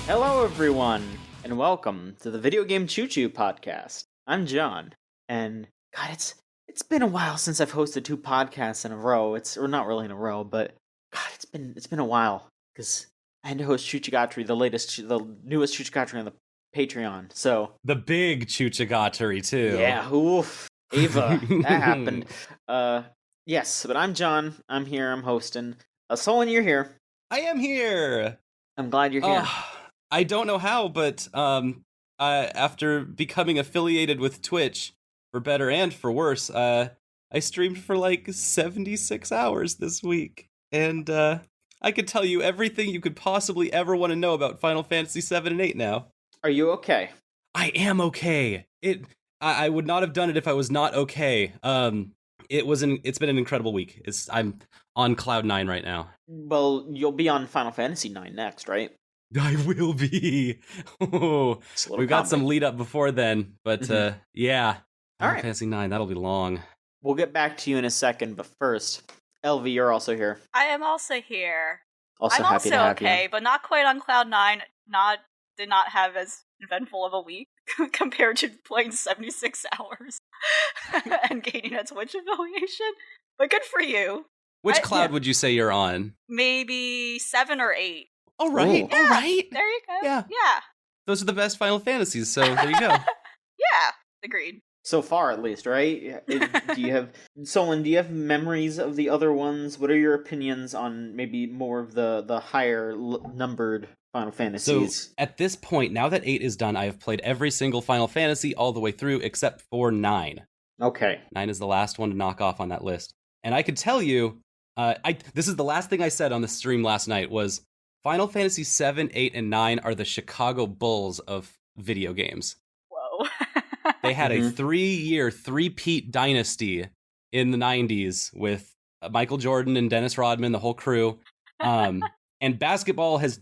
Hello, everyone, and welcome to the Video Game Choo Choo podcast. I'm John, and God, it's been a while since I've hosted two podcasts in a row. Or not really in a row, but God, it's been a while because I had to host Chuchigatari, the newest Chuchigatari on the Patreon. So the big Chuchigatari too. Yeah, oof, Ava, that happened. Yes, but I'm John. I'm here. I'm hosting. Solon, you're here. I am here. I'm glad you're here. I don't know how, but after becoming affiliated with Twitch, for better and for worse, I streamed for like 76 hours this week, and I could tell you everything you could possibly ever want to know about Final Fantasy 7 and 8 now. Are you okay? I am okay. I would not have done it if I was not okay. It's been an incredible week. I'm on cloud 9 right now. Well, you'll be on Final Fantasy 9 next, right? I will be. We've got some lead up before then, but yeah. Final Fantasy 9, that'll be long. We'll get back to you in a second, but first, LV, you're also here. I am also here. I'm also okay, but not quite on cloud 9. Did not have as eventful of a week compared to playing 76 hours and gaining a Twitch affiliation. But good for you. Which cloud would you say you're on? Maybe 7 or 8. All right, yeah, all right. There you go. Yeah. Those are the best Final Fantasies, so there you go. Yeah, agreed. So far, at least, right? Solon, do you have memories of the other ones? What are your opinions on maybe more of the higher numbered Final Fantasies? So, at this point, now that 8 is done, I have played every single Final Fantasy all the way through, except for 9. Okay. 9 is the last one to knock off on that list. And I could tell you, this is the last thing I said on the stream last night, was Final Fantasy 7, 8, and 9 are the Chicago Bulls of video games. Whoa. They had a 3-year, three-peat dynasty in the 90s with Michael Jordan and Dennis Rodman, the whole crew. And basketball's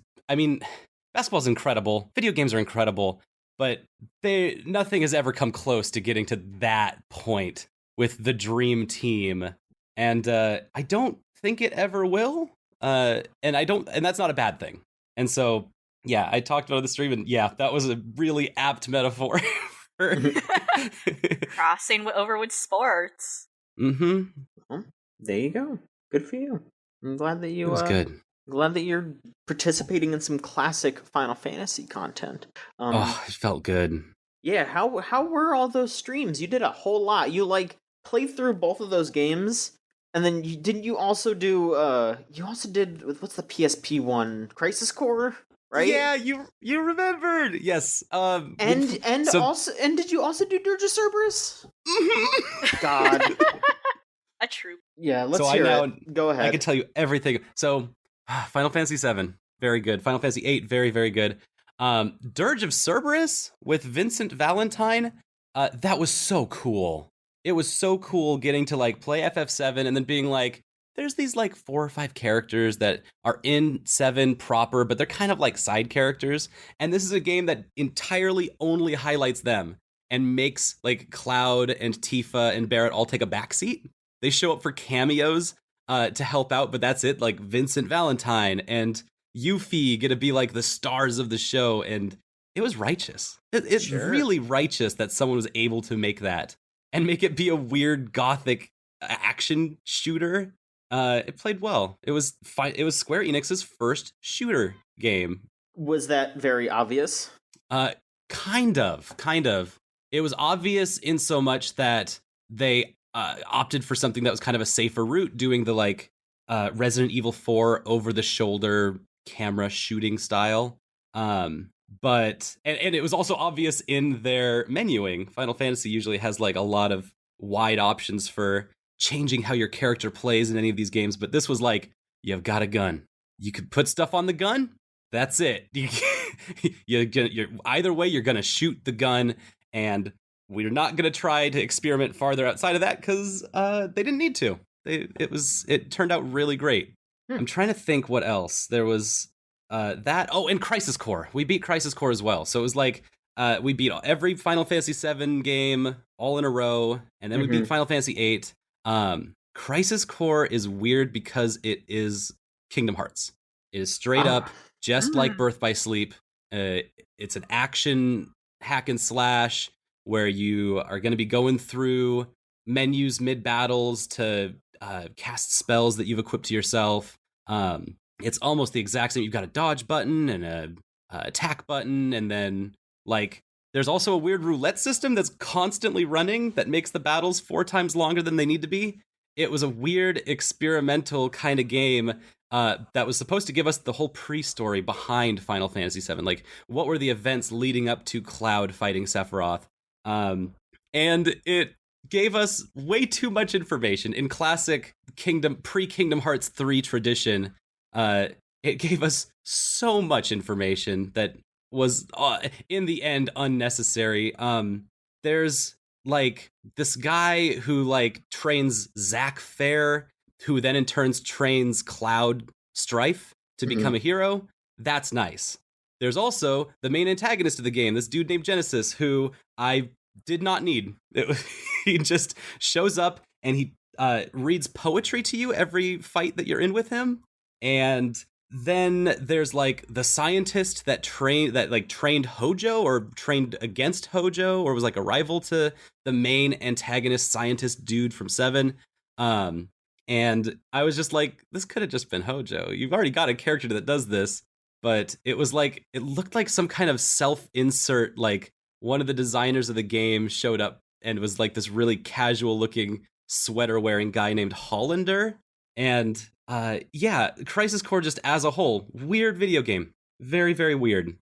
incredible. Video games are incredible, but nothing has ever come close to getting to that point with the dream team. And I don't think it ever will. And that's not a bad thing. And so, yeah, I talked about the stream, and yeah, that was a really apt metaphor. Crossing over with sports. Mm-hmm. Well, there you go. Good for you. I'm glad that you. It was good. Glad that you're participating in some classic Final Fantasy content. It felt good. Yeah. How were all those streams? You did a whole lot. You played through both of those games. And then you also did what's the PSP one? Crisis Core, right? Yeah, you remembered. Yes. And did you also do Dirge of Cerberus? God. A troop. Yeah, let's hear it. Go ahead. I can tell you everything. So, Final Fantasy 7, very good. Final Fantasy 8, very, very good. Dirge of Cerberus with Vincent Valentine, that was so cool. It was so cool getting to play FF7 and then being there's these 4 or 5 characters that are in 7 proper, but they're kind of side characters. And this is a game that entirely only highlights them and makes Cloud and Tifa and Barrett all take a backseat. They show up for cameos to help out, but that's it. Vincent Valentine and Yuffie get to be the stars of the show. And it was righteous. It's really righteous that someone was able to make that. And make it be a weird gothic action shooter. It played well. It was fine. It was Square Enix's first shooter game. Was that very obvious? Kind of. It was obvious in so much that they opted for something that was kind of a safer route, doing the Resident Evil 4 over-the-shoulder camera shooting style. But it was also obvious in their menuing. Final Fantasy usually has a lot of wide options for changing how your character plays in any of these games, but this was you've got a gun. You could put stuff on the gun. That's it. You're either way, you're gonna shoot the gun, and we're not gonna try to experiment farther outside of that because they didn't need to. It turned out really great. I'm trying to think what else there was. And Crisis Core. We beat Crisis Core as well. So it was we beat every Final Fantasy 7 game all in a row, and then we beat Final Fantasy 8. Crisis Core is weird because it is Kingdom Hearts. It is straight up just like Birth by Sleep, It's an action hack and slash where you are going to be going through menus mid battles to cast spells that you've equipped to yourself. It's almost the exact same. You've got a dodge button and a attack button, and then like there's also a weird roulette system that's constantly running that makes the battles 4 times longer than they need to be. It was a weird experimental kind of game that was supposed to give us the whole pre-story behind Final Fantasy VII. Like, what were the events leading up to Cloud fighting Sephiroth? And it gave us way too much information. In classic pre-Kingdom Hearts 3 tradition, it gave us so much information that was, in the end, unnecessary. There's like this guy who like trains Zack Fair, who then in turn trains Cloud Strife to become a hero. That's nice. There's also the main antagonist of the game, this dude named Genesis, who I did not need. He just shows up and he reads poetry to you every fight that you're in with him. And then there's like the scientist that trained Hojo or trained against Hojo or was like a rival to the main antagonist scientist dude from 7. And I was just like, this could have just been Hojo. You've already got a character that does this. But it was like, it looked like some kind of self-insert, like one of the designers of the game showed up and was like this really casual looking sweater wearing guy named Hollander. And yeah, Crisis Core just as a whole, weird video game. Very, very weird.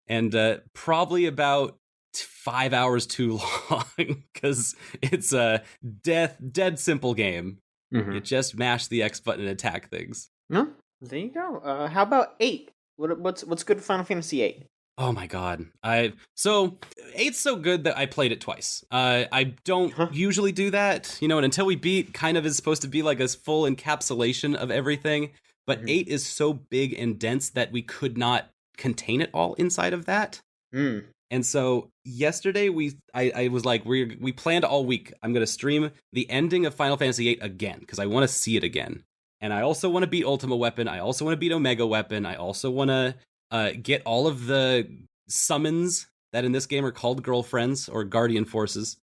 And probably about 5 hours too long because it's a dead simple game. You just mash the X button and attack things. No, there you go. How about 8? What's good for Final Fantasy 8? Oh my god. So 8's so good that I played it twice. I don't usually do that, and Until We Beat kind of is supposed to be like a full encapsulation of everything, but 8 is so big and dense that we could not contain it all inside of that. And so yesterday I was like, we planned all week. I'm going to stream the ending of Final Fantasy VIII again because I want to see it again. And I also want to beat Ultima Weapon. I also want to beat Omega Weapon. I also want to get all of the summons that in this game are called girlfriends or guardian forces.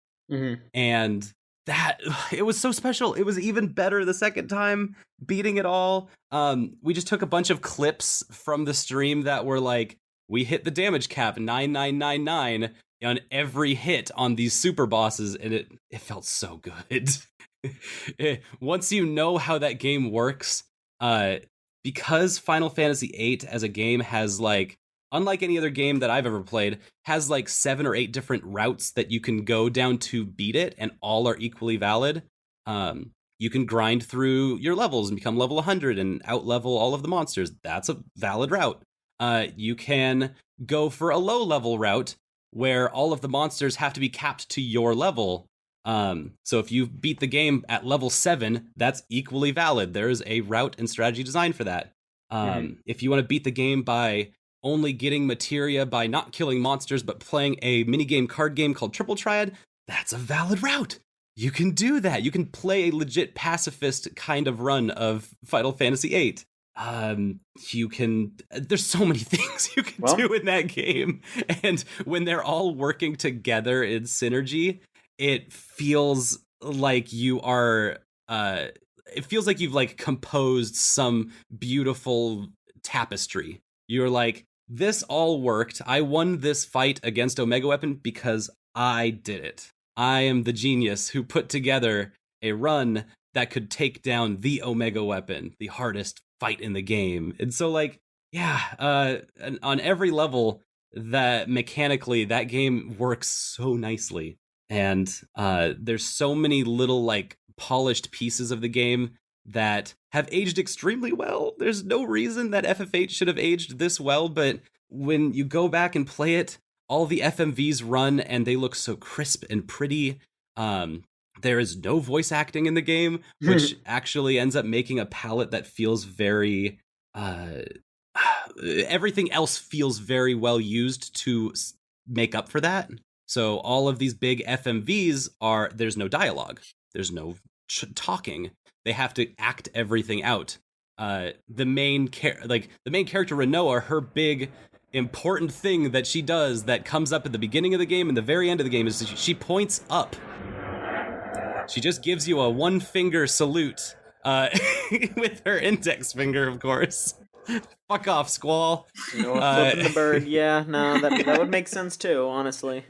And that, it was so special. It was even better the second time beating it all. We just took a bunch of clips from the stream that were like, we hit the damage cap 9999 on every hit on these super bosses, and it felt so good. Once you know how that game works, because Final Fantasy VIII as a game has like, unlike any other game that I've ever played, has like 7 or 8 different routes that you can go down to beat it, and all are equally valid. You can grind through your levels and become level 100 and outlevel all of the monsters. That's a valid route. You can go for a low level route where all of the monsters have to be capped to your level. So if you beat the game at level 7, that's equally valid. There is a route and strategy design for that. If you want to beat the game by only getting materia by not killing monsters but playing a minigame card game called Triple Triad, that's a valid route. You can do that. You can play a legit pacifist kind of run of Final Fantasy VIII. There's so many things you can do in that game, and when they're all working together in synergy, it feels like you've like composed some beautiful tapestry. You're like, this all worked. I won this fight against Omega Weapon because I did it. I am the genius who put together a run that could take down the Omega Weapon, the hardest fight in the game. And so like, yeah, on every level, that mechanically that game works so nicely. And there's so many little like polished pieces of the game that have aged extremely well. There's no reason that FF8 should have aged this well, but when you go back and play it, all the FMVs run and they look so crisp and pretty. There is no voice acting in the game, which actually ends up making a palette that feels very... everything else feels very well used to make up for that. So all of these big FMVs there's no dialogue. There's no talking. They have to act everything out. The main character, Renoa, her big important thing that she does that comes up at the beginning of the game and the very end of the game is she points up. She just gives you a one-finger salute with her index finger, of course. Fuck off, Squall. Flipping the bird. Yeah, no, that would make sense too, honestly.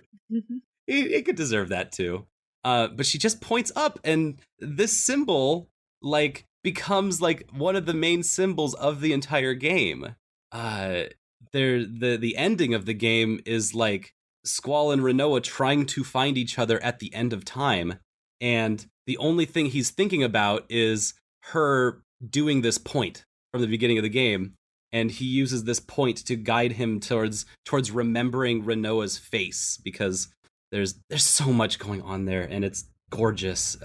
It could deserve that too. But she just points up, and this symbol, like, becomes like one of the main symbols of the entire game. The ending of the game is like Squall and Rinoa trying to find each other at the end of time, and the only thing he's thinking about is her doing this point from the beginning of the game, and he uses this point to guide him towards remembering Rinoa's face, because there's so much going on there, and it's gorgeous.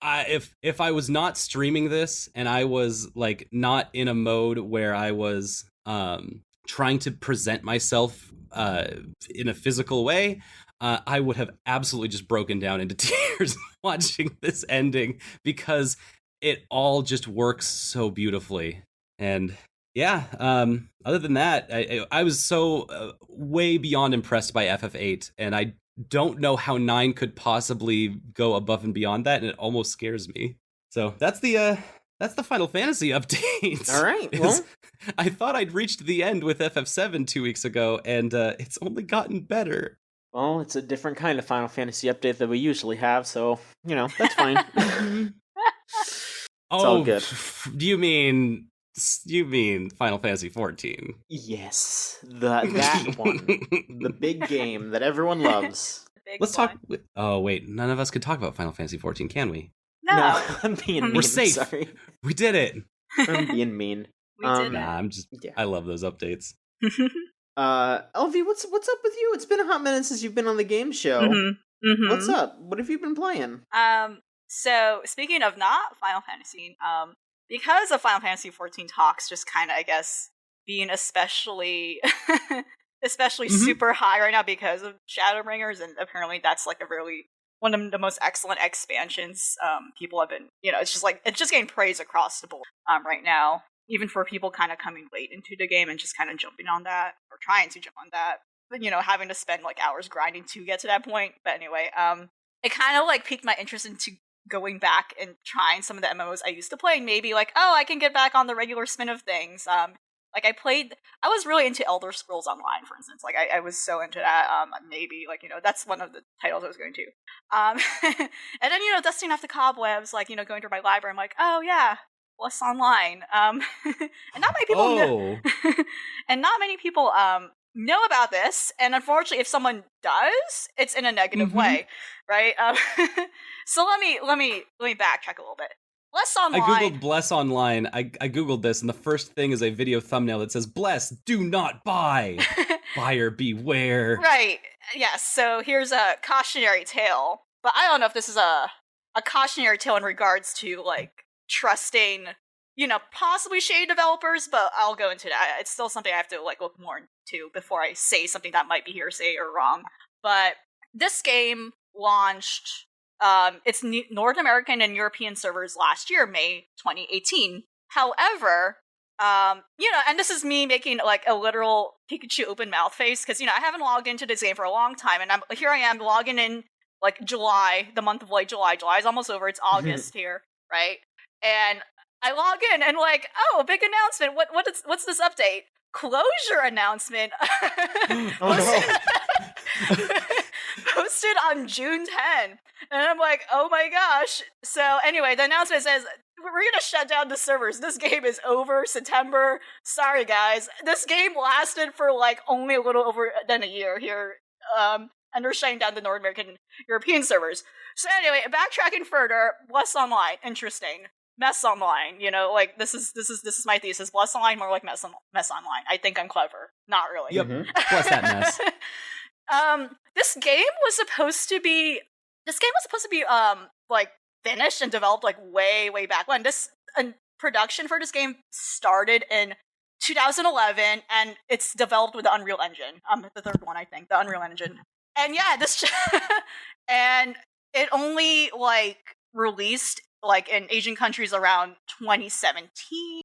If I was not streaming this and I was like not in a mode where I was trying to present myself in a physical way, I would have absolutely just broken down into tears watching this ending, because it all just works so beautifully. And yeah, other than that, I was so way beyond impressed by FF8, and I don't know how 9 could possibly go above and beyond that, and it almost scares me. So that's the Final Fantasy update. All right, well, I thought I'd reached the end with FF7 2 weeks ago, and it's only gotten better. Well, it's a different kind of Final Fantasy update that we usually have, so, that's fine. It's all good. You mean Final Fantasy 14? Yes, that one. The big game that everyone loves. Let's talk. Oh, wait, none of us could talk about Final Fantasy 14, can we? No. I'm being mean. We're safe. Sorry. We did it. I'm being mean. We did it. I love those updates. LV, what's up with you? It's been a hot minute since you've been on the game show. Mm-hmm. Mm-hmm. What's up? What have you been playing? So speaking of not Final Fantasy, because of Final Fantasy 14 talks just kind of, I guess, being especially super high right now because of Shadowbringers, and apparently that's like one of the most excellent expansions people have been, it's just getting praise across the board right now, even for people kind of coming late into the game and just kind of jumping on that, or trying to jump on that, but having to spend like hours grinding to get to that point. But anyway, it kind of like piqued my interest into going back and trying some of the MMOs I used to play, and maybe like, oh, I can get back on the regular spin of things. Like I was really into Elder Scrolls Online, for instance. Like I was so into that. Maybe like, that's one of the titles I was going to. And then, dusting off the cobwebs, like, going through my library, I'm like, oh yeah, what's online? And not many people know, and not many people know about this. And unfortunately, if someone does, it's in a negative way, right? So let me backtrack a little bit. Bless Online. I googled Bless Online. I googled this, and the first thing is a video thumbnail that says, "Bless, do not buy. Buyer beware." Right. Yes. So here's a cautionary tale, but I don't know if this is a cautionary tale in regards to like trusting, possibly shady developers, but I'll go into that. It's still something I have to like look more into before I say something that might be hearsay or wrong. But this game launched its North American and European servers last year, May 2018. However, and this is me making like a literal Pikachu open mouth face, because, I haven't logged into this game for a long time, and here I am logging in like July, the month of like July. July's almost over. It's August here, right? And I log in and like, oh, big announcement. What's this update? Closure announcement. Posted on June 10. And I'm like, oh my gosh. So anyway, the announcement says, we're gonna shut down the servers. This game is over. September. Sorry guys. This game lasted for like only a little over than a year here. And they're shutting down the North American European servers. So anyway, backtracking further, Bless Online, interesting. Mess Online, like this is my thesis. Bless Online, more like mess Online. I think I'm clever. Not really. Yep. Bless that mess. This game was supposed to be like finished and developed like way back when. Production for this game started in 2011, and it's developed with the Unreal Engine. The third one, I think, the Unreal Engine. And yeah, and it only like released like in Asian countries around 2017.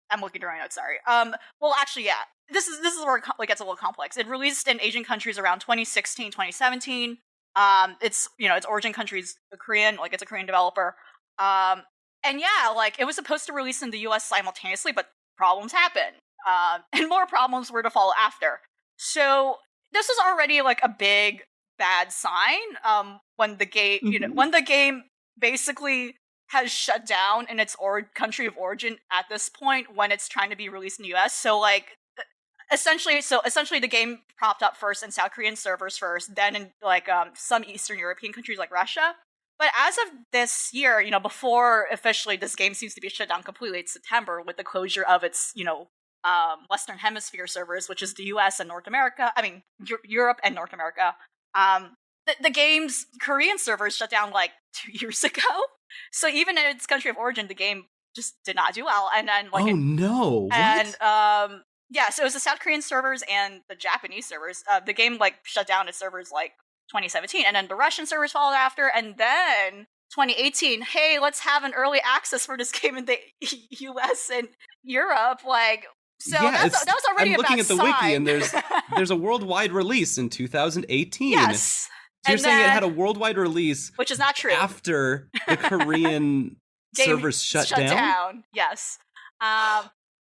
I'm looking during notes. Sorry. Well, actually, yeah. This is where it gets a little complex. It released in Asian countries around 2016, 2017. Its origin country's Korean, like it's a Korean developer. And yeah, like it was supposed to release in the US simultaneously, but problems happened. And more problems were to follow after. So this was already like a big bad sign. When the game, when the game basically has shut down in its country of origin at this point when it's trying to be released in the US. So like essentially the game propped up first in South Korean servers first, then in like some Eastern European countries like Russia. But as of this year, before officially this game seems to be shut down completely, it's September with the closure of its, Western Hemisphere servers, which is the US and North America. I mean, Europe and North America. The game's Korean servers shut down like 2 years ago. So even in its country of origin, the game just did not do well. And then like, yeah, so it was the South Korean servers and the Japanese servers. The game like shut down its servers like 2017, and then the Russian servers followed after, and then 2018. Hey, let's have an early access for this game in the US and Europe. Like, so that was already I'm a bad looking at the sign. wiki, and there's a worldwide release in 2018. Yes. So you're saying it had a worldwide release, which is not true, after the Korean servers shut down? Yes.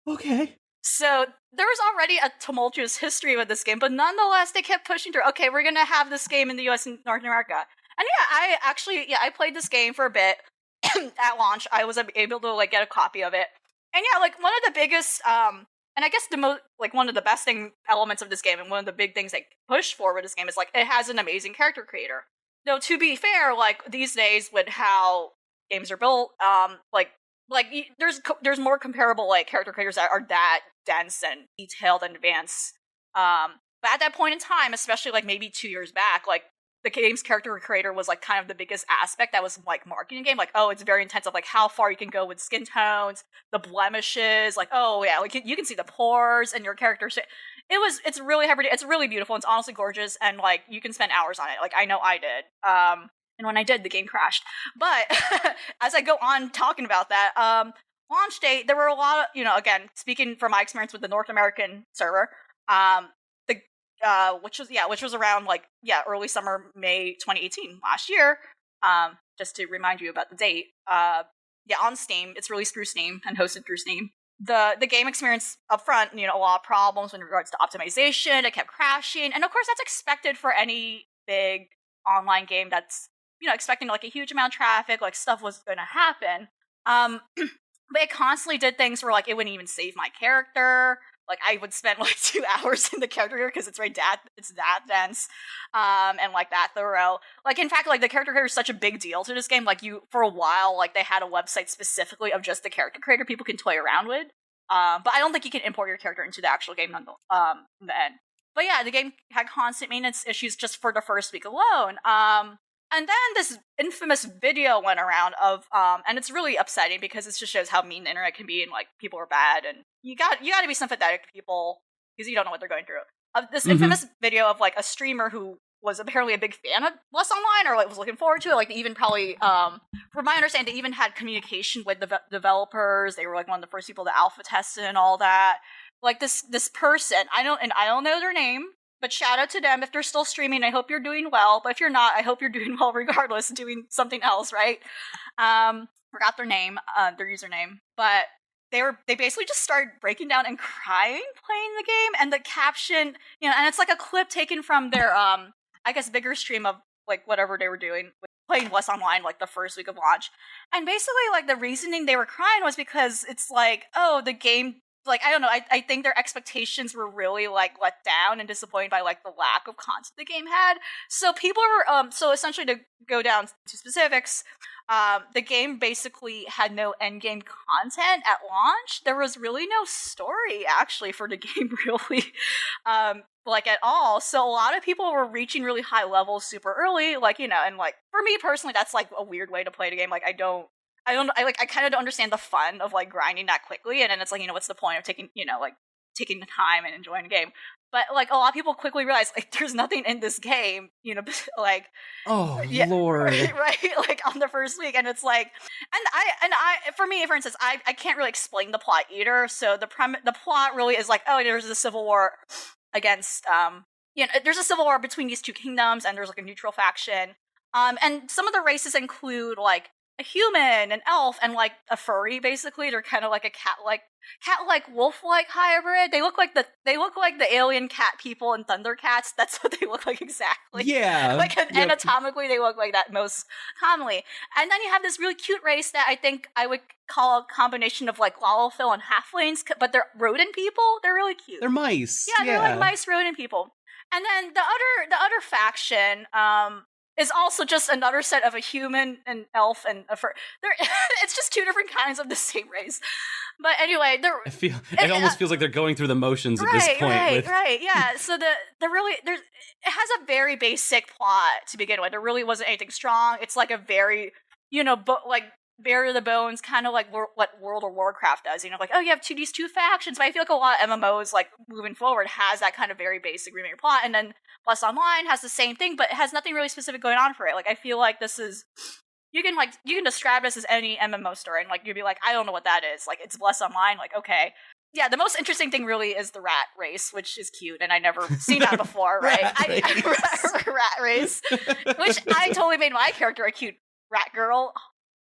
Okay. So there was already a tumultuous history with this game, but nonetheless, they kept pushing through. Okay, we're gonna have this game in the US and North America. And yeah, I played this game for a bit at launch. I was able to like get a copy of it. And yeah, like one of the biggest, and I guess the most, like one of the best elements of this game, and one of the big things they push forward this game is like it has an amazing character creator. Though to be fair, like these days with how games are built, there's more comparable like character creators that are that dense and detailed and advanced. But at that point in time, especially like maybe 2 years back, like the game's character creator was like kind of the biggest aspect that was like marketing the game. Like, oh, it's very intense of like how far you can go with skin tones, the blemishes, like, oh yeah, like you can see the pores and your character. It's really heavy. It's really beautiful. It's honestly gorgeous, and like you can spend hours on it. Like I know I did. And when I did, the game crashed. But as I go on talking about that, launch date, there were a lot of, again, speaking from my experience with the North American server, which was around early summer, May 2018, last year. Just to remind you about the date. On Steam, it's released through Steam and hosted through Steam. The game experienced up front, a lot of problems in regards to optimization. It kept crashing, and of course that's expected for any big online game that's expecting like a huge amount of traffic, like stuff was going to happen. But it constantly did things where like it wouldn't even save my character. Like I would spend like 2 hours in the character because it's that dense, and like that thorough. Like in fact, like the character creator is such a big deal to this game. Like for a while, like they had a website specifically of just the character creator people can toy around with. But I don't think you can import your character into the actual game in the end. But yeah, the game had constant maintenance issues just for the first week alone. And then this infamous video went around of, and it's really upsetting because it just shows how mean the internet can be, and like people are bad, and you got to be sympathetic to people because you don't know what they're going through. This infamous video of like a streamer who was apparently a big fan of Less Online, or like was looking forward to it. Like they even probably, from my understanding, they even had communication with the developers. They were like one of the first people to alpha test it and all that. Like this person, I don't know their name. But shout out to them if they're still streaming. I hope you're doing well. But if you're not, I hope you're doing well regardless, doing something else, right? Forgot their name, their username. But they basically just started breaking down and crying playing the game. And the caption, and it's like a clip taken from their, I guess, bigger stream of like whatever they were doing, playing West Online like the first week of launch. And basically like the reasoning they were crying was because it's like, oh, the game, like, I don't know, I think their expectations were really, like, let down and disappointed by, like, the lack of content the game had. So people were, so essentially to go down to specifics, the game basically had no endgame content at launch. There was really no story, actually, for the game, really, like, at all. So a lot of people were reaching really high levels super early, like, and, like, for me personally, that's, like, a weird way to play the game. Like, I kind of don't understand the fun of like grinding that quickly, and then it's like, what's the point of taking the time and enjoying the game? But like a lot of people quickly realize like there's nothing in this game, like Oh Lord. right, like on the first week, and it's like, and I for me, for instance, I can't really explain the plot either. So the plot really is like, oh, there's a civil war against there's a civil war between these two kingdoms, and there's like a neutral faction. And some of the races include like a human, an elf, and like a furry. Basically, they're kind of like a cat-like wolf-like hybrid. They look like the alien cat people in Thundercats. That's what they look like exactly. Yeah. Like anatomically, they look like that most commonly. And then you have this really cute race that I think I would call a combination of like Lalafell and halflings, but they're rodent people. They're really cute. They're mice. Yeah, they're like mice rodent people. And then the other faction is also just another set of a human, an elf, and a fur. It's just two different kinds of the same race. But anyway, it almost feels like they're going through the motions at this point. Right, yeah. So it has a very basic plot to begin with. There really wasn't anything strong. It's like a very, like bare to the bones, kind of like what World of Warcraft does. Like, oh, you have these two factions. But I feel like a lot of MMOs, like moving forward, has that kind of very basic remake plot, and then Bless Online has the same thing, but it has nothing really specific going on for it. Like, I feel like this is you can describe this as any MMO story, and like you'd be like, I don't know what that is. Like, it's Bless Online. Like, okay. Yeah, the most interesting thing really is the rat race, which is cute, and I never seen that before, right? Rat race, which I totally made my character a cute rat girl,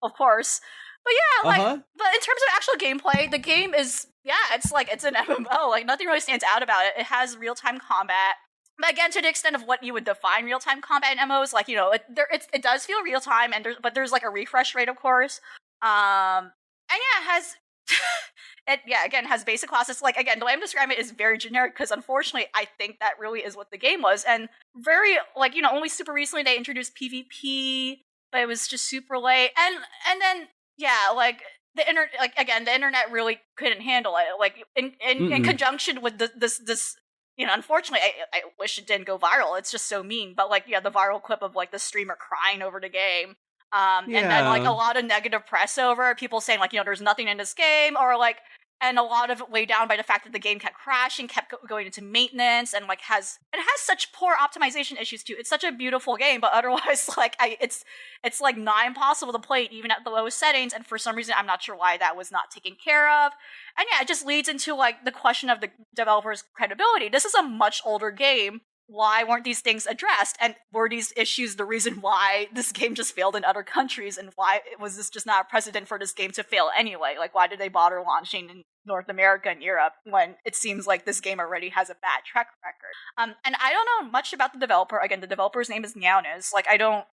of course. But yeah, like, but in terms of actual gameplay, the game is, it's an MMO. Like, nothing really stands out about it. It has real-time combat. But again, to the extent of what you would define real-time combat in MMOs, like, it does feel real-time, and there's like a refresh rate, of course. And yeah, it has... it has basic classes. Like, again, the way I'm describing it is very generic, because unfortunately I think that really is what the game was. And very, like, only super recently they introduced PvP, but it was just super late. And then, yeah, like, the internet really couldn't handle it. Like, in conjunction with this unfortunately, I wish it didn't go viral. It's just so mean. But, like, yeah, the viral clip of, like, the streamer crying over the game. And then, like, a lot of negative press over it, people saying, like, there's nothing in this game, or, like, and a lot of it weighed down by the fact that the game kept crashing, kept going into maintenance, and, like, it has such poor optimization issues, too. It's such a beautiful game, but otherwise, like, it's like, not impossible to play it, even at the lowest settings, and for some reason, I'm not sure why that was not taken care of. And yeah, it just leads into, like, the question of the developer's credibility. This is a much older game. Why weren't these things addressed? And were these issues the reason why this game just failed in other countries? And why was this just not a precedent for this game to fail anyway? Like, why did they bother launching in North America and Europe when it seems like this game already has a bad track record? And I don't know much about the developer. Again, the developer's name is Nyaunes. Like, I don't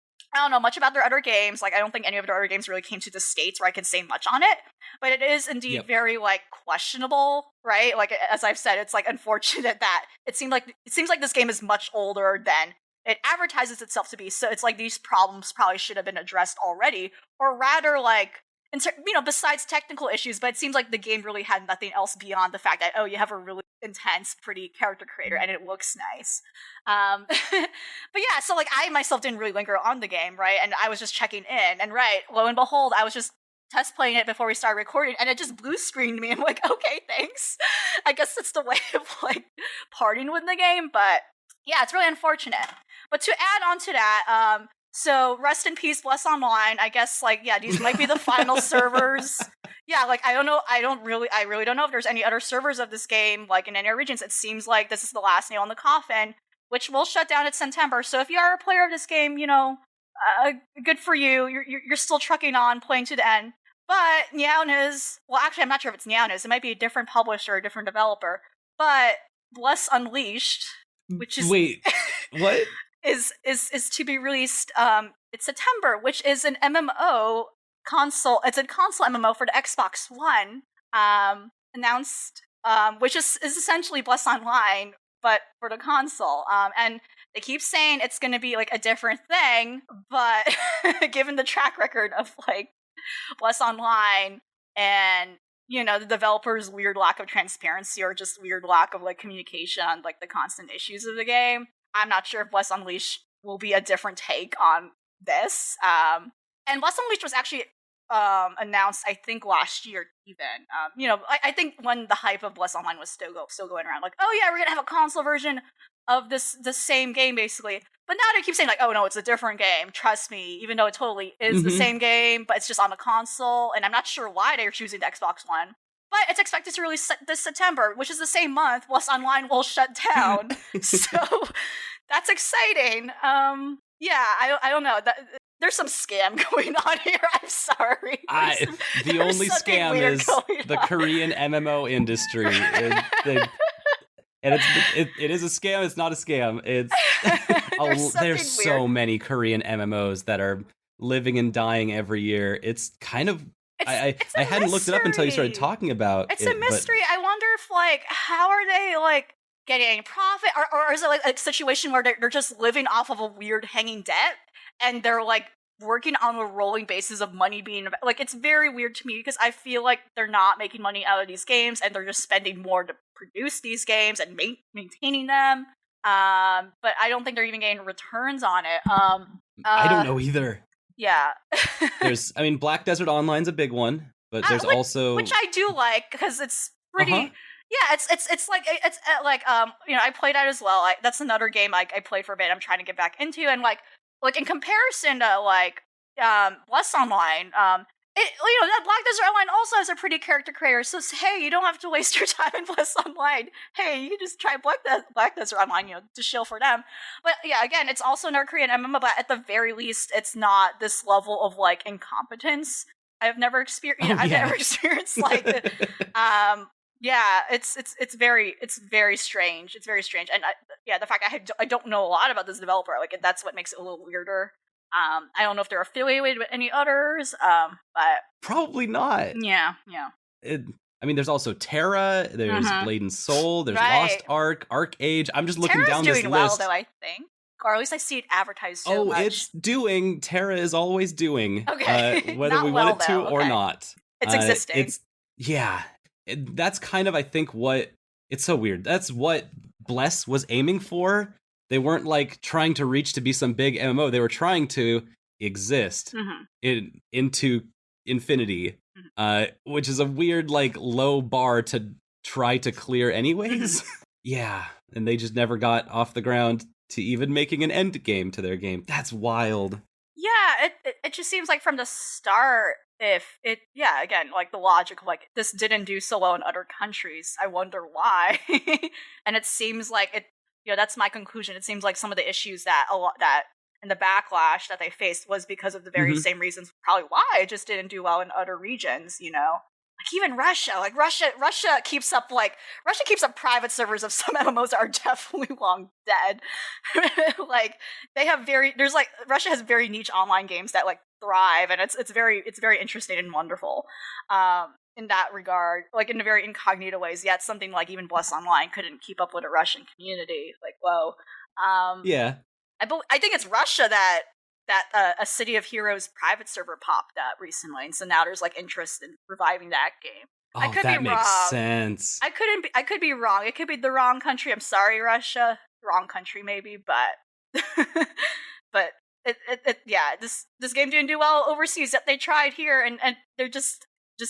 know much about their other games. Like, I don't think any of their other games really came to the States where I can say much on it. But it is indeed very, like, questionable, right? Like, as I've said, it's, like, unfortunate that it seems like this game is much older than it advertises itself to be. So it's like these problems probably should have been addressed already, or rather, like, besides technical issues. But it seems like the game really had nothing else beyond the fact that, oh, you have a really intense, pretty character creator, and it looks nice. But yeah, so, like, I myself didn't really linger on the game, right? And I was just checking in, and right, lo and behold, I was just test playing it before we started recording, and it just blue screened me. I'm like, okay, thanks. I guess that's the way of, like, parting with the game. But yeah, it's really unfortunate. But to add on to that, so rest in peace, Bless Online. I guess, like, yeah, these might be the final servers. Yeah, like, I really don't know if there's any other servers of this game, like, in any other regions. It seems like this is the last nail in the coffin, which will shut down in September. So if you are a player of this game, good for you. You're still trucking on, playing to the end. But Nyaunes, well, actually, I'm not sure if it's Nyaunes. It might be a different publisher, a different developer. But Bless Unleashed, which is what is to be released in September, which is an MMO console. It's a console MMO for the Xbox One, announced, which is essentially Bless Online, but for the console. And they keep saying it's going to be, like, a different thing, but given the track record of, like, Bless Online and, the developer's weird lack of transparency, or just weird lack of, like, communication on, like, the constant issues of the game, I'm not sure if Bless Unleashed will be a different take on this. And Bless Unleashed was actually announced, I think, last year even. I think when the hype of Bless Online was still going around, like, oh yeah, we're gonna have a console version of the same game, basically. But now they keep saying, like, oh no, it's a different game, trust me, even though it totally is the same game, but it's just on the console, and I'm not sure why they're choosing the Xbox One. But it's expected to release this September, which is the same month Bless Online will shut down. So that's exciting. Yeah, I don't know. There's some scam going on here. I'm sorry. The only scam is the Korean MMO industry. And it is a scam. It's not a scam. There's so many Korean MMOs that are living and dying every year. It's kind of I hadn't looked it up until you started talking about it. It's a mystery. I wonder if, like, how are they, like, getting any profit? Or is it, like, a situation where they're just living off of a weird hanging debt? And they're, like, working on a rolling basis of money being... Like, it's very weird to me because I feel like they're not making money out of these games and they're just spending more to produce these games and maintaining them. But I don't think they're even getting returns on it. I don't know either. Yeah. Black Desert Online's a big one, but there's also... Which I do like, because it's pretty... Yeah, it's like I played that as well. That's another game I played for a bit. I'm trying to get back into, and like in comparison to Bless Online, that Black Desert Online also has a pretty character creator. So hey, you don't have to waste your time in Bless Online. Hey, you can just try Black Desert Online, to shill for them. But yeah, again, it's also another Korean MMO, but at the very least, it's not this level of like incompetence. I've never experienced. I've never experienced yeah, it's very strange. It's very strange, and the fact I don't know a lot about this developer, like, that's what makes it a little weirder. I don't know if they're affiliated with any others, but probably not. Yeah. There's also Terra. There's Blade and Soul. There's Lost Ark, Arc Age. I'm just looking down this list. Terra's doing well, though, I think. Or at least I see it advertised so much. It's doing. Terra is always doing. Okay. Whether we want it to or not. It's existing. That's kind of, I think, what... It's so weird. That's what Bless was aiming for. They weren't, like, trying to reach to be some big MMO. They were trying to exist into infinity, which is a weird, like, low bar to try to clear anyways. Yeah, and they just never got off the ground to even making an end game to their game. That's wild. Yeah, it just seems like from the start... again, like, the logic of, like, this didn't do so well in other countries, I wonder why. And it seems like that's my conclusion. It seems like some of the issues that and the backlash that they faced was because of the very same reasons, probably why it just didn't do well in other regions, Like, even Russia, Russia keeps up private servers of some MMOs that are definitely long dead. Like, Russia has very niche online games that, like, thrive, and it's very interesting and wonderful in that regard, like, in very incognito ways. Yet something like even Bless Online couldn't keep up with a Russian community. Like, whoa. I think it's Russia that a City of Heroes private server popped up recently, and so now there's, like, interest in reviving that game. Oh, I could that be makes wrong. Sense. I could be wrong. It could be the wrong country. I'm sorry, Russia. Wrong country, maybe, but but this game didn't do well overseas. That they tried here, and they just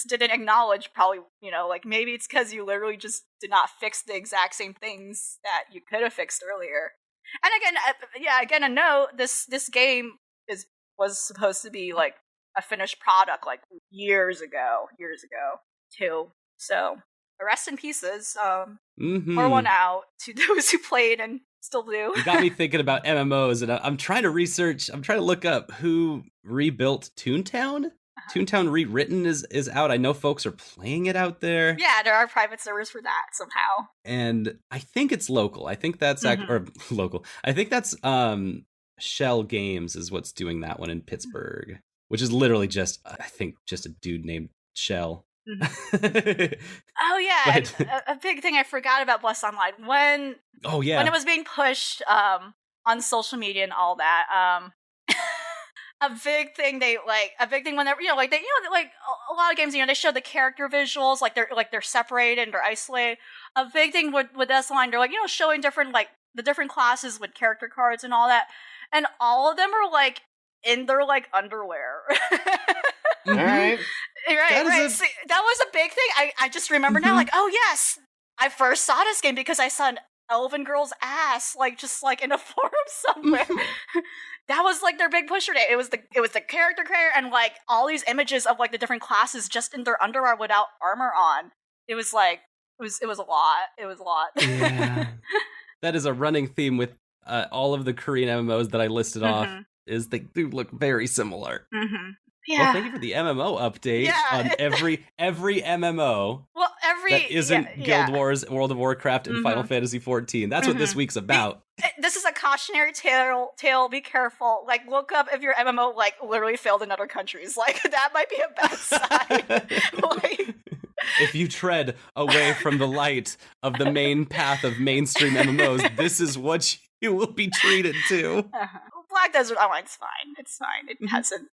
didn't acknowledge. Probably, like, maybe it's because you literally just did not fix the exact same things that you could have fixed earlier. And again, a note: this game was supposed to be, like, a finished product, like, years ago too. So rest in pieces. Pour one out to those who played and still do. You got me thinking about MMOs, and I'm trying to look up who rebuilt Toontown. Toontown Rewritten is out. I know folks are playing it out there. Yeah, there are private servers for that somehow. And I think it's local. I think that's or local. I think that's Shell Games is what's doing that one in Pittsburgh, which is literally just a dude named Shell. Oh yeah, a big thing I forgot about Bless Online when it was being pushed on social media and all that. A big thing whenever a lot of games, they show the character visuals, they're separated and they're isolated. A big thing with Bless Online, they're showing different the different classes with character cards and all that, and all of them are in their underwear. All right. Right. See, that was a big thing. I just remember now, like, oh yes, I first saw this game because I saw an elven girl's ass, like just like in a forum somewhere. That was like their big pusher day. It was the character creator and like all these images of like the different classes just in their underwear without armor on. It was like it was a lot. It was a lot. Yeah. That is a running theme with all of the Korean MMOs that I listed off. Is they do look very similar. Yeah. Well, thank you for the MMO update on every MMO. Well, that isn't Guild Wars, World of Warcraft, and Final Fantasy XIV. That's what this week's about. This is a cautionary tale. Be careful. Like, look up if your MMO like literally failed in other countries. Like, that might be a bad sign. Like, if you tread away from the light of the main path of mainstream MMOs, this is what you will be treated to. Black Desert Online's fine. It's fine. It hasn't.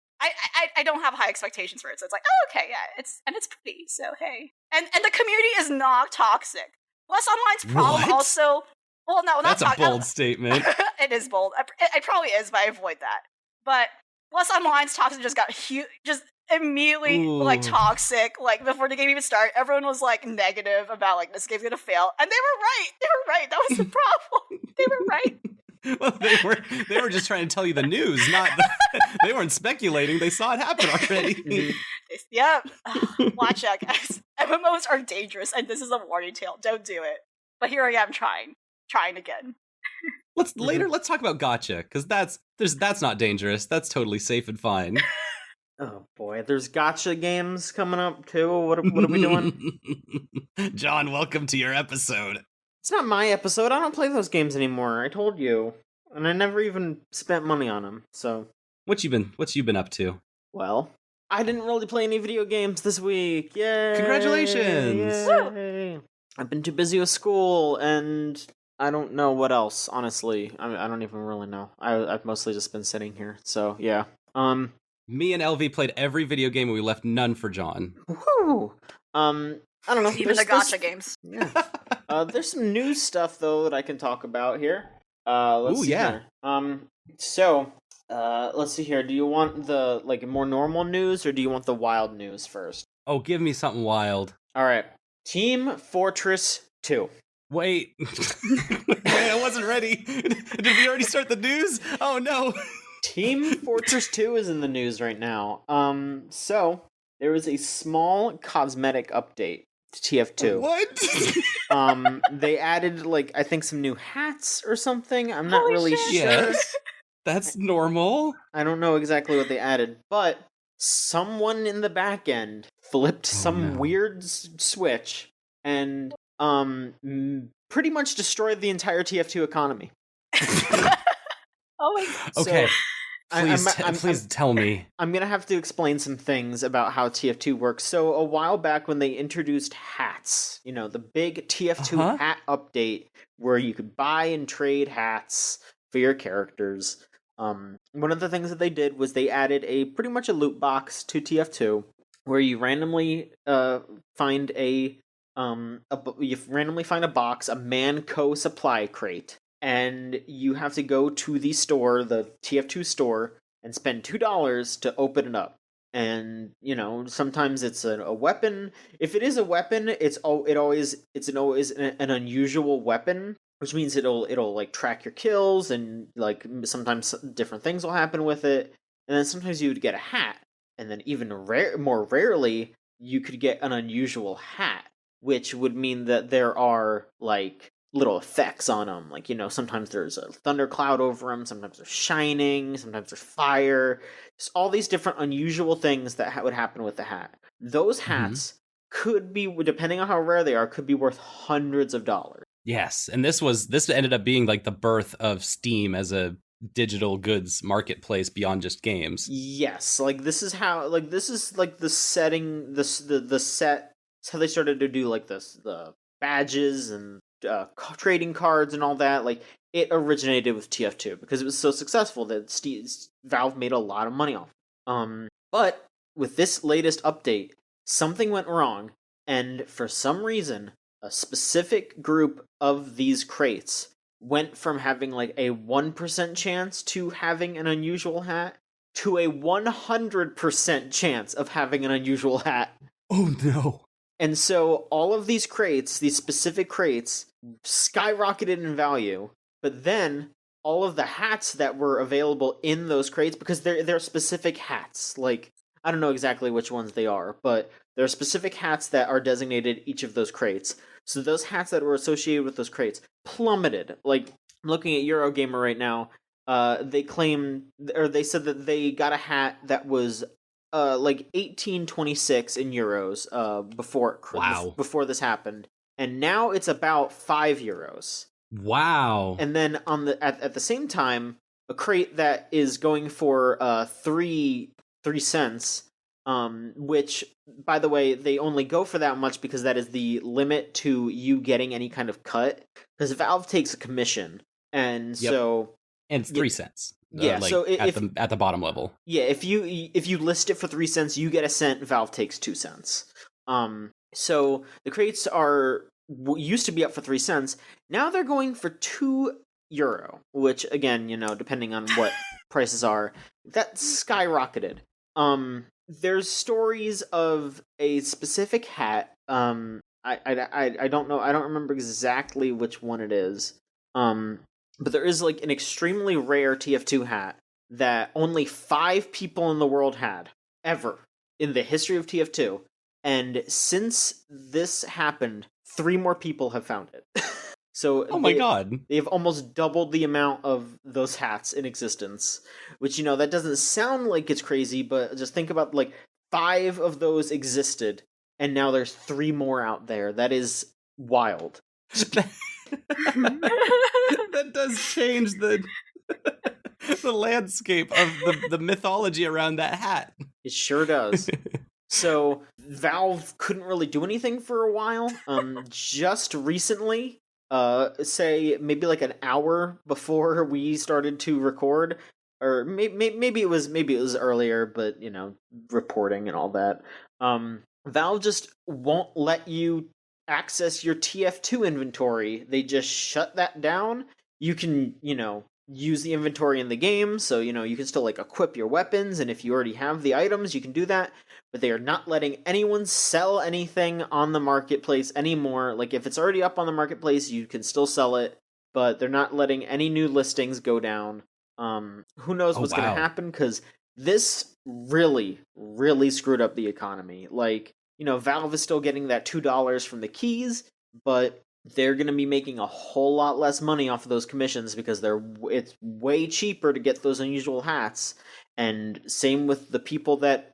I don't have high expectations for it, so it's like, oh, okay, yeah, it's pretty, so hey. And the community is not toxic. Plus Online's problem also... Well, no, not toxic. That's a bold statement. It is bold. It probably is, but I avoid that. But Plus Online's toxic just got huge, just immediately, like, toxic. Like, before the game even started, everyone was, like, negative about, like, this game's gonna fail. And they were right! They were right! That was the problem! They were right! Well, they were just trying to tell you the news, they weren't speculating. They saw it happen already. Yep. Watch out, guys. MMOs are dangerous, and this is a warning tale. Don't do it. But here I am trying again. Let's talk about gacha, because that's not dangerous. That's totally safe and fine. Oh boy, there's gacha games coming up too. What are we doing? John, welcome to your episode. It's not my episode. I don't play those games anymore. I told you, and I never even spent money on them. So, what's you been up to? Well, I didn't really play any video games this week. Yay! Congratulations! Yay. I've been too busy with school, and I don't know what else. Honestly, I don't even really know. I've mostly just been sitting here. So yeah. Me and LV played every video game, and we left none for John. Woohoo! I don't know. Even the gacha games. Yeah. There's some new stuff though that I can talk about here. Let's see here. Let's see here. Do you want the more normal news, or do you want the wild news first? Oh, give me something wild. All right. Team Fortress 2. Wait, I wasn't ready. Did we already start the news? Oh no. Team Fortress 2 is in the news right now. So there was a small cosmetic update to TF2. What? They added I think some new hats or something. I'm not really sure. Yes, that's normal. I don't know exactly what they added, but someone in the back end flipped some weird switch and pretty much destroyed the entire TF2 economy. Oh my god. Okay. So, Please tell me. I'm going to have to explain some things about how TF2 works. So a while back when they introduced hats, the big TF2 hat update where you could buy and trade hats for your characters. One of the things that they did was they added pretty much a loot box to TF2 where you randomly find a box, a Manco supply crate. And you have to go to the store, the TF2 store, and spend $2 to open it up. And sometimes it's a weapon. If it is a weapon, it's always an unusual weapon, which means it'll track your kills, and sometimes different things will happen with it. And then sometimes you would get a hat, and then even more rarely you could get an unusual hat, which would mean that there are little effects on them. Sometimes there's a thundercloud over them, sometimes they're shining, sometimes there's fire. Just all these different unusual things that would happen with the hat. Those hats could be, depending on how rare they are, could be worth hundreds of dollars. Yes, and this ended up being the birth of Steam as a digital goods marketplace beyond just games. Yes, this is the setting, the set. It's how they started to do the badges and trading cards and all that. It originated with TF2 because it was so successful that Valve made a lot of money off. But with this latest update, something went wrong, and for some reason, a specific group of these crates went from having a 1% chance to having an unusual hat to a 100% chance of having an unusual hat. Oh no. And so all of these crates, these specific crates, skyrocketed in value, but then all of the hats that were available in those crates, because they're specific hats, like, I don't know exactly which ones they are, but there are specific hats that are designated each of those crates. So those hats that were associated with those crates plummeted. Like, I'm looking at Eurogamer right now. They said that they got a hat that was like 1826 in euros before this happened, and now it's about €5. Wow. And then at the same time, a crate that is going for 3 cents, which, by the way, they only go for that much because that is the limit to you getting any kind of cut, because Valve takes a commission, and so and it's 3 cents. Yeah, like, so at the bottom level. Yeah, if you list it for 3 cents, you get a cent. Valve takes 2 cents. So the crates used to be up for 3 cents. Now they're going for €2, which, again, depending on what prices are, that skyrocketed. There's stories of a specific hat. I don't know. I don't remember exactly which one it is. But there is like an extremely rare TF2 hat that only 5 people in the world had ever in the history of TF2. And since this happened, 3 more people have found it. So oh my god. They've almost doubled the amount of those hats in existence, which, that doesn't sound like it's crazy, but just think about, like, 5 of those existed, and now there's 3 more out there. That is wild. That does change the landscape of the mythology around that hat. It sure does. So Valve couldn't really do anything for a while. Just recently, say maybe like an hour before we started to record, or maybe it was earlier, but reporting and all that. Valve just won't let you access your TF2 inventory. They just shut that down. You can, use the inventory in the game, so, you can still, like, equip your weapons, and if you already have the items, you can do that, but they are not letting anyone sell anything on the marketplace anymore. Like, if it's already up on the marketplace, you can still sell it, but they're not letting any new listings go down. Who knows what's going to happen, because this really, really screwed up the economy. Like, Valve is still getting that $2 from the keys, but they're going to be making a whole lot less money off of those commissions because it's way cheaper to get those unusual hats. And same with the people that,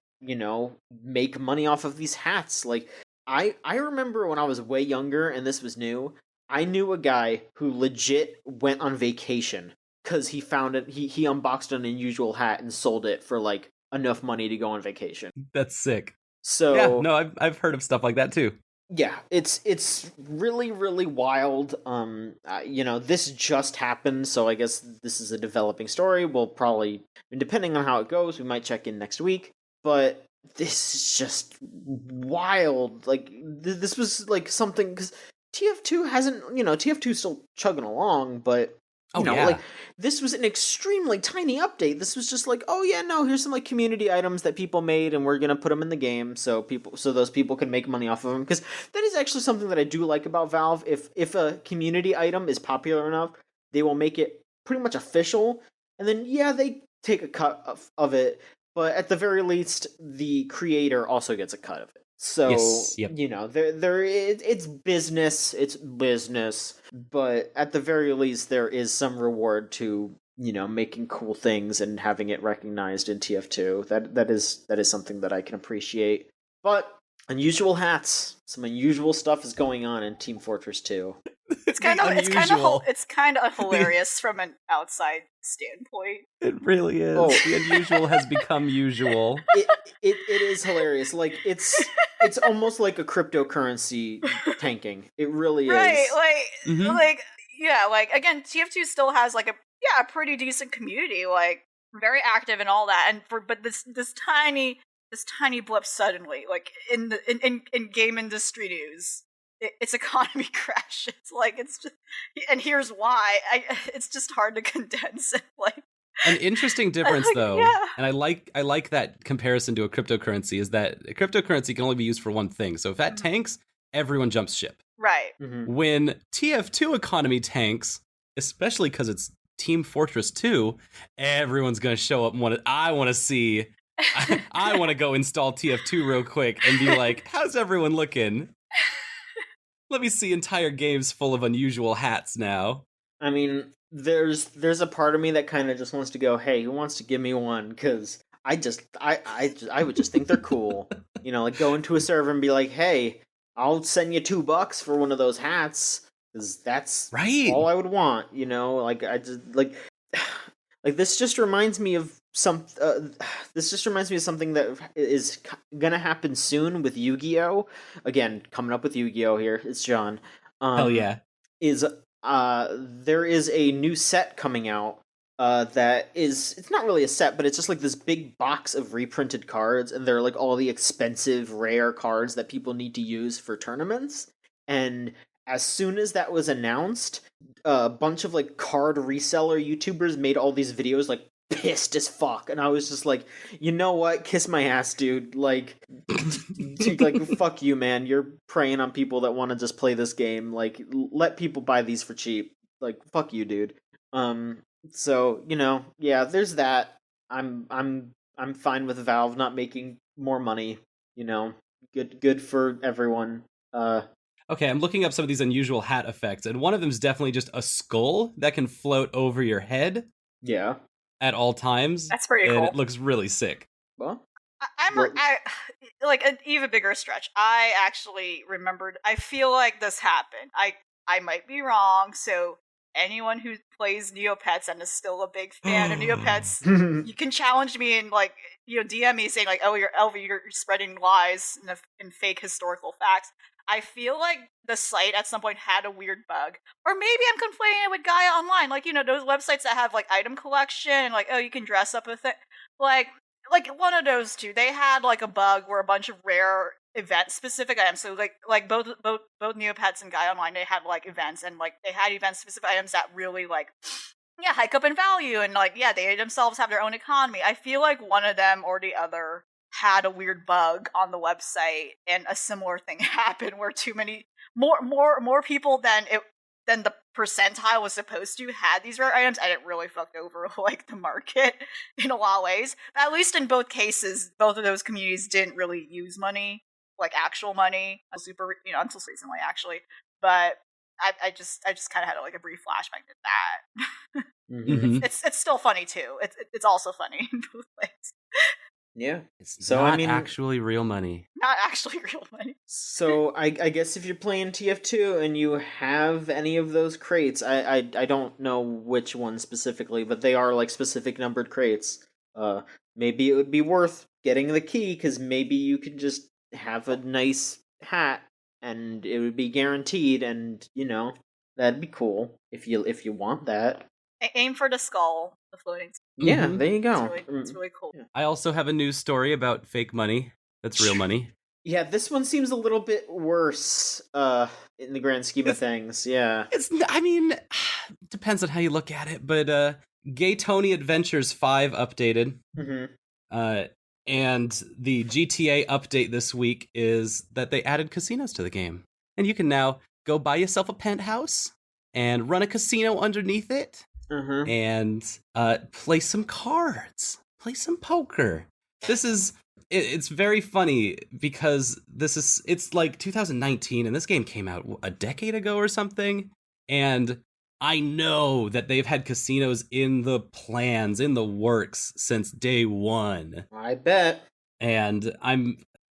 make money off of these hats. Like, I remember when I was way younger and this was new, I knew a guy who legit went on vacation because he found it. He unboxed an unusual hat and sold it for, like, enough money to go on vacation. That's sick. So yeah, no, I've heard of stuff like that too. Yeah, it's really, really wild. This just happened, so I guess this is a developing story. We'll probably, depending on how it goes, we might check in next week. But this is just wild. Like, this was like something, because TF2 hasn't, TF2's still chugging along, but like, this was an extremely tiny update. This was just like, oh yeah, no, here's some, like, community items that people made, and we're gonna put them in the game so those people can make money off of them. Because that is actually something that I do like about Valve. If a community item is popular enough, they will make it pretty much official, and then they take a cut of it. But at the very least, the creator also gets a cut of it. So, yes, yep. It's business, but at the very least, there is some reward to, making cool things and having it recognized in TF2. That is something that I can appreciate. But unusual hats, some unusual stuff is going on in Team Fortress 2. It's kind of hilarious from an outside standpoint. It really is. Oh. The unusual has become usual. It is hilarious. Like, it's almost like a cryptocurrency tanking. It really is. Right, like again, TF2 still has like a pretty decent community, like very active and all that. But this tiny blip suddenly, like in game industry news, its economy crashes. Like, it's just, and here's why. It's just hard to condense it. Like, An interesting difference, though, Yeah. and I like that comparison to a cryptocurrency, is that a cryptocurrency can only be used for one thing. So if that tanks, everyone jumps ship. Right. When TF2 economy tanks, especially because it's Team Fortress 2, everyone's going to show up and I want to see, I want to go install TF2 real quick and be like, how's everyone looking? Let me see entire games full of unusual hats now. I mean, there's a part of me that kind of just wants to go, hey, who wants to give me one? Because I would just think they're cool. You know, like go into a server and be like, hey, I'll send you $2 for one of those hats. Because that's right. all I would want. You know, like I just like this just reminds me of this just reminds me of something that is gonna happen soon with Yu-Gi-Oh! Again, coming up with Yu-Gi-Oh! Here, it's John. Hell yeah. There is a new set coming out that is, it's not really a set, but it's just like this big box of reprinted cards, and they're like all the expensive, rare cards that people need to use for tournaments. And as soon as that was announced, a bunch of like card reseller YouTubers made all these videos like pissed as fuck, and I was just like, you know what, kiss my ass, dude. Like like fuck you, man. You're preying on people that want to just play this game. Like let people buy these for cheap. Like fuck you, dude. So, you know, yeah, there's that. I'm fine with Valve not making more money, you know. Good for everyone. Okay, I'm looking up some of these unusual hat effects, and one of them is definitely just a skull that can float over your head. Yeah. At all times. That's pretty cool. And it looks really sick. Well, I like an even bigger stretch. I actually remembered. I feel like this happened. I might be wrong. So anyone who plays Neopets and is still a big fan of Neopets, you can challenge me and like DM me saying like, oh, you're spreading lies and fake historical facts. I feel like the site at some point had a weird bug. Or maybe I'm conflating it with Gaia Online. Like, those websites that have, like, item collection and, like, oh, you can dress up with it. Like one of those two. They had, like, a bug where a bunch of rare event-specific items. So, like both Neopets and Gaia Online, they had, like, events. And, like, they had event-specific items that really, like, yeah, hike up in value. And, like, yeah, they themselves have their own economy. I feel like one of them or the other had a weird bug on the website, and a similar thing happened where more people than the percentile was supposed to had these rare items, and it really fucked over like the market in a lot of ways. But at least in both cases, both of those communities didn't really use money, like actual money, until recently actually. But I just kind of had like a brief flashback to that. Mm-hmm. It's still funny too. It's also funny in both ways. Yeah. It's not actually real money. Not actually real money. So I guess if you're playing TF2 and you have any of those crates, I don't know which one specifically, but they are like specific numbered crates. Maybe it would be worth getting the key, because maybe you could just have a nice hat and it would be guaranteed, and that'd be cool if you want that. Aim for the skull, the floating skull. Yeah, there you go. It's really cool. I also have a news story about fake money. That's real money. Yeah, this one seems a little bit worse in the grand scheme of things. Yeah. Depends on how you look at it, but Gay Tony Adventures 5 updated. Mm-hmm. And the GTA update this week is that they added casinos to the game. And you can now go buy yourself a penthouse and run a casino underneath it. Mm-hmm. And play some cards, play some poker. It's very funny because it's like 2019 and this game came out a decade ago or something. And I know that they've had casinos in the plans, in the works since day one. I bet. And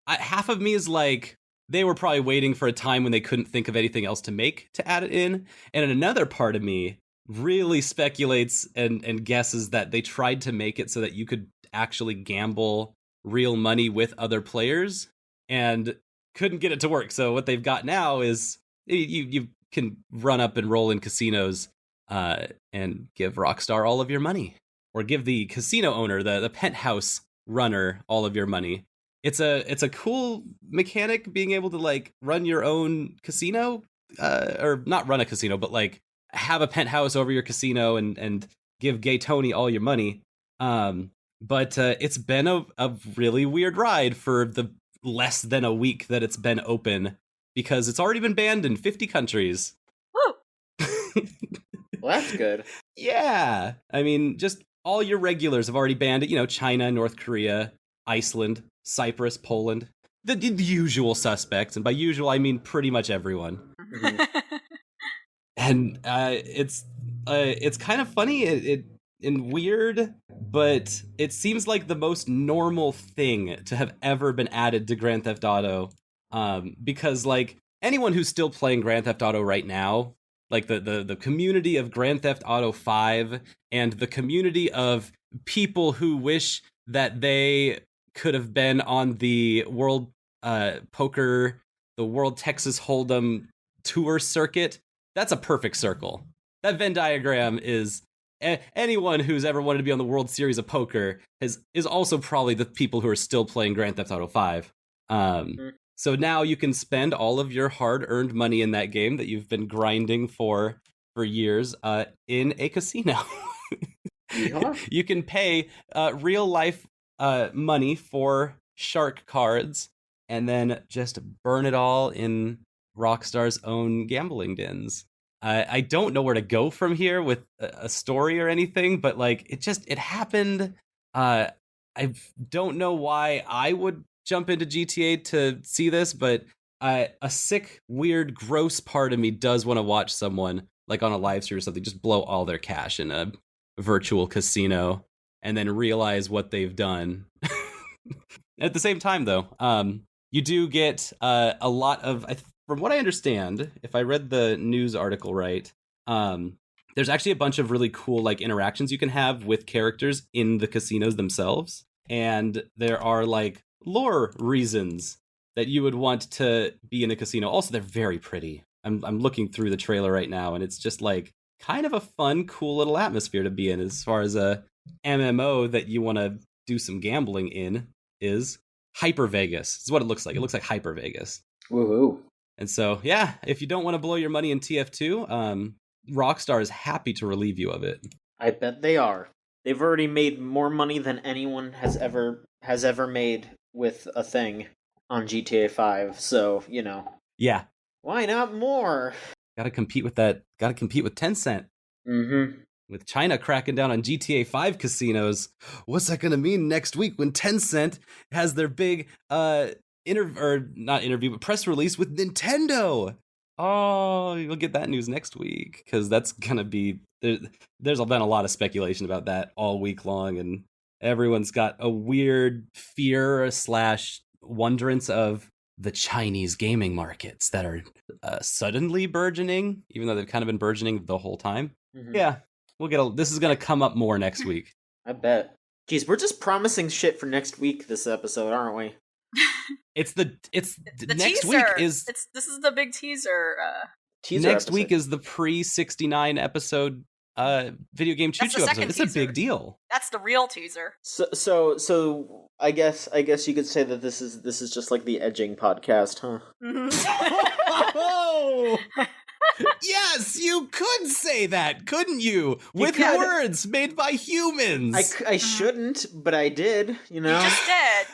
half of me is like, they were probably waiting for a time when they couldn't think of anything else to add it in. And another part of me really speculates and guesses that they tried to make it so that you could actually gamble real money with other players and couldn't get it to work. So what they've got now is you can run up and roll in casinos and give Rockstar all of your money, or give the casino owner, the penthouse runner, all of your money. It's a cool mechanic, being able to like run your own casino, or not run a casino, but like have a penthouse over your casino and give Gay Tony all your money. But it's been a really weird ride for the less than a week that it's been open, because it's already been banned in 50 countries. Woo! Well, that's good. Yeah. I mean, just all your regulars have already banned it. You know, China, North Korea, Iceland, Cyprus, Poland. The usual suspects. And by usual, I mean pretty much everyone. Mm-hmm. And it's kind of funny and weird, but it seems like the most normal thing to have ever been added to Grand Theft Auto, because like anyone who's still playing Grand Theft Auto right now, like the community of Grand Theft Auto 5 and the community of people who wish that they could have been on the World Poker, the World Texas Hold'em tour circuit, that's a perfect circle. That Venn diagram is anyone who's ever wanted to be on the World Series of Poker is also probably the people who are still playing Grand Theft Auto 5. So now you can spend all of your hard-earned money in that game that you've been grinding for years in a casino. Yeah. You can pay real-life money for shark cards and then just burn it all in Rockstar's own gambling dens. I don't know where to go from here with a story or anything, but like it happened. I don't know why I would jump into GTA to see this, but a sick, weird, gross part of me does want to watch someone like on a live stream or something just blow all their cash in a virtual casino and then realize what they've done. At the same time, though, you do get a lot of, from what I understand, if I read the news article right, there's actually a bunch of really cool like interactions you can have with characters in the casinos themselves, and there are like lore reasons that you would want to be in a casino. Also, they're very pretty. I'm looking through the trailer right now, and it's just like kind of a fun, cool little atmosphere to be in as far as a MMO that you want to do some gambling in is. Hyper Vegas is what it looks like. It looks like Hyper Vegas. Woohoo. And so, yeah, if you don't want to blow your money in TF2, Rockstar is happy to relieve you of it. I bet they are. They've already made more money than anyone has ever made with a thing on GTA 5. So, you know. Yeah. Why not more? Gotta compete with that. Gotta compete with Tencent. Mm-hmm. With China cracking down on GTA 5 casinos, what's that gonna mean next week when Tencent has their big press release with Nintendo? Oh, you'll get that news next week, because that's gonna be there's been a lot of speculation about that all week long, and everyone's got a weird fear / wonderance of the Chinese gaming markets that are suddenly burgeoning, even though they've kind of been burgeoning the whole time. Mm-hmm. Yeah. This is gonna come up more next week. I bet. Jeez, we're just promising shit for next week this episode, aren't we? It's the next teaser. week is this is the big teaser. Teaser next episode. week is the pre-69 episode video game choo-choo episode. It's teaser. A big deal. That's the real teaser. So I guess you could say that this is just like the edging podcast, huh? Oh! Yes, you could say that, couldn't you? With words made by humans. I shouldn't, but I did, you know?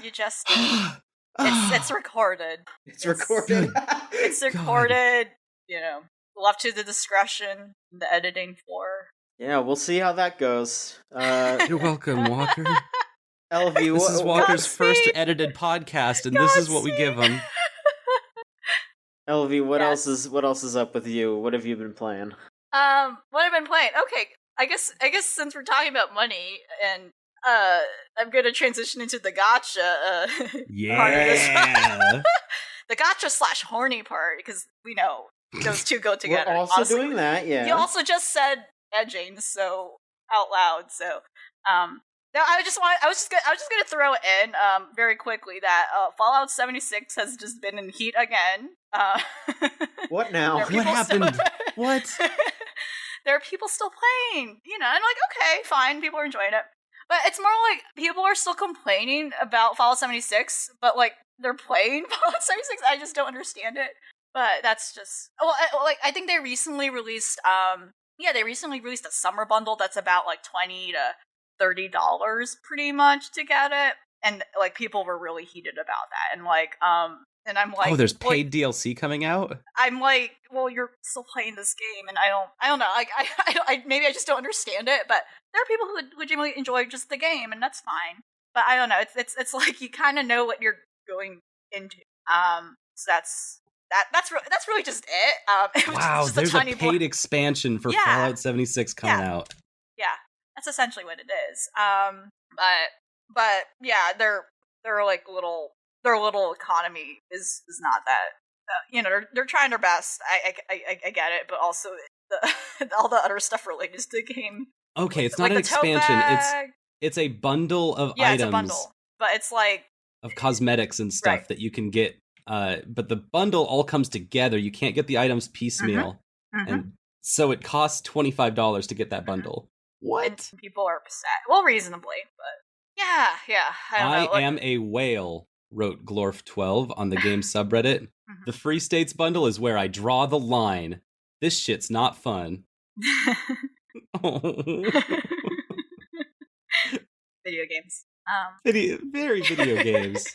You just did. It's recorded. It's recorded. It's recorded, you know, left to the discretion, the editing floor. Yeah, we'll see how that goes. You're welcome, Walker. LV, this is Walker's first edited podcast, and this is what we give him. LV, what else is up with you? What have you been playing? What I've been playing? Okay, I guess since we're talking about money, and I'm gonna transition into the gacha part of this. The gacha / horny part, because we know those two go together. We're also honestly. doing that, yeah. You also just said edging, so out loud. So, no, I was just gonna throw in very quickly that Fallout 76 has just been in heat again. What now? What happened? What? There are people still playing, you know, and like, okay, fine, people are enjoying it. But it's more like people are still complaining about Fallout 76, but like they're playing Fallout 76. I just don't understand it. But that's just I think they recently released they recently released a summer bundle that's about like $20 to $30 pretty much to get it, and like people were really heated about that, and like and I'm like, oh, there's paid DLC coming out. I'm like, well, you're still playing this game, and I don't know, like I maybe I just don't understand it, but there are people who legitimately enjoy just the game, and that's fine. But I don't know, it's like you kind of know what you're going into. So that's really just it. Wow, just there's a paid expansion for Fallout 76 coming out. Yeah, that's essentially what it is. But yeah, their like their little economy is not that. They're trying their best. I get it, but also all the other stuff related to the game. Okay, it's not an expansion. It's a bundle of items. It's a bundle, but it's like of cosmetics and stuff that you can get. But the bundle all comes together. You can't get the items piecemeal, and so it costs $25 to get that bundle. What? And people are upset. Well, reasonably, but yeah. I am a whale, wrote Glorf12 on the game subreddit. The Free States bundle is where I draw the line. This shit's not fun. Video games. Very video games.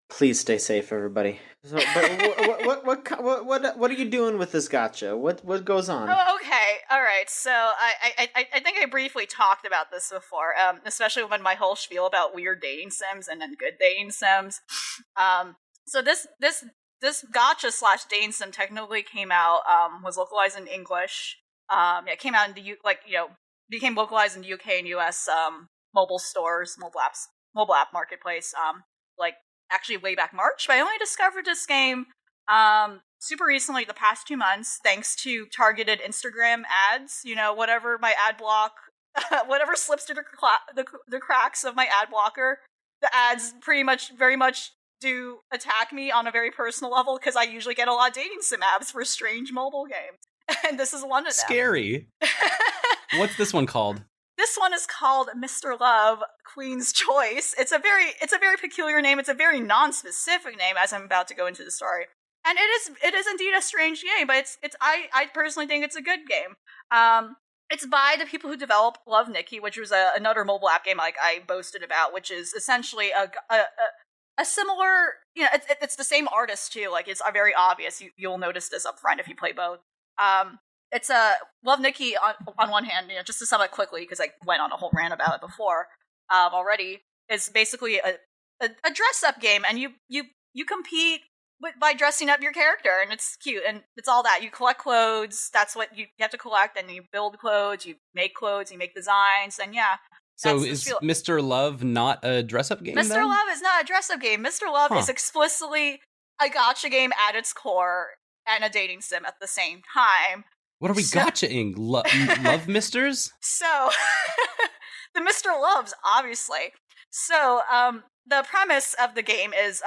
Please stay safe, everybody. So, but what are you doing with this gacha? What goes on? Oh, okay, all right. So I think I briefly talked about this before, especially when my whole spiel about weird dating sims and then good dating sims. So this gacha / dating sim technically came out, was localized in English. It came out in the became localized in the UK and US mobile stores, mobile app marketplace. Like actually way back March, but I only discovered this game super recently, the past 2 months, thanks to targeted Instagram ads. Whatever my ad block, whatever slips through the cracks of my ad blocker, the ads very much do attack me on a very personal level, because I usually get a lot of dating sim ads for strange mobile games. And this is one of them. Scary. What's this one called? This one is called Mr. Love, Queen's Choice. It's a very peculiar name. It's a very non-specific name, as I'm about to go into the story. And it is indeed a strange game, but I personally think it's a good game. It's by the people who developed Love Nikki, which was another mobile app game like I boasted about, which is essentially a similar, it's the same artist too. Like, it's very obvious. You'll notice this up front if you play both. It's a Love Nikki on one hand, just to sum it quickly, because I went on a whole rant about it before already. It's basically a dress up game, and you compete by dressing up your character, and it's cute, and it's all that. You collect clothes. That's what you have to collect, and you build clothes, you make designs, and yeah. So is Mr. Love not a dress up game? Mr. Love is not a dress up game. Mr. Love is explicitly a gacha game at its core and a dating sim at the same time. What are we gachaing? Love misters? So, the Mr. Loves, obviously. So, the premise of the game is,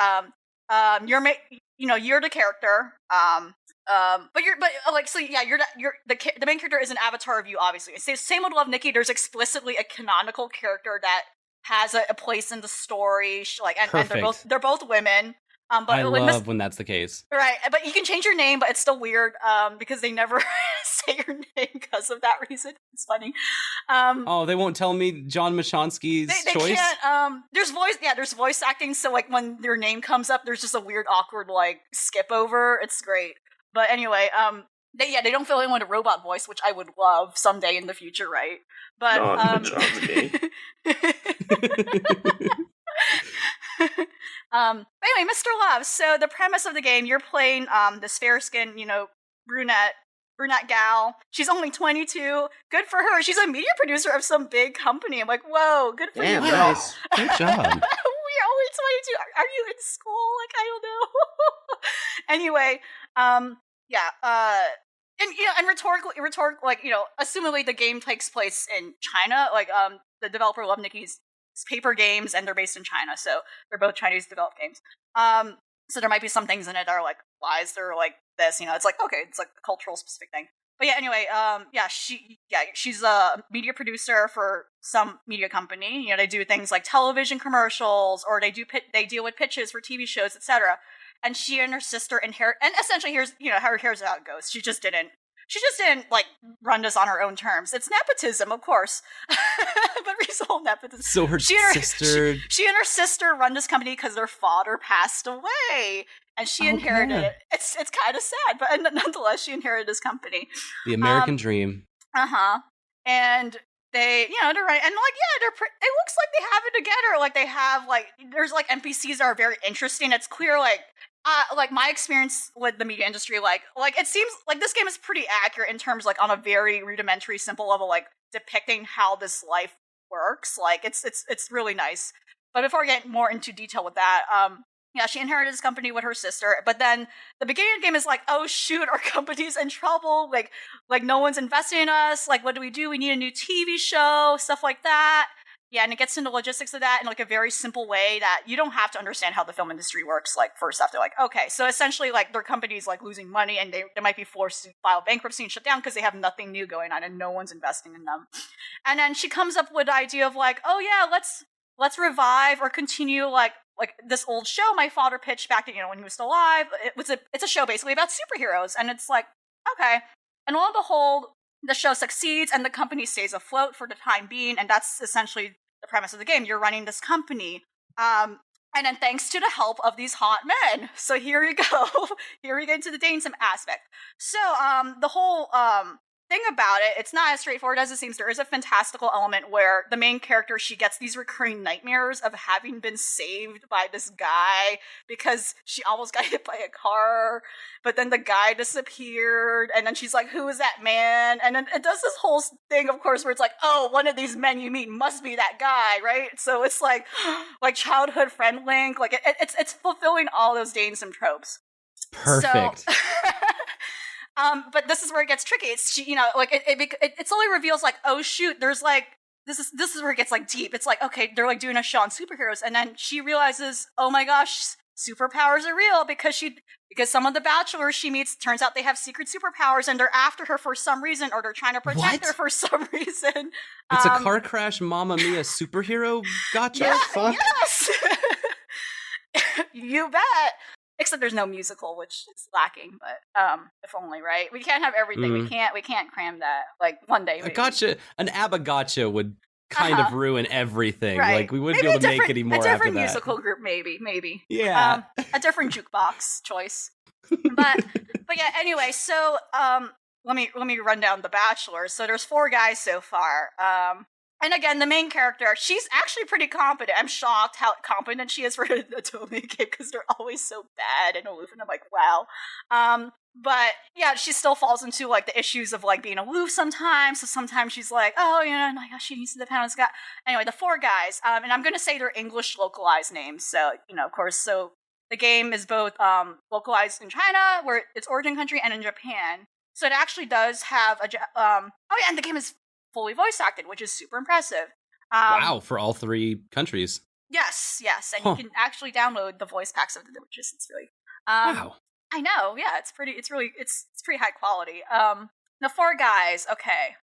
you're the character, you're the main character is an avatar of you, obviously. It's the same with Love Nikki. There's explicitly a canonical character that has a place in the story, and they're both women. But I love when that's the case. Right, but you can change your name, but it's still weird because they never say your name because of that reason. It's funny. They won't tell me John Mashonsky's choice? Can't. There's voice acting, so like when your name comes up, there's just a weird, awkward skip over. It's great. But anyway, they don't fill in with a robot voice, which I would love someday in the future, right? But but anyway, Mr. Love. So the premise of the game, you're playing this fair-skinned, brunette gal. She's only 22. Good for her. She's a media producer of some big company. I'm like, whoa, good for you. Nice. Good job. We're only 22. Are you in school? I don't know. Anyway, and rhetorically, assumingly the game takes place in China. The developer Love Nikki's paper games, and they're based in China, so they're both Chinese developed games. So there might be some things in it that are why is there this? It's okay, it's a cultural specific thing. But yeah, anyway, she's a media producer for some media company. They do things like television commercials, or they deal with pitches for TV shows, etc. And she and her sister inherit, and essentially here's how it goes. she just didn't like run this on her own terms. It's nepotism, of course, but result nepotism. So she and her sister run this company because their father passed away, and she inherited it. It's kind of sad, but nonetheless, she inherited this company. The American dream. And they, they're right, and like, yeah, it looks like they have it together. Like they have like, there's like NPCs that are very interesting. It's clear, like my experience with the media industry, like it seems like this game is pretty accurate in terms like on a very rudimentary, simple level, like depicting how this life works. Like it's really nice. But before I get more into detail with that, yeah, she inherited this company with her sister, but then the beginning of the game is like, oh shoot, our company's in trouble. Like no one's investing in us. Like, what do? We need a new TV show, stuff like that. Yeah, and it gets into logistics of that in like a very simple way that you don't have to understand how the film industry works. Like first off, they're like, okay, so essentially like their company's like losing money and they might be forced to file bankruptcy and shut down because they have nothing new going on and no one's investing in them. And then she comes up with the idea of like, oh yeah, let's revive or continue like this old show my father pitched back to, when he was still alive. It's a show basically about superheroes, and it's like, okay. And lo and behold, the show succeeds and the company stays afloat for the time being, and that's essentially the premise of the game. You're running this company. And then thanks to the help of these hot men. So here you go. Here we get into the dating sim aspect. So the whole thing about it, it's not as straightforward as it seems. There is a fantastical element where the main character, she gets these recurring nightmares of having been saved by this guy because she almost got hit by a car, but then the guy disappeared, and then she's like, who is that man? And then it does this whole thing, of course, where it's like, oh, one of these men you meet must be that guy, right? So it's like childhood friend link, like it's fulfilling all those dating sim tropes. Perfect. So, but this is where it gets tricky. It's it slowly reveals like, oh shoot, there's like this is where it gets like deep. It's like, okay, they're like doing a show on superheroes, and then she realizes, oh my gosh, superpowers are real because some of the bachelors she meets, turns out they have secret superpowers and they're after her for some reason, or they're trying to protect her for some reason. It's a car crash, Mamma Mia superhero gotcha. Yeah, yes, you bet. Except there's no musical, which is lacking, but if only, right? We can't have everything. We can't cram that. Like one day, maybe. An ABBA gotcha would kind of ruin everything. Right. Like we wouldn't be able to make any more after that. A different musical group, maybe. Yeah. A different jukebox choice. But yeah. Anyway, so let me run down the bachelors. So there's 4 guys so far. And again, the main character, she's actually pretty competent. I'm shocked how competent she is for a Tomy game because they're always so bad and aloof, and I'm like, wow. But yeah, she still falls into like the issues of like being aloof sometimes. So sometimes she's like, oh, she needs to depend on this guy. Anyway, the 4 guys, and I'm going to say their English localized names. So, of course, so the game is both localized in China, where its origin country, and in Japan. So it actually does have and the game is fully voice acted, which is super impressive. Wow, for all 3 countries. Yes, and you can actually download the voice packs of the witches. It's really wow. I know, yeah, it's pretty high quality. The 4 guys, okay.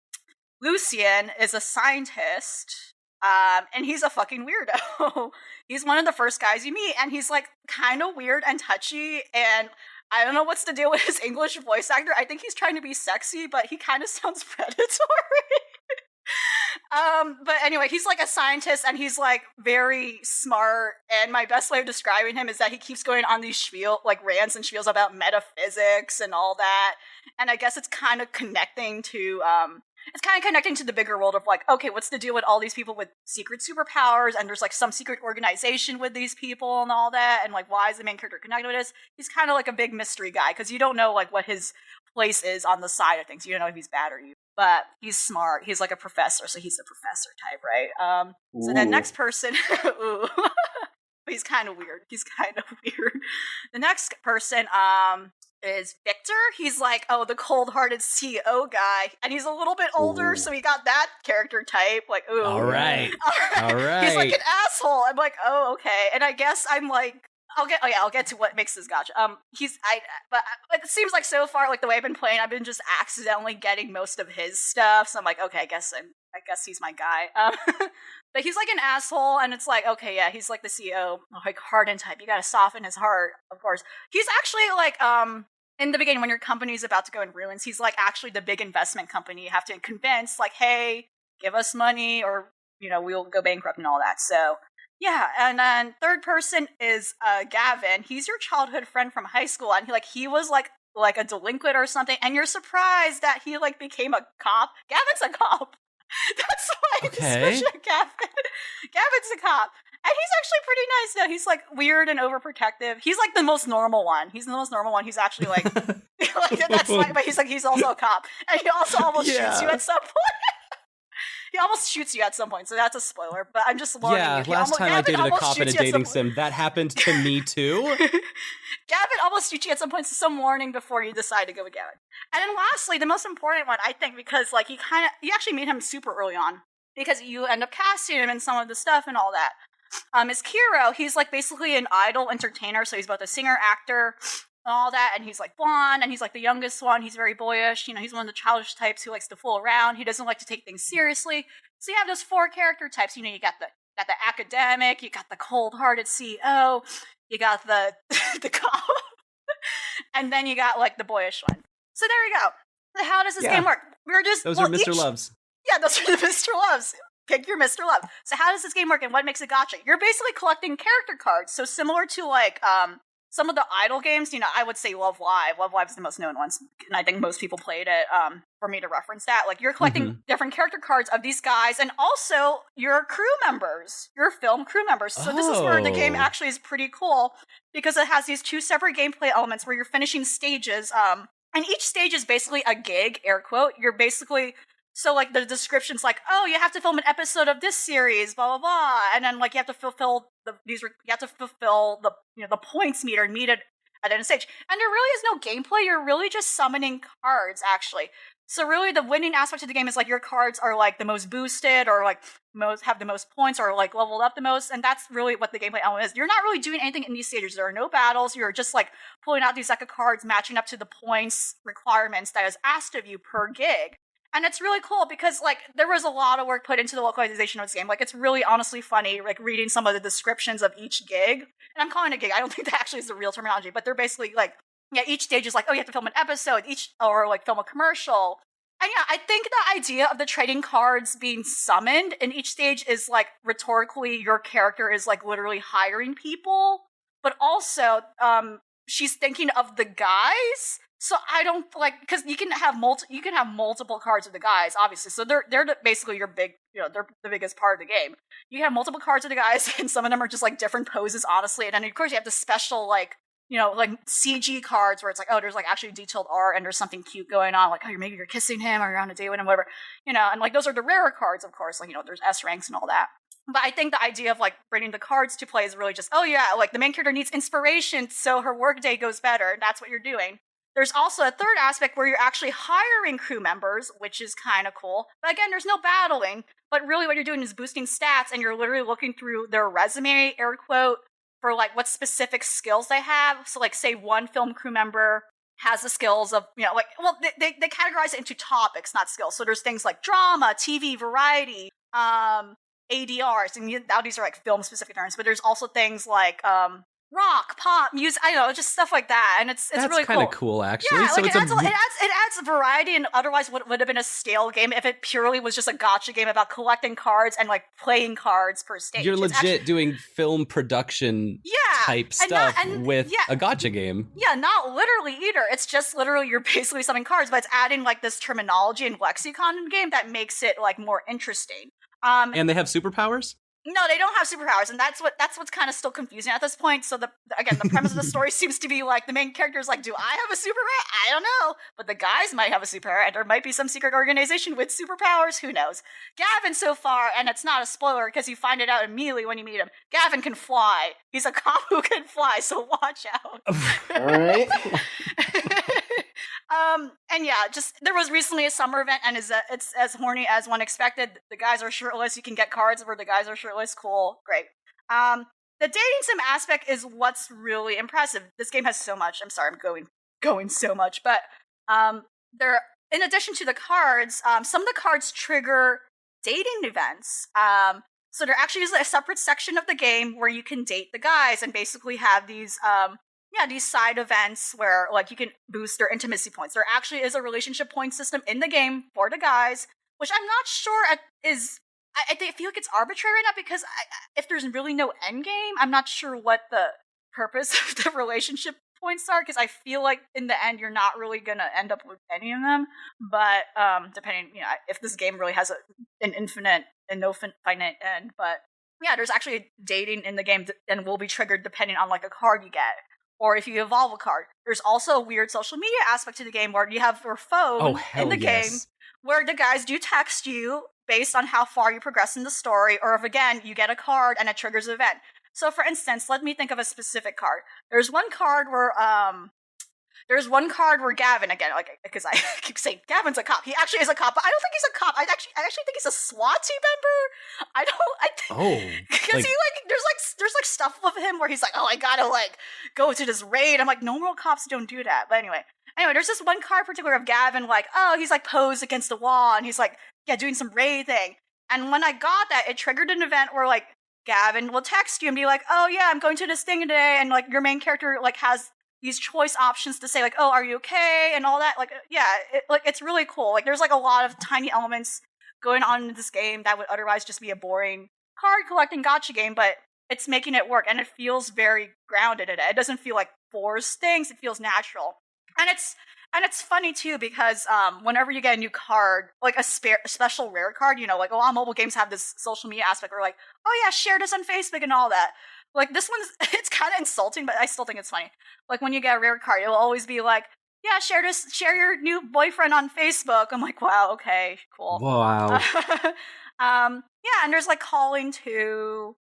Lucien is a scientist, and he's a fucking weirdo. He's one of the first guys you meet, and he's like kind of weird and touchy, and I don't know what's the deal with his English voice actor. I think he's trying to be sexy, but he kind of sounds predatory. But anyway, he's like a scientist and he's like very smart. And my best way of describing him is that he keeps going on these rants and spiels about metaphysics and all that. And I guess it's kind of connecting to the bigger world of like, okay, what's the deal with all these people with secret superpowers? And there's like some secret organization with these people and all that. And like, why is the main character connected with this? He's kind of like a big mystery guy because you don't know like what his place is on the side of things. You don't know if he's bad or evil. But he's smart. He's like a professor, so he's the professor type, right? So the next person, he's kind of weird. The next person, is Victor. He's like, the cold-hearted CEO guy, and he's a little bit older, so he got that character type. Like, ooh, all right. He's like an asshole. I'm like, oh, okay. And I guess I'm like, I'll get to what makes this gotcha. But it seems like so far, like the way I've been playing, I've been just accidentally getting most of his stuff. So I'm like, okay, I guess he's my guy. But he's like an asshole, and it's like, okay, yeah, he's like the CEO, like hardened type. You gotta soften his heart, of course. He's actually like, in the beginning, when your company is about to go in ruins, he's like actually the big investment company you have to convince, like, hey, give us money or, we'll go bankrupt and all that. So, yeah. And then third person is Gavin. He's your childhood friend from high school, and he was like a delinquent or something, and you're surprised that he like became a cop. Gavin's a cop. That's why description of Gavin. Gavin's a cop. And he's actually pretty nice. No, he's like weird and overprotective. He's like the most normal one. He's the most normal one. He's actually like, that's like, but he's also a cop. And he also almost shoots you at some point. He almost shoots you at some point, so that's a spoiler. But I'm just warning you. Yeah, last time I dated a cop in a dating sim, that happened to me too. Gavin almost shoots you at some point, so some warning before you decide to go with Gavin. And then lastly, the most important one, I think, because like you actually meet him super early on, because you end up casting him in some of the stuff and all that. Is Kiro. He's like basically an idol entertainer, so he's both a singer, actor, and all that, and he's like blonde, and he's like the youngest one. He's very boyish, he's one of the childish types who likes to fool around. He doesn't like to take things seriously. So you have those 4 character types. You got the academic, you got the cold-hearted CEO, you got the the cop, and then you got like the boyish one. So there you go. So how does this game work? Those are Mr. Loves. Yeah, those are the Mr. Loves. Pick your Mr. Love. So how does this game work and what makes it gacha? You're basically collecting character cards. So similar to like some of the idol games, I would say Love Live. Love Live is the most known one, and I think most people played it for me to reference that. Like you're collecting different character cards of these guys and also your crew members, your film crew members. So this is where the game actually is pretty cool because it has these 2 separate gameplay elements where you're finishing stages. And each stage is basically a gig, air quote. You're basically... So, like, the description's like, oh, you have to film an episode of this series, blah, blah, blah. And then, like, you have to fulfill the points meter and meet it at the end of the stage. And there really is no gameplay. You're really just summoning cards, actually. So, really, the winning aspect of the game is, like, your cards are, like, the most boosted or, like, have the most points or, like, leveled up the most. And that's really what the gameplay element is. You're not really doing anything in these stages. There are no battles. You're just, like, pulling out these deck of cards, matching up to the points requirements that is asked of you per gig. And it's really cool because, like, there was a lot of work put into the localization of this game. Like, it's really honestly funny, like, reading some of the descriptions of each gig. And I'm calling it a gig. I don't think that actually is the real terminology, but they're basically, like, each stage is like, oh, you have to film an episode, or, like, film a commercial. And, I think the idea of the trading cards being summoned in each stage is, like, rhetorically, your character is, like, literally hiring people. But also, she's thinking of the guys. So I don't because you can have multiple cards of the guys, obviously. So they're basically your big, they're the biggest part of the game. You have multiple cards of the guys, and some of them are just like different poses, honestly. And then of course you have the special like CG cards where it's like, oh, there's like actually detailed art and there's something cute going on, like maybe you're kissing him or you're on a date with him, whatever, and like those are the rarer cards, of course, like there's S ranks and all that. But I think the idea of like bringing the cards to play is really just, oh yeah, like the main character needs inspiration so her workday goes better. And that's what you're doing. There's also a third aspect where you're actually hiring crew members, which is kind of cool. But again, there's no battling. But really what you're doing is boosting stats, and you're literally looking through their resume, air quote, for like what specific skills they have. So like say one film crew member has the skills of, they categorize it into topics, not skills. So there's things like drama, TV, variety, ADRs, and now these are like film specific terms, but there's also things like rock, pop, music, I don't know, just stuff like that, and it's really cool. That's kind of cool, actually. Yeah, so like it adds variety, and otherwise would have been a stale game if it purely was just a gacha game about collecting cards and like playing cards per stage. You're legit doing film production type stuff with a gacha game. Yeah, not literally either. It's just literally you're basically summoning cards, but it's adding like this terminology and lexicon in the game that makes it like more interesting. And they have superpowers? No, they don't have superpowers, and that's what's kind of still confusing at this point. So the premise of the story seems to be like the main character is like, do I have a superpower? I don't know, but the guys might have a superpower, and there might be some secret organization with superpowers. Who knows? Gavin, so far, and it's not a spoiler because you find it out immediately when you meet him. Gavin can fly. He's a cop who can fly, so watch out. All right. And yeah, just there was recently a summer event, and it's as horny as one expected. The guys are shirtless. You can get cards where the guys are shirtless. Cool, great. The dating sim aspect is what's really impressive. This game has so much. I'm sorry, I'm going so much, but there. In addition to the cards, some of the cards trigger dating events. So there actually is a separate section of the game where you can date the guys and basically have these these side events where like you can boost their intimacy points. There actually is a relationship point system in the game for the guys, which I'm not sure is. I feel like it's arbitrary right now because if there's really no end game, I'm not sure what the purpose of the relationship points are, because I feel like in the end you're not really gonna end up with any of them. But depending, if this game really has an infinite and no finite end. But yeah, there's actually dating in the game and will be triggered depending on like a card you get, or if you evolve a card. There's also a weird social media aspect to the game where you have your phone in the game where the guys do text you based on how far you progress in the story, or if again you get a card and it triggers an event. So for instance, let me think of a specific card. There's one card where Gavin, again, like, because I keep saying Gavin's a cop. He actually is a cop, but I don't think he's a cop. I actually think he's a SWAT team member. Because there's stuff with him where he's like, oh, I gotta like go to this raid. I'm like, normal cops don't do that. But anyway, there's this one card particular of Gavin, like, oh, he's like posed against the wall and he's like, yeah, doing some raid thing. And when I got that, it triggered an event where like Gavin will text you and be like, oh yeah, I'm going to this thing today, and like your main character like has these choice options to say like, oh, are you okay, and all that. Like, yeah, it's really cool. Like, there's like a lot of tiny elements going on in this game that would otherwise just be a boring card collecting gacha game, but it's making it work, and it feels very grounded in it. It doesn't feel like forced things. It feels natural, and it's funny too because whenever you get a new card, like a special rare card, like a lot of mobile games have this social media aspect where like, oh yeah, share this on Facebook and all that. Like this one's, it's kind of insulting, but I still think it's funny. Like when you get a rare card, it will always be like, yeah, share your new boyfriend on Facebook. I'm like, wow, okay, cool. Wow. Yeah, and there's like calling to,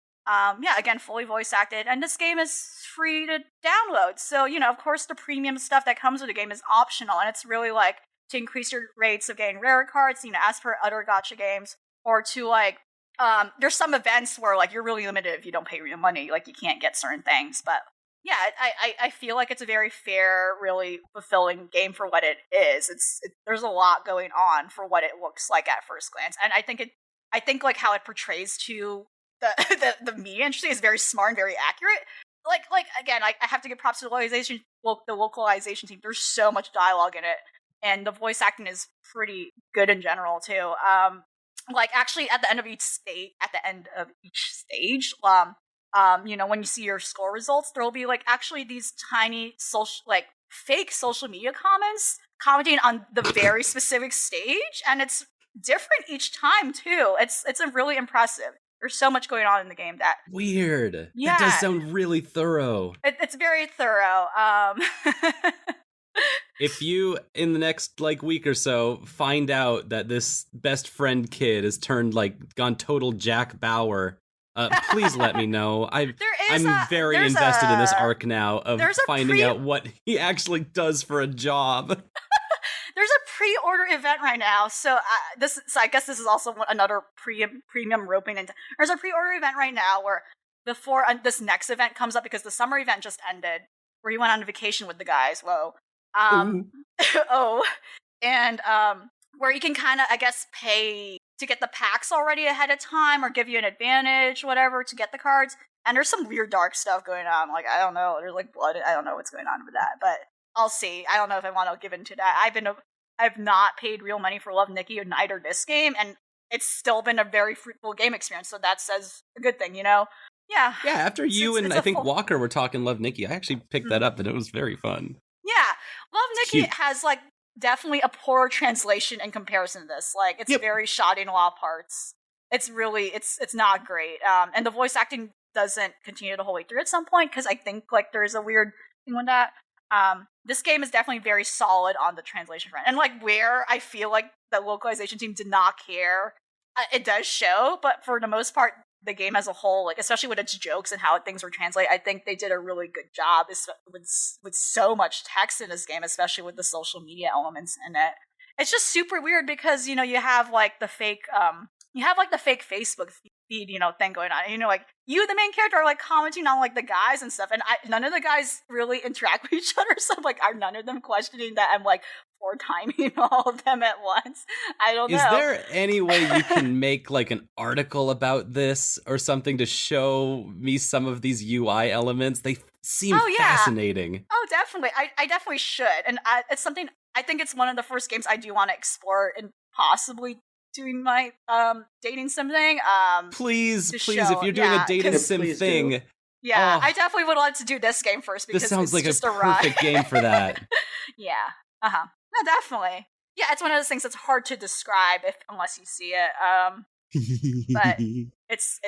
again, fully voice acted, and this game is free to download. So, of course, the premium stuff that comes with the game is optional, and it's really like to increase your rates of getting rare cards, as per other gacha games, or to like, there's some events where like you're really limited if you don't pay real money, like you can't get certain things. But yeah, I feel like it's a very fair, really fulfilling game for what it is. There's a lot going on for what it looks like at first glance, and I think like how it portrays to the media industry is very smart and very accurate. Like again, I have to give props to the localization team. There's so much dialogue in it, and the voice acting is pretty good in general too. Like actually at the end of each stage, when you see your score results, there will be like actually these tiny fake social media commenting on the very specific stage, and it's different each time too. It's really impressive. There's so much going on in the game that weird. Yeah, it does sound really thorough. It's very thorough. If you in the next like week or so find out that this best friend kid has gone total Jack Bauer, please let me know. I'm very invested in this arc now of finding out what he actually does for a job. There's a pre-order event right now, so I guess this is also another premium roping into. There's a pre-order event right now where before this next event comes up, because the summer event just ended, where you went on vacation with the guys. Whoa, and where you can kind of, I guess, pay to get the packs already ahead of time, or give you an advantage, whatever, to get the cards. And there's some weird dark stuff going on. Like, I don't know, there's like blood. I don't know what's going on with that, but I'll see. I don't know if I want to give into that. I've not paid real money for Love Nikki or neither this game, and it's still been a very fruitful game experience. So that says a good thing, Yeah. Yeah. After you and I think Walker were talking Love Nikki, I actually picked that up, and it was very fun. Yeah, Love Nikki has like definitely a poor translation in comparison to this. Like it's very shoddy in a lot of parts. It's really it's not great. And the voice acting doesn't continue the whole way through at some point, because I think like there's a weird thing with that. This game is definitely very solid on the translation front, and like where I feel like the localization team did not care, it does show. But for the most part, the game as a whole, like especially with its jokes and how things were translated, I think they did a really good job with so much text in this game, especially with the social media elements in it. It's just super weird because you have like the fake you have like the fake Facebook feed, thing going on. And, like you, the main character, are like commenting on like the guys and stuff, and none of the guys really interact with each other. So like, are none of them questioning that I'm like poor timing all of them at once? I don't know. Is there any way you can make like an article about this or something to show me some of these UI elements? They seem fascinating. Oh, definitely. I definitely should, and it's something. I think it's one of the first games I do want to explore and possibly doing my dating sim thing. Please, if you're doing a dating sim thing. Do. Yeah, I definitely would like to do this game first because this sounds like just a perfect game for that. Yeah. Uh-huh. No, definitely. Yeah, it's one of those things that's hard to describe unless you see it. But it's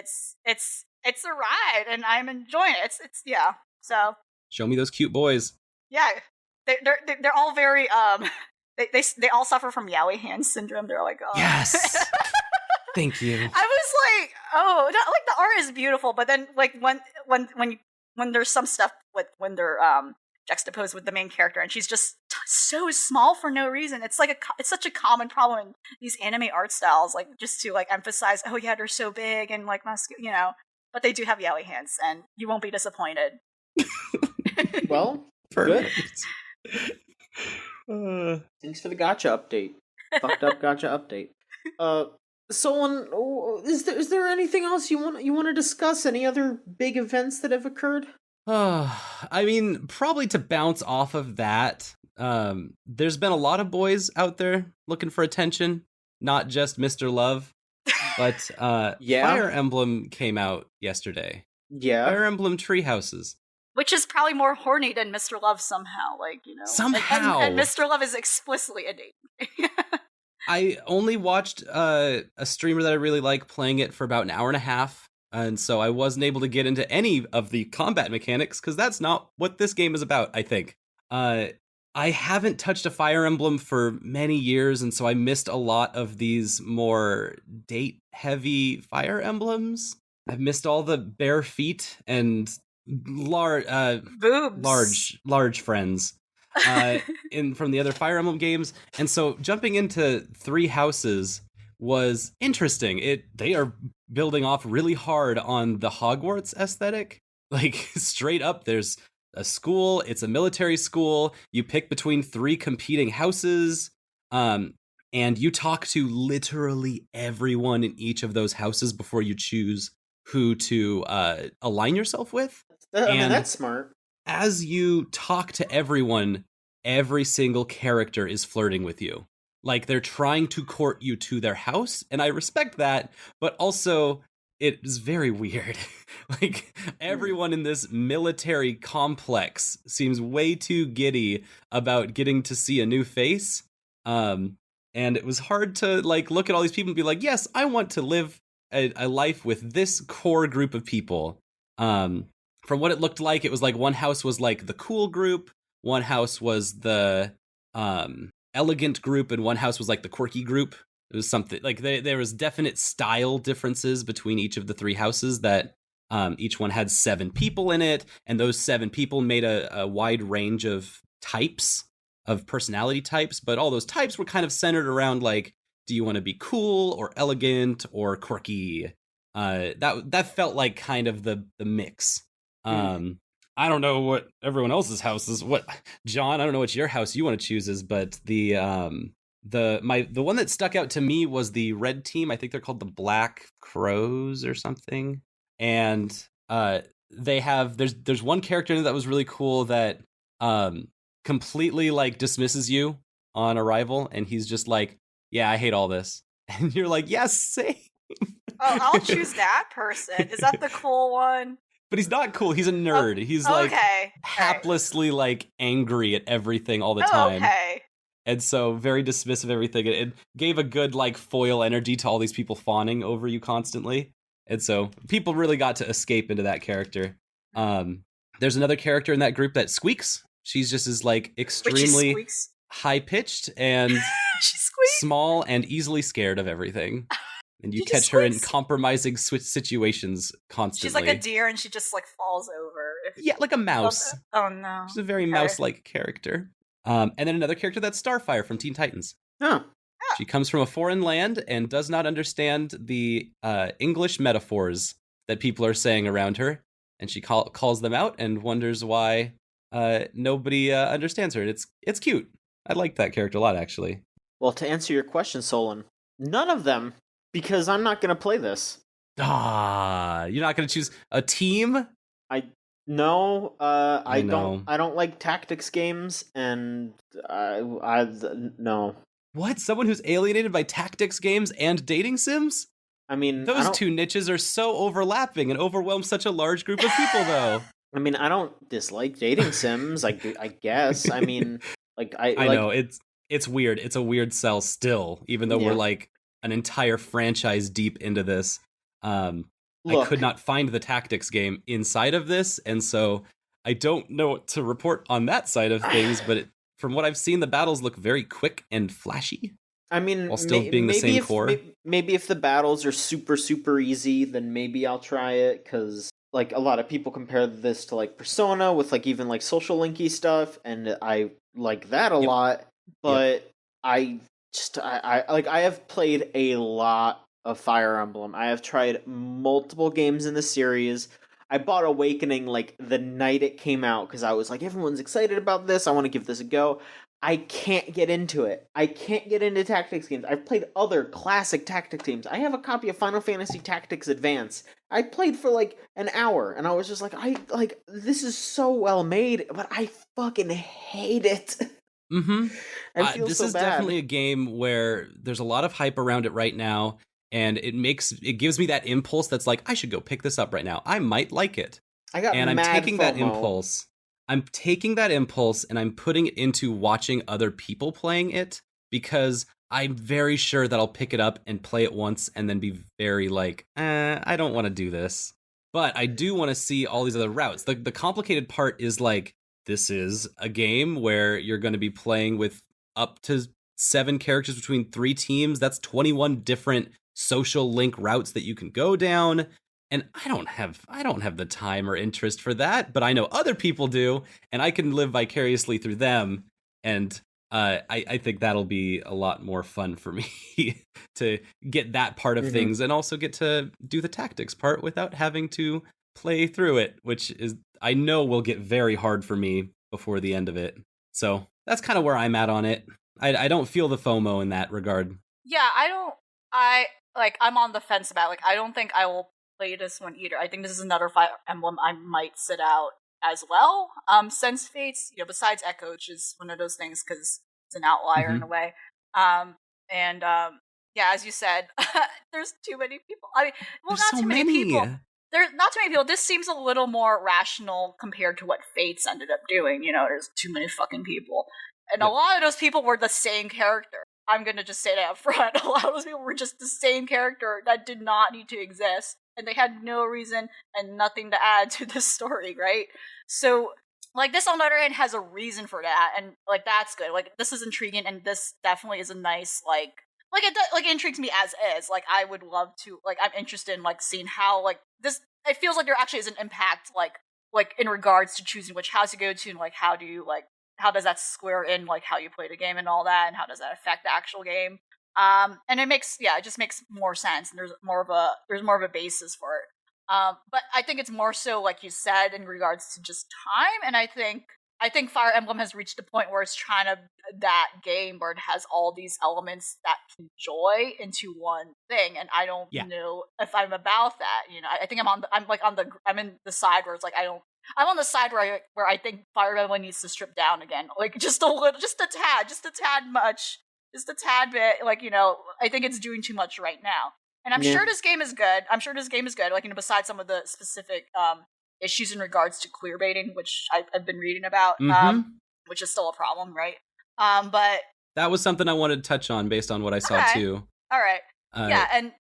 a ride and I'm enjoying it. It's yeah. So show me those cute boys. Yeah. They're all very they all suffer from yaoi hand syndrome. They're like, oh. Yes. Thank you. I was like, oh, like the art is beautiful, but then like when there's some stuff with when they're juxtaposed with the main character, and she's just so small for no reason. It's like it's such a common problem in these anime art styles, like just to like emphasize, oh yeah, they're so big and like but they do have yaoi hands, and you won't be disappointed. Well, perfect. Thanks for the gacha update. Fucked up gacha update. So, is there anything else you want to discuss? Any other big events that have occurred? I mean, probably to bounce off of that, there's been a lot of boys out there looking for attention, not just Mr. Love, but Fire Emblem came out yesterday. Yeah, Fire Emblem Tree Houses. Which is probably more horny than Mr. Love somehow, Somehow. And Mr. Love is explicitly a date. I only watched a streamer that I really like playing it for about an hour and a half, and so I wasn't able to get into any of the combat mechanics, because that's not what this game is about, I think. I haven't touched a Fire Emblem for many years, and so I missed a lot of these more date-heavy Fire Emblems. I've missed all the bare feet and boobs. large friends from the other Fire Emblem games, and so jumping into Three Houses was interesting. They are building off really hard on the Hogwarts aesthetic, like straight up. There's a school, it's a military school. You pick between three competing houses, and you talk to literally everyone in each of those houses before you choose who to align yourself with. I mean, that's smart. As you talk to everyone, every single character is flirting with you. Like, they're trying to court you to their house, and I respect that, but also it is very weird. Like, everyone in this military complex seems way too giddy about getting to see a new face. And it was hard to like look at all these people and be like, yes, I want to live a life with this core group of people. From what it looked like, it was like one house was like the cool group, one house was the elegant group, and one house was like the quirky group. It was something like there was definite style differences between each of the three houses, that each one had 7 people in it, and those 7 people made a wide range of types, of personality types, but all those types were kind of centered around like, do you want to be cool or elegant or quirky? That felt like kind of the mix. I don't know what everyone else's house is. What, John? I don't know what your house you want to choose is, but the one that stuck out to me was the red team. I think they're called the Black Crows or something. And there's one character in it that was really cool that completely like dismisses you on arrival, and he's just like, yeah, I hate all this. And you're like, yes, same. Oh, I'll choose that person. Is that the cool one? But he's not cool. He's a nerd. He's like haplessly like angry at everything all the time. Okay. And so very dismissive of everything. It gave a good like foil energy to all these people fawning over you constantly. And so people really got to escape into that character. There's another character in that group that squeaks. She's just as like extremely high pitched and small and easily scared of everything. And you catch her in compromising situations constantly. She's like a deer, and she just like falls over. Yeah, like a mouse. Oh no! She's a very mouse-like character. And then another character that's Starfire from Teen Titans. Huh. She comes from a foreign land and does not understand the English metaphors that people are saying around her, and she calls them out and wonders why nobody understands her. It's cute. I like that character a lot, actually. Well, to answer your question, Solon, none of them, because I'm not going to play this. You're not going to choose a team? I don't like tactics games, and no. What? Someone who's alienated by tactics games and dating sims? I mean, those two niches are so overlapping and overwhelm such a large group of people, though. I mean, I don't dislike dating sims. I guess. I mean, I know it's weird. It's a weird sell still, even though we're like an entire franchise deep into this. I could not find the tactics game inside of this, and so I don't know what to report on that side of things. But from what I've seen, the battles look very quick and flashy. I mean, while still being the same core. Maybe if the battles are super, super easy, then maybe I'll try it, because like a lot of people compare this to like Persona with like even like social linky stuff, and I like that a lot. But I have played a lot of Fire Emblem. I have tried multiple games in the series. I bought Awakening like the night it came out because I was like, everyone's excited about this. I want to give this a go. I can't get into it. I can't get into tactics games. I've played other classic tactics games. I have a copy of Final Fantasy Tactics Advance. I played for like an hour, and I was just like, this is so well made, but I fucking hate it. Mm-hmm. This is bad. Definitely a game where there's a lot of hype around it right now, and it gives me that impulse that's like, I should go pick this up right now. I might like it. I'm taking that impulse. I'm taking that impulse and I'm putting it into watching other people playing it, because I'm very sure that I'll pick it up and play it once and then be very like, I don't want to do this. But I do want to see all these other routes. The complicated part is like, this is a game where you're going to be playing with up to 7 characters between 3 teams. That's 21 different social link routes that you can go down. And I don't have the time or interest for that, but I know other people do, and I can live vicariously through them. And I think that'll be a lot more fun for me to get that part of things, and also get to do the tactics part without having to play through it, which is, I know, will get very hard for me before the end of it. So that's kind of where I'm at on it. I don't feel the FOMO in that regard. Yeah, I'm on the fence about it. Like, I don't think I will play this one either. I think this is another Fire Emblem I might sit out as well. Sense Fates, besides Echo, which is one of those things because it's an outlier in a way. As you said, there's too many people. I mean, well, there's not too many people. There's not too many people. This seems a little more rational compared to what Fates ended up doing. There's too many fucking people. And a lot of those people were the same character. I'm going to just say that up front. A lot of those people were just the same character that did not need to exist. And they had no reason and nothing to add to the story, right? So, like, this on the other hand has a reason for that. And, like, that's good. Like, this is intriguing, and this definitely is a nice, it intrigues me as is. Like, I would love to, like, I'm interested in, like, seeing how, like, this, it feels like there actually is an impact, like in regards to choosing which house to go to, and, like, how do you, like, how does that square in, like, how you play the game and all that, and how does that affect the actual game? And it just makes more sense, and there's more of a basis for it. But I think it's more so, like you said, in regards to just time, and I think Fire Emblem has reached a point where it's trying to that game where it has all these elements that can joy into one thing, and I don't know if I'm about that. I think I'm in the side where it's like I'm on the side where I think Fire Emblem needs to strip down again, like just a tad bit. Like, I think it's doing too much right now. And I'm sure this game is good. Like, besides some of the specific issues in regards to clear baiting, which I've been reading about, which is still a problem, right? But that was something I wanted to touch on based on what I saw too. All right. And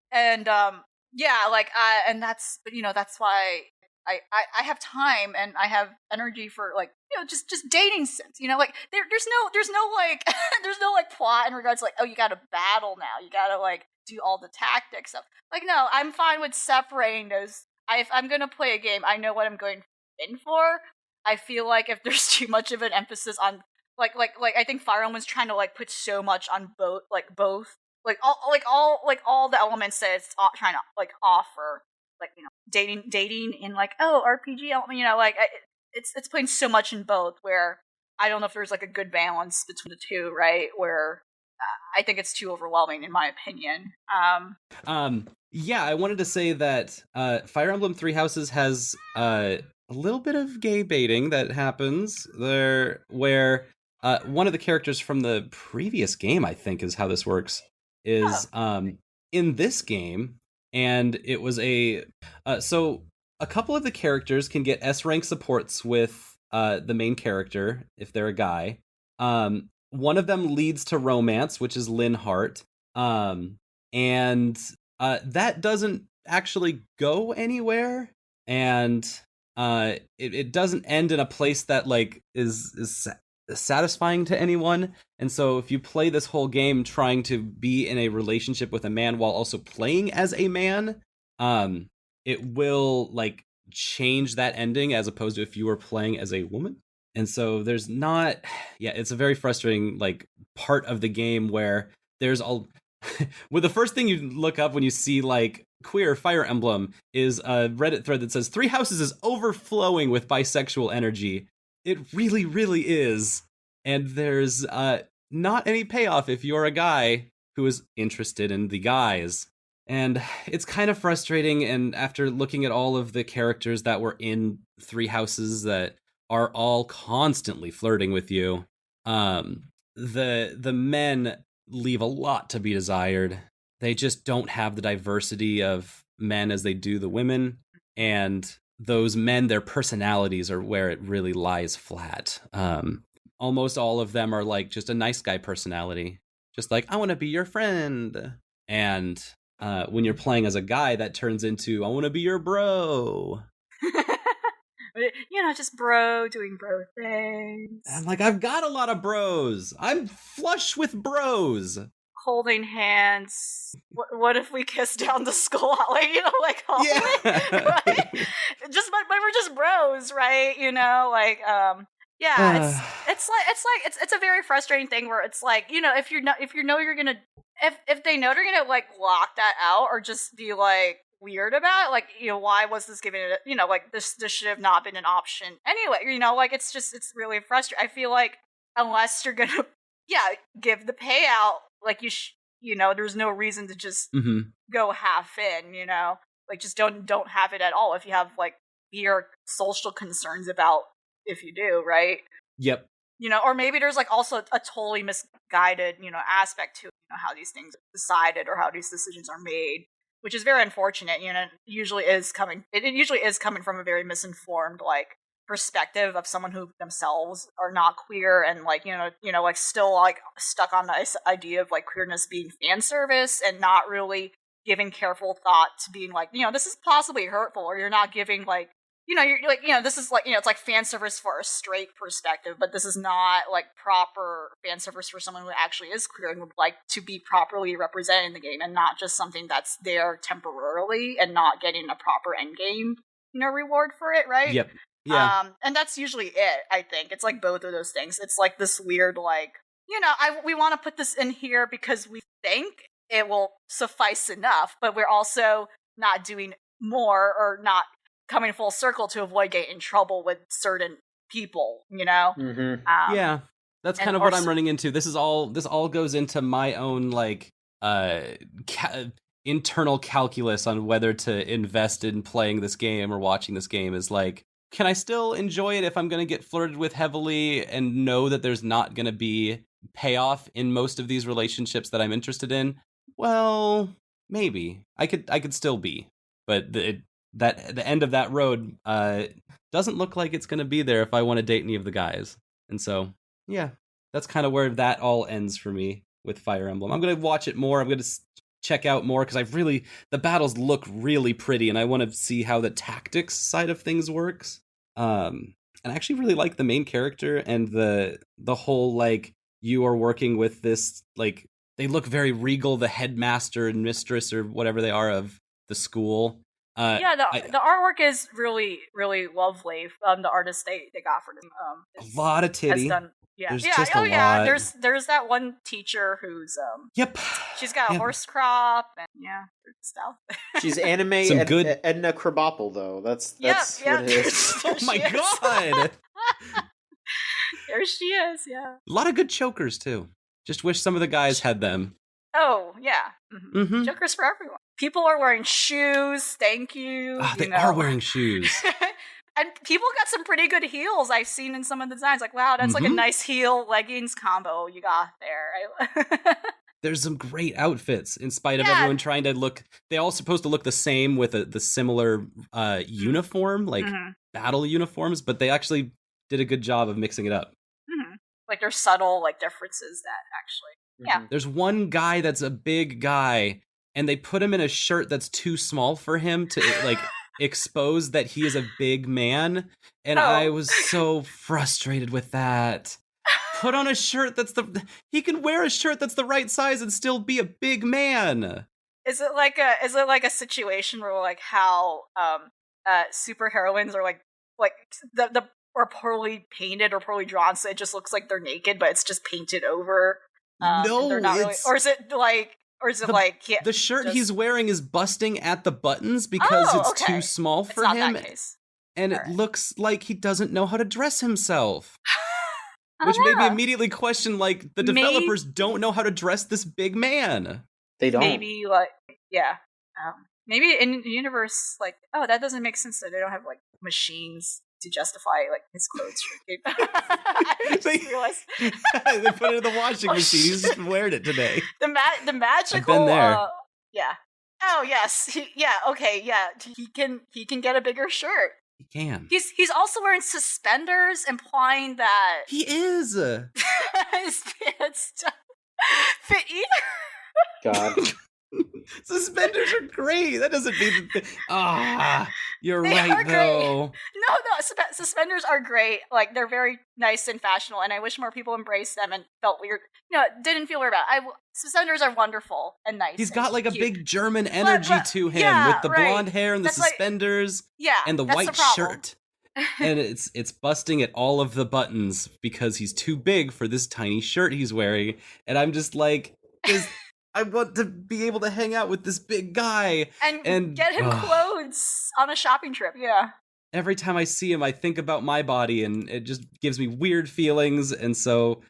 that's why I have time and I have energy for, like, just dating sims. Like, there's no like there's no like plot in regards to, like, oh, you gotta battle now, you gotta, like, do all the tactics stuff. Like, no, I'm fine with separating those. If I'm gonna play a game, I know what I'm going in for. I feel like if there's too much of an emphasis on like I think Fire Emblem's trying to, like, put so much on both all the elements that it's trying to like offer, like dating in like RPG element, it's putting so much in both. Where I don't know if there's like a good balance between the two, right? Where I think it's too overwhelming in my opinion. Yeah, I wanted to say that Fire Emblem Three Houses has a little bit of gay baiting that happens there, where one of the characters from the previous game, I think is how this works, is in this game, and it was so a couple of the characters can get S rank supports with the main character if they're a guy. One of them leads to romance, which is Lynn Hart. And that doesn't actually go anywhere, and it doesn't end in a place that like is satisfying to anyone. And so if you play this whole game trying to be in a relationship with a man while also playing as a man, it will like change that ending as opposed to if you were playing as a woman. And so there's not, it's a very frustrating like part of the game where there's all well, the first thing you look up when you see like queer Fire Emblem is a Reddit thread that says 3 Houses is overflowing with bisexual energy. It really, really is. And there's not any payoff if you're a guy who is interested in the guys. And it's kind of frustrating. And after looking at all of the characters that were in 3 Houses that are all constantly flirting with you, the men leave a lot to be desired. They just don't have the diversity of men as they do the women. And those men, their personalities are where it really lies flat. Almost all of them are like just a nice guy personality. Just like, I want to be your friend. And when you're playing as a guy, that turns into, I want to be your bro. Just bro doing bro things. I'm like, I've got a lot of bros. I'm flush with bros. Holding hands. What if we kiss down the skull? Like, Yeah. right? But we're just bros, right? It's a very frustrating thing where it's like, if they know you're gonna like lock that out or just be like weird about it, like, why was this given it, like this should have not been an option anyway, it's really frustrating. I feel like unless you're gonna give the payout, like there's no reason to just go half in, like just don't have it at all if you have like your social concerns about if you do, right? Yep. Or maybe there's like also a totally misguided aspect to how these things are decided or how these decisions are made, which is very unfortunate. It usually is coming from a very misinformed like perspective of someone who themselves are not queer and like like still like stuck on the idea of like queerness being fan service and not really giving careful thought to being like, this is possibly hurtful, or you're not giving like, you're like, this is like, it's like fan service for a straight perspective, but this is not like proper fan service for someone who actually is queer and would like to be properly represented in the game and not just something that's there temporarily and not getting a proper end game, reward for it, right? Yep. Yeah. And that's usually it, I think. It's like both of those things. It's like this weird, like, we want to put this in here because we think it will suffice enough, but we're also not doing more or not coming full circle to avoid getting in trouble with certain people, Yeah, that's kind of what I'm running into. This all goes into my own like internal calculus on whether to invest in playing this game or watching this game. Is like, can I still enjoy it if I'm going to get flirted with heavily and know that there's not going to be payoff in most of these relationships that I'm interested in? Well, maybe I could still be, but the end of that road doesn't look like it's going to be there if I want to date any of the guys. And so, yeah, that's kind of where that all ends for me with Fire Emblem. I'm going to watch it more. I'm going to check out more because the battles look really pretty and I want to see how the tactics side of things works. And I actually really like the main character and the whole, like, you are working with this, like, they look very regal, the headmaster and mistress or whatever they are of the school. The artwork is really, really lovely. The artist they got for this. A lot of titty. Yeah. There's yeah. just Oh a yeah. lot. There's that one teacher who's Yep. she's got a Yep. horse crop and stuff. She's anime Some good- Edna Krabappel, though. That's what it is. Oh my god! There she is, yeah. A lot of good chokers too. Just wish some of the guys had them. Oh, yeah. Mm-hmm. Jokers for everyone. People are wearing shoes, thank you. They are wearing shoes. And people got some pretty good heels I've seen in some of the designs. Like, wow, that's like a nice heel leggings combo you got there. There's some great outfits in spite of everyone trying to look. They all supposed to look the same with the similar uniform, like battle uniforms, but they actually did a good job of mixing it up. Like there's subtle like differences that actually, yeah. There's one guy that's a big guy, and they put him in a shirt that's too small for him to like expose that he is a big man, and I was so frustrated with that. Put on a shirt he can wear a shirt that's the right size and still be a big man. Is it like a situation where like how super heroines are like the are poorly painted or poorly drawn, so it just looks like they're naked, but it's just painted over. No, they're not really, or is it the shirt he's wearing is busting at the buttons because it's too small for him. Not that case. And it looks like he doesn't know how to dress himself. Which made me immediately question, like, the developers don't know how to dress this big man. They don't. Maybe, like, yeah. Maybe in the universe, like, that doesn't make sense that they don't have, like, machines to justify, like, his clothes shrinking. I just realized. They put it in the washing machine. He's just wearing it today. The magical... I've been there. Yeah. Oh, yes. He can get a bigger shirt. He can. He's also wearing suspenders, implying that he is. His pants don't fit either. God. Suspenders are great. That doesn't mean that you're they right though. No, suspenders are great. Like they're very nice and fashionable, and I wish more people embraced them and felt weird. Didn't feel weird about it. Suspenders are wonderful and nice. He's got like cute. a big German energy to him with the blonde hair and the suspenders, and the white shirt. And it's busting at all of the buttons because he's too big for this tiny shirt he's wearing. And I'm just like, I want to be able to hang out with this big guy and get him clothes on a shopping trip. Yeah. Every time I see him, I think about my body, and it just gives me weird feelings. And so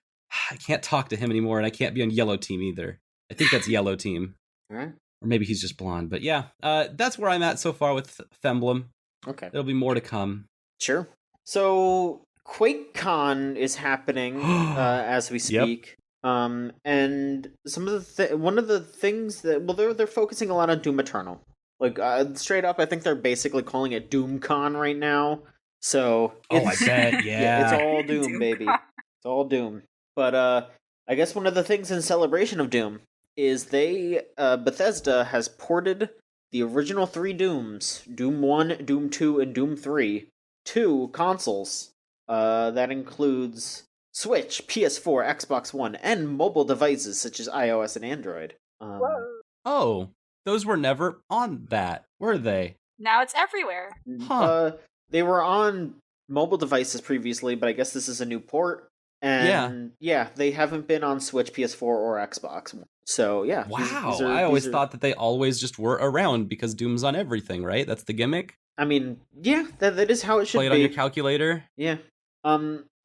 I can't talk to him anymore, and I can't be on Yellow Team either. I think that's Yellow Team. All right. Or maybe he's just blonde. But yeah, that's where I'm at so far with Femblem. Okay. There'll be more to come. Sure. So QuakeCon is happening as we speak. Yep. And some of one of the things that they're focusing a lot on Doom Eternal. Like straight up, I think they're basically calling it DoomCon right now. So I bet, yeah. It's all Doom, baby. It's all Doom. But I guess one of the things in celebration of Doom is Bethesda has ported the original 3 Dooms, Doom 1, Doom 2, and Doom 3, to consoles. That includes Switch, PS4, Xbox One, and mobile devices such as iOS and Android. Those were never on that, were they? Now it's everywhere. They were on mobile devices previously, but I guess this is a new port. And yeah, they haven't been on Switch, PS4, or Xbox. So yeah. Wow, I always thought that they always just were around because Doom's on everything, right? That's the gimmick? I mean, yeah, that is how it should be. Play it on your calculator? Yeah.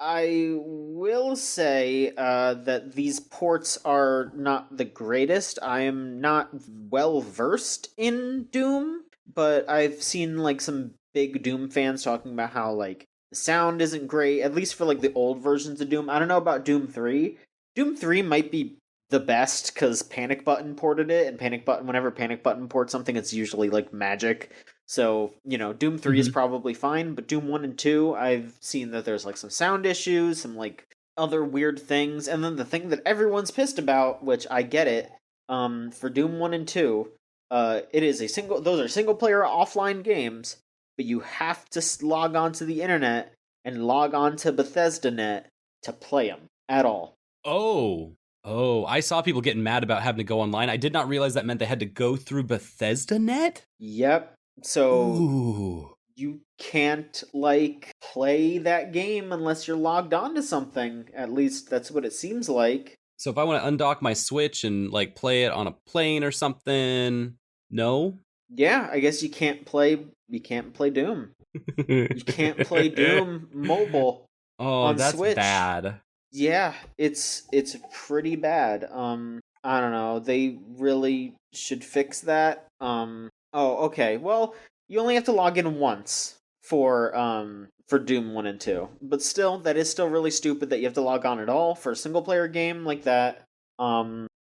I will say that these ports are not the greatest. I am not well versed in Doom, but I've seen like some big Doom fans talking about how like the sound isn't great, at least for like the old versions of Doom. I don't know about Doom 3. Doom 3 might be the best because Panic Button ported it, and whenever Panic Button ports something, it's usually like magic. So, Doom 3 is probably fine, but Doom 1 and 2, I've seen that there's like some sound issues, some like other weird things, and then the thing that everyone's pissed about, which I get it, for Doom 1 and 2, those are single player offline games, but you have to log on to the internet and log on to BethesdaNet to play them at all. Oh, I saw people getting mad about having to go online. I did not realize that meant they had to go through BethesdaNet? Yep. So you can't like play that game unless you're logged on to something. At least that's what it seems like. So if I want to undock my Switch and like play it on a plane or something, no? Yeah, I guess you can't play Doom. You can't play Doom mobile on that's Switch. bad. Yeah, it's pretty bad. I don't know. They really should fix that. Okay. Well, you only have to log in once for Doom 1 and 2. But still, that is still really stupid that you have to log on at all for a single player game like that.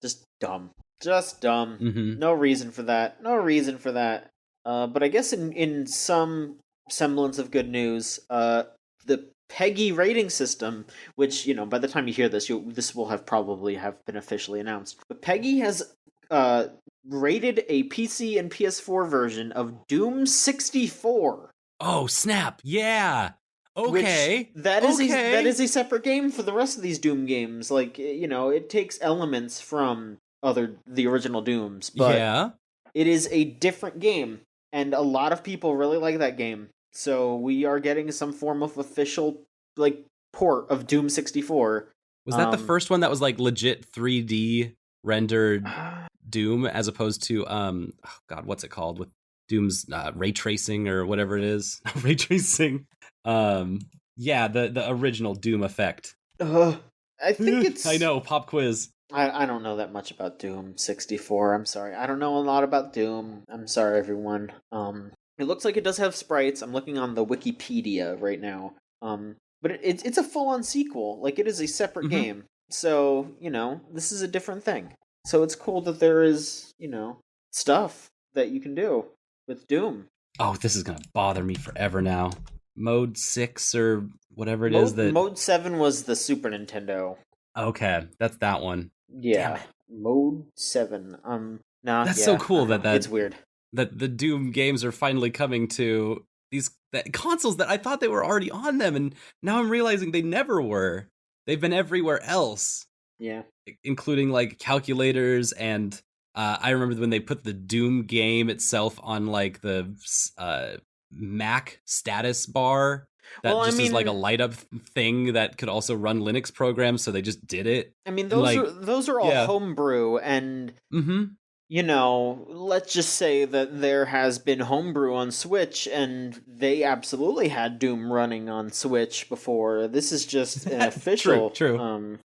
Just dumb. Just dumb. Mm-hmm. No reason for that. No reason for that. But I guess in some semblance of good news, the PEGI rating system, which, by the time you hear this, this will probably have been officially announced. But PEGI has rated a PC and PS4 version of Doom 64. Oh, snap. Yeah. Okay. That is a separate game for the rest of these Doom games. Like, it takes elements from the original Dooms, but it is a different game, and a lot of people really like that game. So we are getting some form of official, like, port of Doom 64. Was that the first one that was, like, legit 3D rendered Doom, as opposed to, what's it called? With Doom's ray tracing or whatever it is. Ray tracing. The original Doom effect. I think it's... I know, pop quiz. I don't know that much about Doom 64. I'm sorry. I don't know a lot about Doom. I'm sorry, everyone. It looks like it does have sprites. I'm looking on the Wikipedia right now. But it's a full-on sequel. Like, it is a separate game. So, this is a different thing. So it's cool that there is, stuff that you can do with Doom. Oh, this is gonna bother me forever now. Mode 6 or whatever it is that... Mode 7 was the Super Nintendo. Okay, that's that one. Yeah. Mode 7. That's so cool that it's weird. That the Doom games are finally coming to these consoles that I thought they were already on them, and now I'm realizing they never were. They've been everywhere else. Yeah. Including, like, calculators, and I remember when they put the Doom game itself on, like, the Mac status bar. That is like a light up thing that could also run Linux programs, so they just did it. I mean, those are all homebrew, and let's just say that there has been homebrew on Switch, and they absolutely had Doom running on Switch before. This is just an official, true.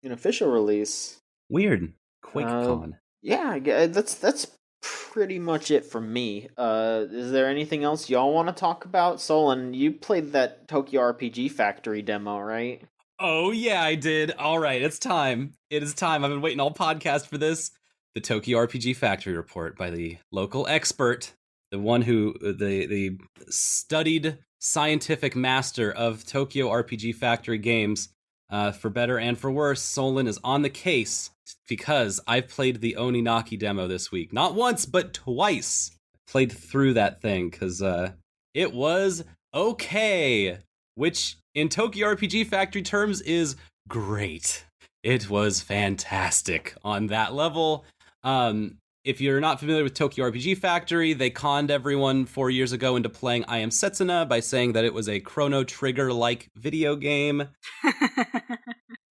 An official release. Weird. QuakeCon. Yeah, that's pretty much it for me. Is there anything else y'all want to talk about? Solon, you played that Tokyo RPG Factory demo, right? Oh yeah, I did. All right, it's time. It is time. I've been waiting all podcast for this. The Tokyo RPG Factory report by the local expert, the one who the studied scientific master of Tokyo RPG Factory games. For better and for worse, Solon is on the case because I've played the Oninaki demo this week. Not once, but twice. Played through that thing because it was okay, which in Tokyo RPG Factory terms is great. It was fantastic on that level. If you're not familiar with Tokyo RPG Factory, they conned everyone 4 years ago into playing I Am Setsuna by saying that it was a Chrono Trigger-like video game.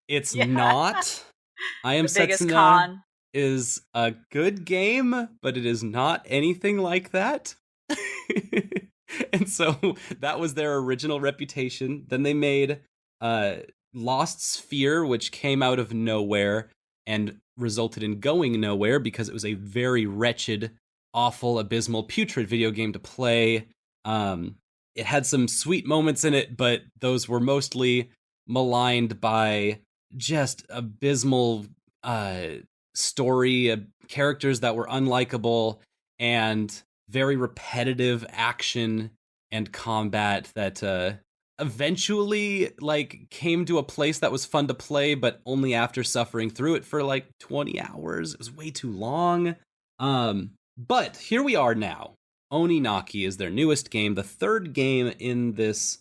It's not. I Am Setsuna is a good game, but it is not anything like that. And so that was their original reputation. Then they made Lost Sphere, which came out of nowhere and resulted in going nowhere because it was a very wretched, awful, abysmal, putrid video game to play. It had some sweet moments in it, but those were mostly maligned by just abysmal story, characters that were unlikable, and very repetitive action and combat that eventually came to a place that was fun to play, but only after suffering through it for 20 hours. It was way too long. But here we are now. Oninaki is their newest game, the third game in this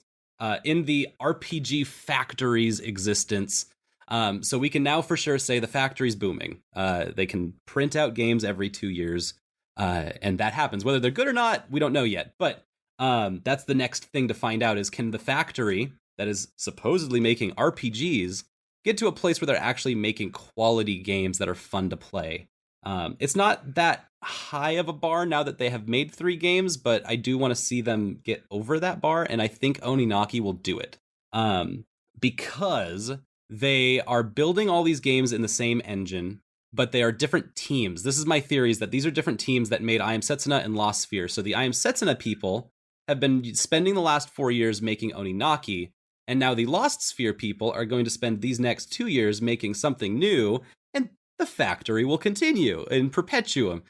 in the RPG Factory's existence. So we can now for sure say the factory's booming. They can print out games every 2 years, and that happens. Whether they're good or not, we don't know yet. But that's the next thing to find out is, can the factory that is supposedly making RPGs get to a place where they're actually making quality games that are fun to play. It's not that high of a bar now that they have made 3 games, but I do want to see them get over that bar, and I think Oninaki will do it. Because they are building all these games in the same engine, but they are different teams. This is my theory, is that these are different teams that made I Am Setsuna and Lost Sphere. So the I Am Setsuna people have been spending the last 4 years making Oninaki, and now the Lost Sphere people are going to spend these next 2 years making something new, and the factory will continue in perpetuum,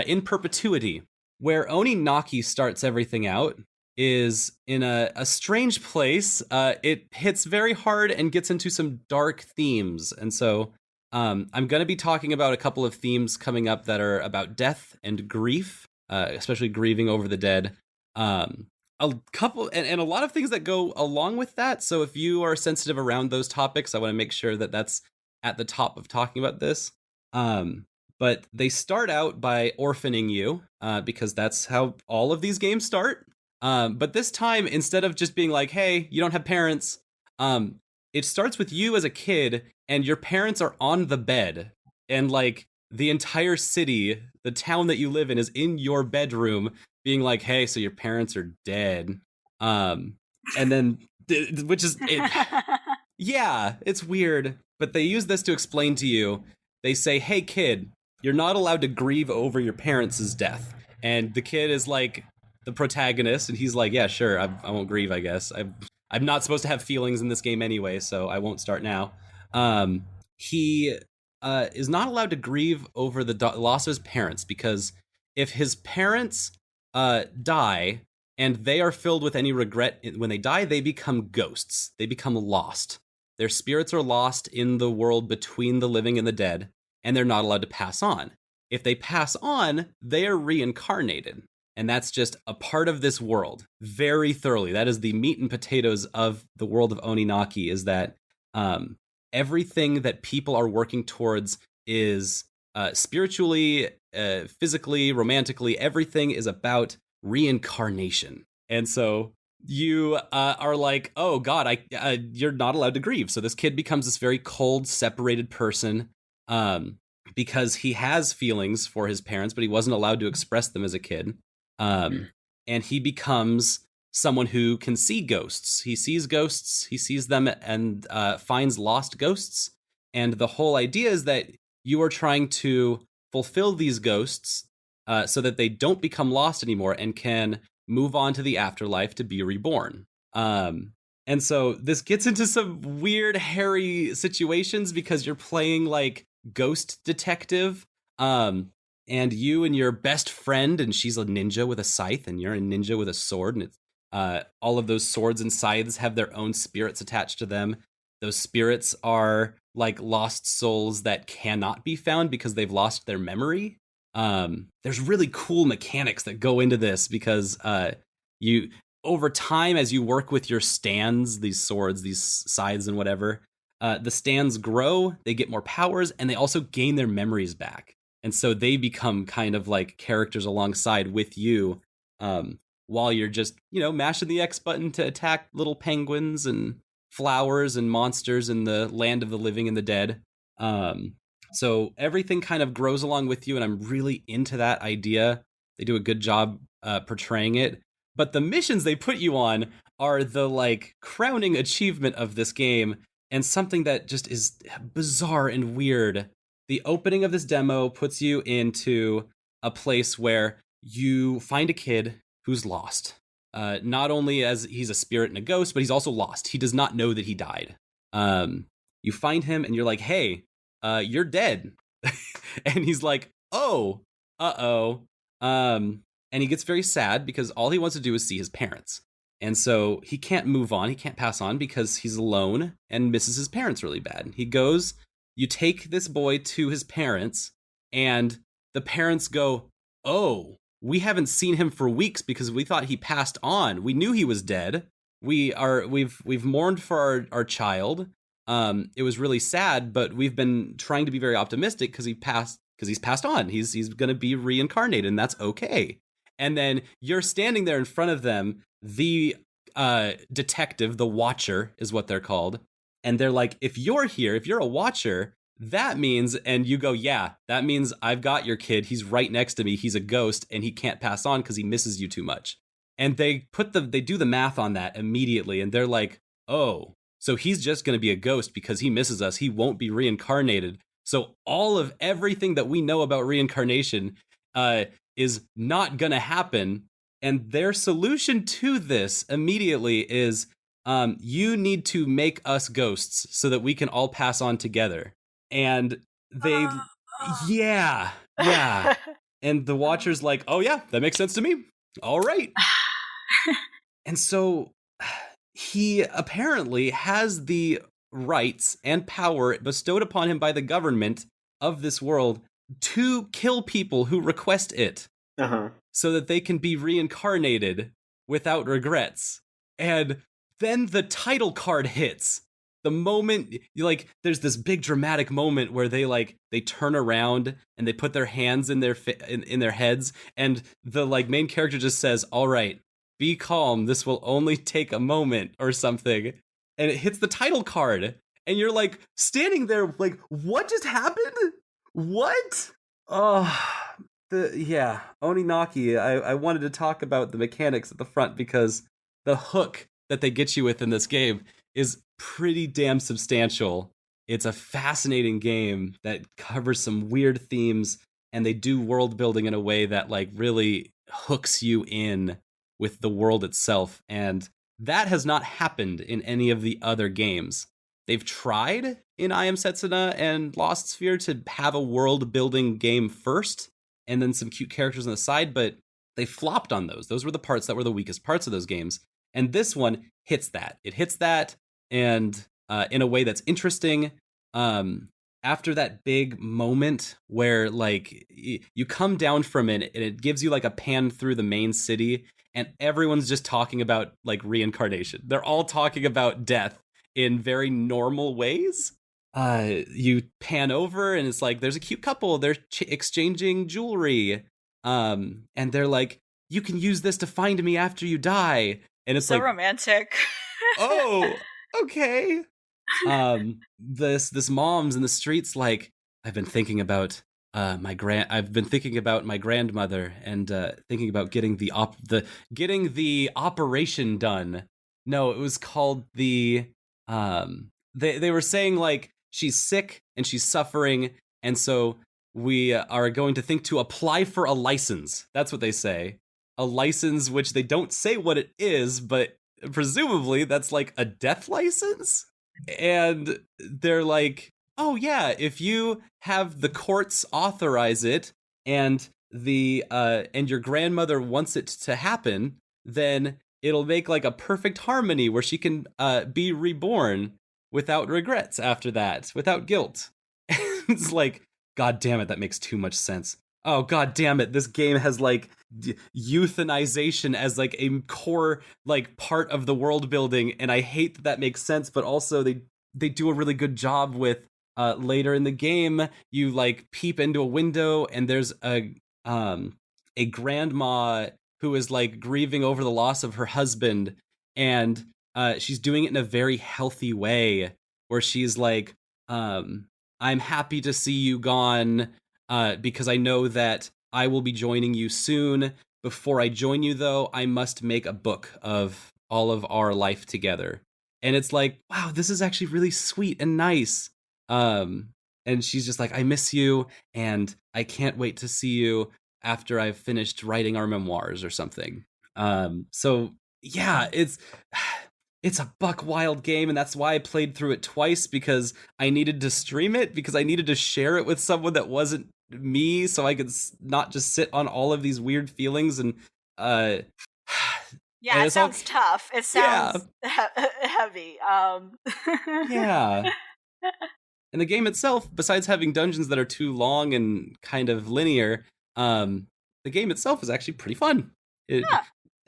in perpetuity. Where Oninaki starts everything out is in a strange place. It hits very hard and gets into some dark themes. And so I'm going to be talking about a couple of themes coming up that are about death and grief, especially grieving over the dead. A couple and a lot of things that go along with that. So if you are sensitive around those topics, I want to make sure that that's at the top of talking about this. But they start out by orphaning you, because that's how all of these games start. But this time, instead of just being like, hey, you don't have parents, it starts with you as a kid and your parents are on the bed, and like the entire city, the town that you live in, is in your bedroom being like, hey, so your parents are dead. And then, which is, yeah, it's weird, but they use this to explain to you. They say, hey, kid, you're not allowed to grieve over your parents' death. And the kid is like the protagonist, and he's like, yeah, sure, I won't grieve, I guess. I'm not supposed to have feelings in this game anyway, so I won't start now. He is not allowed to grieve over the loss of his parents, because if his parents die and they are filled with any regret when they die, they become ghosts. They become lost. Their spirits are lost in the world between the living and the dead, and they're not allowed to pass on. If they pass on, they are reincarnated. And that's just a part of this world very thoroughly. That is the meat and potatoes of the world of Oninaki, is that everything that people are working towards is spiritually, physically, romantically, everything is about reincarnation. And so you are like, oh God, you're not allowed to grieve. So this kid becomes this very cold, separated person, because he has feelings for his parents, but he wasn't allowed to express them as a kid. And he becomes someone who can see ghosts. He sees ghosts, he sees them, and finds lost ghosts. And the whole idea is that you are trying to fulfill these ghosts so that they don't become lost anymore and can move on to the afterlife to be reborn. And so this gets into some weird, hairy situations because you're playing like ghost detective. And you and your best friend, and she's a ninja with a scythe, and you're a ninja with a sword, and it's, all of those swords and scythes have their own spirits attached to them. Those spirits are like lost souls that cannot be found because they've lost their memory. There's really cool mechanics that go into this because you, over time, as you work with your stands, these swords, these scythes and whatever, the stands grow, they get more powers, and they also gain their memories back. And so they become kind of like characters alongside with you, while you're just, mashing the X button to attack little penguins and flowers and monsters in the land of the living and the dead. So everything kind of grows along with you, and I'm really into that idea. They do a good job portraying it. But the missions they put you on are the like crowning achievement of this game, and something that just is bizarre and weird. The opening of this demo puts you into a place where you find a kid who's lost. Not only as he's a spirit and a ghost, but he's also lost. He does not know that he died. You find him and you're like, hey, you're dead. And he's like, oh, uh-oh. And he gets very sad because all he wants to do is see his parents. And so he can't move on. He can't pass on because he's alone and misses his parents really bad. He goes, you take this boy to his parents, and the parents go, oh, we haven't seen him for weeks because we thought he passed on. We knew he was dead. We've mourned for our child. It was really sad, but we've been trying to be very optimistic because he's passed on. He's going to be reincarnated, and that's okay. And then you're standing there in front of them. The detective, the Watcher is what they're called. And they're like, if you're here, if you're a Watcher, that means, and you go, yeah, that means I've got your kid. He's right next to me. He's a ghost and he can't pass on because he misses you too much. And they do the math on that immediately. And they're like, oh, so he's just going to be a ghost because he misses us. He won't be reincarnated. So all of everything that we know about reincarnation is not going to happen. And their solution to this immediately is, you need to make us ghosts so that we can all pass on together. And they, yeah. And the Watcher's like, oh yeah, that makes sense to me. All right. And so he apparently has the rights and power bestowed upon him by the government of this world to kill people who request it. So that they can be reincarnated without regrets. And then the title card hits. The moment, there's this big dramatic moment where they turn around and they put their hands in their heads, and the main character just says, all right, be calm, this will only take a moment, or something. And it hits the title card, and you're standing there what just happened? What? Oninaki, I wanted to talk about the mechanics at the front because the hook that they get you with in this game is pretty damn substantial. It's a fascinating game that covers some weird themes, and they do world building in a way that really hooks you in with the world itself. And that has not happened in any of the other games. They've tried in I Am Setsuna and Lost Sphere to have a world building game first, and then some cute characters on the side, but they flopped on those. Those were the parts that were the weakest parts of those games. And this one hits that. It hits that, and in a way that's interesting. After that big moment where you come down from it, and it gives you a pan through the main city, and everyone's just talking about reincarnation. They're all talking about death in very normal ways. You pan over, and it's there's a cute couple. They're exchanging jewelry. And they're like, you can use this to find me after you die. And it's so romantic. Oh, okay. This mom's in the streets I've been thinking about my grandmother, and thinking about getting the operation done. No, it was called the they were saying she's sick and she's suffering, and so we are going to think to apply for a license. That's what they say. A license, which they don't say what it is, but presumably that's a death license. And they're oh yeah, if you have the courts authorize it, and and your grandmother wants it to happen, then it'll make a perfect harmony where she can be reborn without regrets after that, without guilt. It's God damn it, that makes too much sense. Oh, God damn it, this game has euthanization as a core part of the world building, and I hate that makes sense, but also they do a really good job with later in the game, you peep into a window, and there's a grandma who is grieving over the loss of her husband, and she's doing it in a very healthy way, where she's I'm happy to see you gone, because I know that I will be joining you soon. Before I join you, though, I must make a book of all of our life together. And it's wow, this is actually really sweet and nice. And she's just I miss you, and I can't wait to see you after I've finished writing our memoirs or something. So yeah, it's a buck wild game, and that's why I played through it twice, because I needed to stream it, because I needed to share it with someone that wasn't me, so I could not just sit on all of these weird feelings. And yeah, and it sounds tough. It sounds heavy. Yeah. And the game itself, besides having dungeons that are too long and kind of linear, the game itself is actually pretty fun. It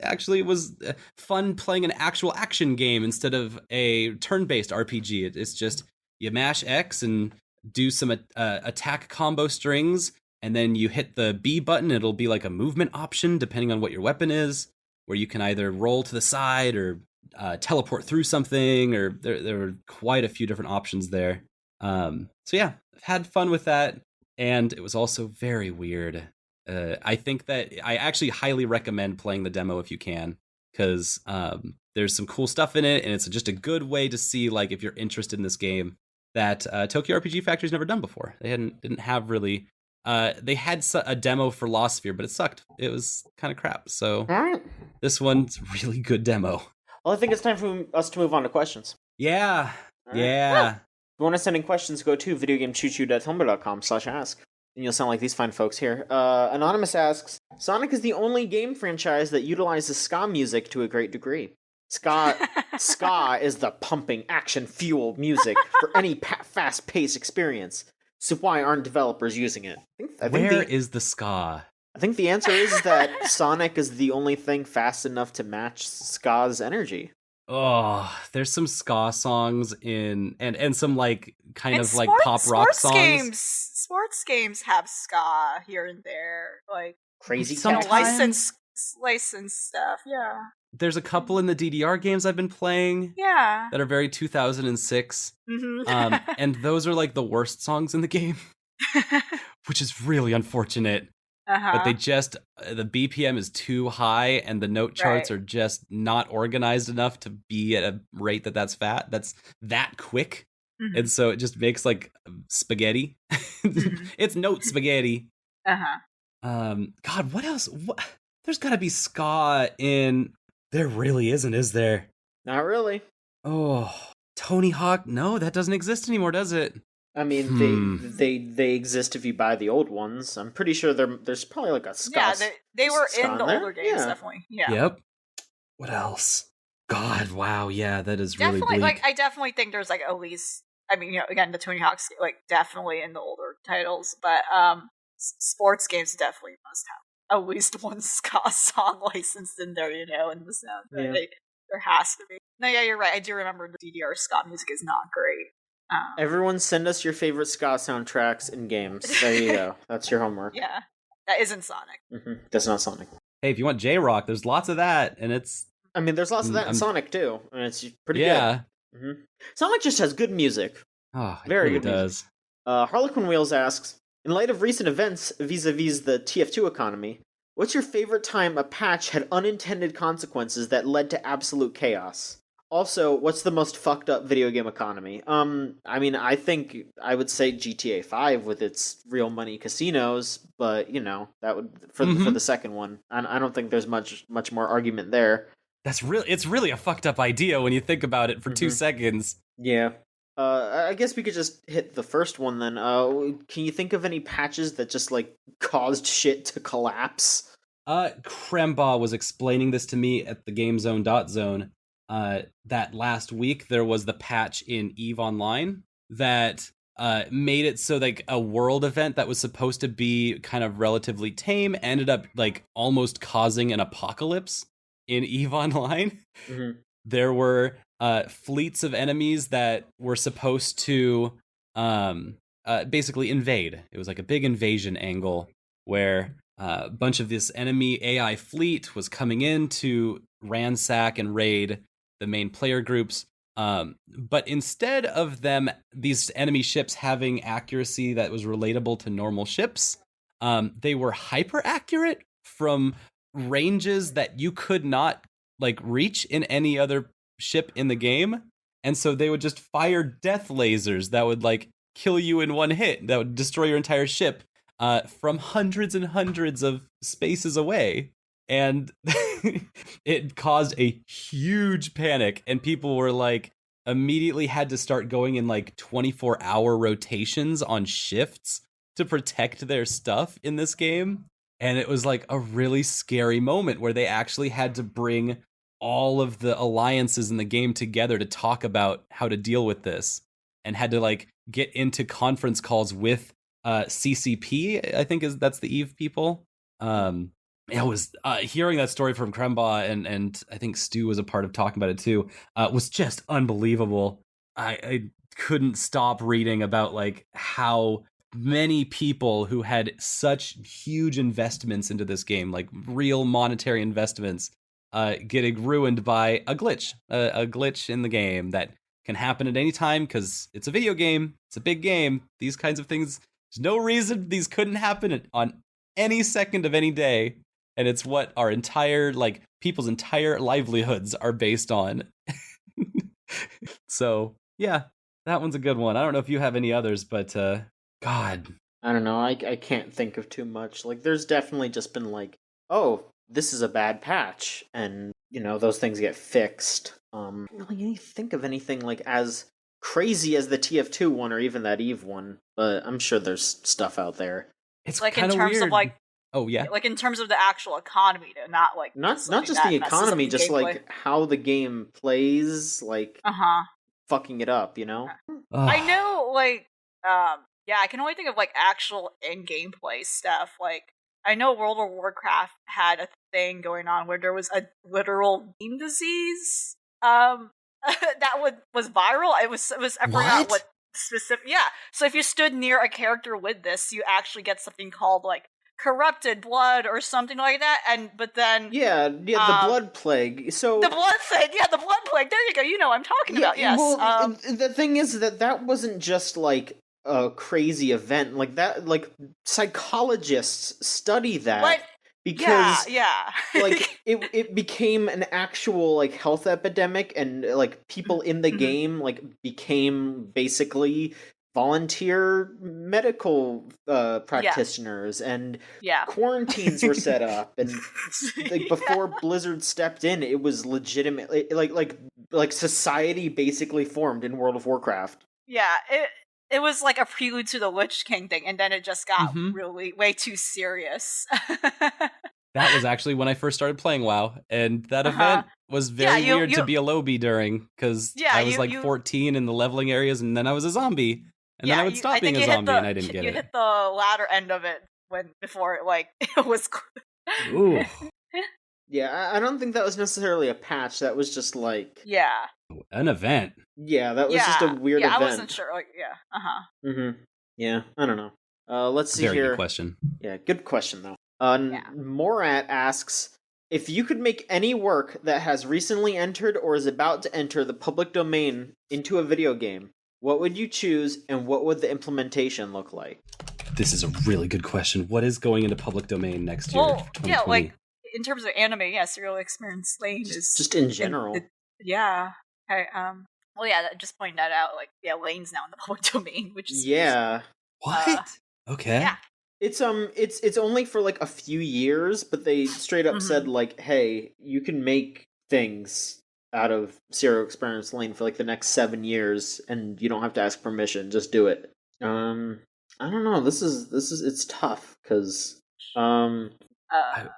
actually was fun playing an actual action game instead of a turn-based RPG. It's just you mash X and do some attack combo strings, and then you hit the B button. It'll be a movement option depending on what your weapon is, where you can either roll to the side or teleport through something, or there were quite a few different options there. So yeah, I've had fun with that, and it was also very weird. I think that I actually highly recommend playing the demo if you can, because there's some cool stuff in it, and it's just a good way to see, like, if you're interested in this game that Tokyo RPG Factory's never done before. They didn't have really. They had a demo for Lost Sphere, but it sucked. It was kind of crap. So this one's a really good demo. Well, I think it's time for us to move on to questions. Yeah. Right. Yeah. If you want to send in questions, go to videogamechoochoo.tumblr.com/ask. And you'll sound like these fine folks here. Anonymous asks, Sonic is the only game franchise that utilizes ska music to a great degree. Ska is the pumping action fuel music for any fast-paced experience. So why aren't developers using it? Where is the ska? I think the answer is that Sonic is the only thing fast enough to match ska's energy. Oh, there's some ska songs in and some like kind of like pop rock songs. Sports games have ska here and there, like crazy license stuff. Yeah, there's a couple in the DDR games I've been playing. Yeah, that are very 2006. Mm-hmm. And those are like the worst songs in the game, which is really unfortunate. But they just, the BPM is too high and the note charts are just not organized enough to be at a rate that's that quick. Mm-hmm. And so it just makes like spaghetti. Mm-hmm. It's note spaghetti. God, what else? There's gotta be ska in, there really isn't, is there? Not really. Oh, Tony Hawk? No, that doesn't exist anymore, does it? I mean, they exist if you buy the old ones. I'm pretty sure there's probably like a ska. Yeah, they were in the there? older games, definitely. Yeah. Yep. What else? God, wow, yeah, that is definitely, really bleak. Like, I definitely think there's like at least, I mean, you know, again, the Tony Hawk's like definitely in the older titles, but sports games definitely must have at least one ska song licensed in there, you know, in the sound. Yeah. There has to be. No, yeah, you're right. I do remember the DDR ska music is not great. Everyone send us your favorite ska soundtracks in games. There you go. That's your homework. Yeah. That isn't Sonic. Mm-hmm. That's not Sonic. Hey, if you want J-Rock, there's lots of that, and it's... I mean, there's lots of that in Sonic, too, and it's pretty good. Mm-hmm. Sonic just has good music. Oh, very good does. Music. Harlequin Wheels asks, in light of recent events vis-a-vis the TF2 economy, what's your favorite time a patch had unintended consequences that led to absolute chaos? Also, what's the most fucked up video game economy? I mean, I think I would say GTA 5 with its real money casinos, but you know, that would for the second one. I don't think there's much more argument there. It's really a fucked up idea when you think about it for 2 seconds. Yeah. I guess we could just hit the first one then. Can you think of any patches that just like caused shit to collapse? Kremba was explaining this to me at the GameZone.zone. That last week there was the patch in EVE Online that made it so like a world event that was supposed to be kind of relatively tame ended up like almost causing an apocalypse in EVE Online. Mm-hmm. There were fleets of enemies that were supposed to basically invade. It was like a big invasion angle where a bunch of this enemy AI fleet was coming in to ransack and raid the main player groups. But instead of these enemy ships having accuracy that was relatable to normal ships, they were hyper accurate from ranges that you could not like reach in any other ship in the game. And so they would just fire death lasers that would like kill you in one hit, that would destroy your entire ship from hundreds and hundreds of spaces away. And it caused a huge panic, and people were like immediately had to start going in like 24-hour rotations on shifts to protect their stuff in this game. And it was like a really scary moment where they actually had to bring all of the alliances in the game together to talk about how to deal with this, and had to like get into conference calls with CCP, I think that's the EVE people. It was hearing that story from Kremba and I think Stu was a part of talking about it too, was just unbelievable. I couldn't stop reading about like how many people who had such huge investments into this game, like real monetary investments, getting ruined by a glitch in the game that can happen at any time because it's a video game. It's a big game. These kinds of things, there's no reason these couldn't happen on any second of any day. And it's what our entire, like, people's entire livelihoods are based on. So, yeah, that one's a good one. I don't know if you have any others, but, God. I don't know. I can't think of too much. Like, there's definitely just been like, oh, this is a bad patch, and, you know, those things get fixed. I don't really think of anything, like, as crazy as the TF2 one or even that Eve one, but I'm sure there's stuff out there. It's like, kind in of terms weird. of, like, oh, yeah. like, in terms of the actual economy, though, not, like... Not just the economy, just, like, how the game plays, like, fucking it up, you know? I know, like, yeah, I can only think of, like, actual in-gameplay stuff. Like, I know World of Warcraft had a thing going on where there was a literal meme disease, that was viral. It was I forgot what specific... Yeah, so if you stood near a character with this, you actually get something called, like, corrupted blood or something like that, but then... Yeah, the blood plague. So the blood plague, the blood plague. There you go. You know what I'm talking about. Yes. Well, the thing is that wasn't just like a crazy event like that. Like psychologists study that because like it became an actual like health epidemic, and like people in the game like became basically volunteer medical practitioners, and quarantines were set up, and like before Blizzard stepped in, it was legitimately like society basically formed in World of Warcraft. Yeah, it was like a prelude to the Lich King thing, and then it just got really way too serious. That was actually when I first started playing WoW, and that event was very weird to be a lowbie during, because I was like 14 in the leveling areas, and then I was a zombie. And then I would stop being a zombie, and I didn't get it. You hit the latter end of it before it was. Ooh. Yeah, I don't think that was necessarily a patch. That was just like an event. Yeah, that was just a weird event. I wasn't sure. Like, Yeah, I don't know. Let's see Very here. Good question. Yeah, good question though. Morat asks, if you could make any work that has recently entered or is about to enter the public domain into a video game, what would you choose, and what would the implementation look like? This is a really good question. What is going into public domain next year? Well, yeah, like, in terms of anime, Serial Experiments Lane is... Just in general. Yeah. Okay, well, yeah, just pointing that out, like, Lane's now in the public domain, which is... Yeah. What? Okay. Yeah. It's only for, like, a few years, but they straight up said, like, hey, you can make things out of Serial Experiments Lane for like the next 7 years, and you don't have to ask permission. Just do it. I don't know. This is it's tough because I'm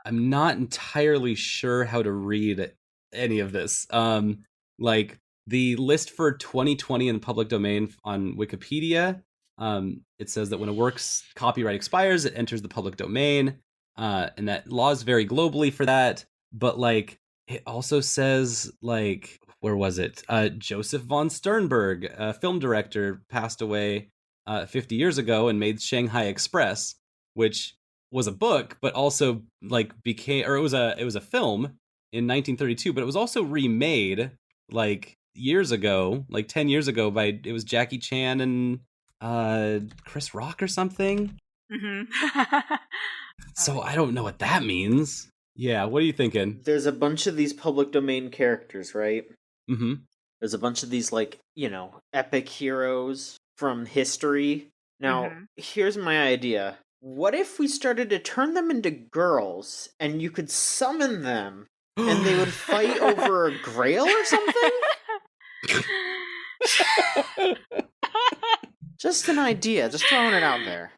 not entirely sure how to read any of this. Like the list for 2020 in the public domain on Wikipedia, it says that when a work's copyright expires, it enters the public domain, and that laws vary globally for that. But like, it also says, like, where was it? Joseph von Sternberg, a film director, passed away 50 years ago and made Shanghai Express, which was a book, but also like it was a film in 1932, but it was also remade like years ago, like 10 years ago it was Jackie Chan and Chris Rock or something. So I don't know what that means. Yeah, what are you thinking? There's a bunch of these public domain characters, right? Mm-hmm. There's a bunch of these, like, you know, epic heroes from history. Now, here's my idea. What if we started to turn them into girls, and you could summon them, and they would fight over a grail or something? Just an idea. Just throwing it out there.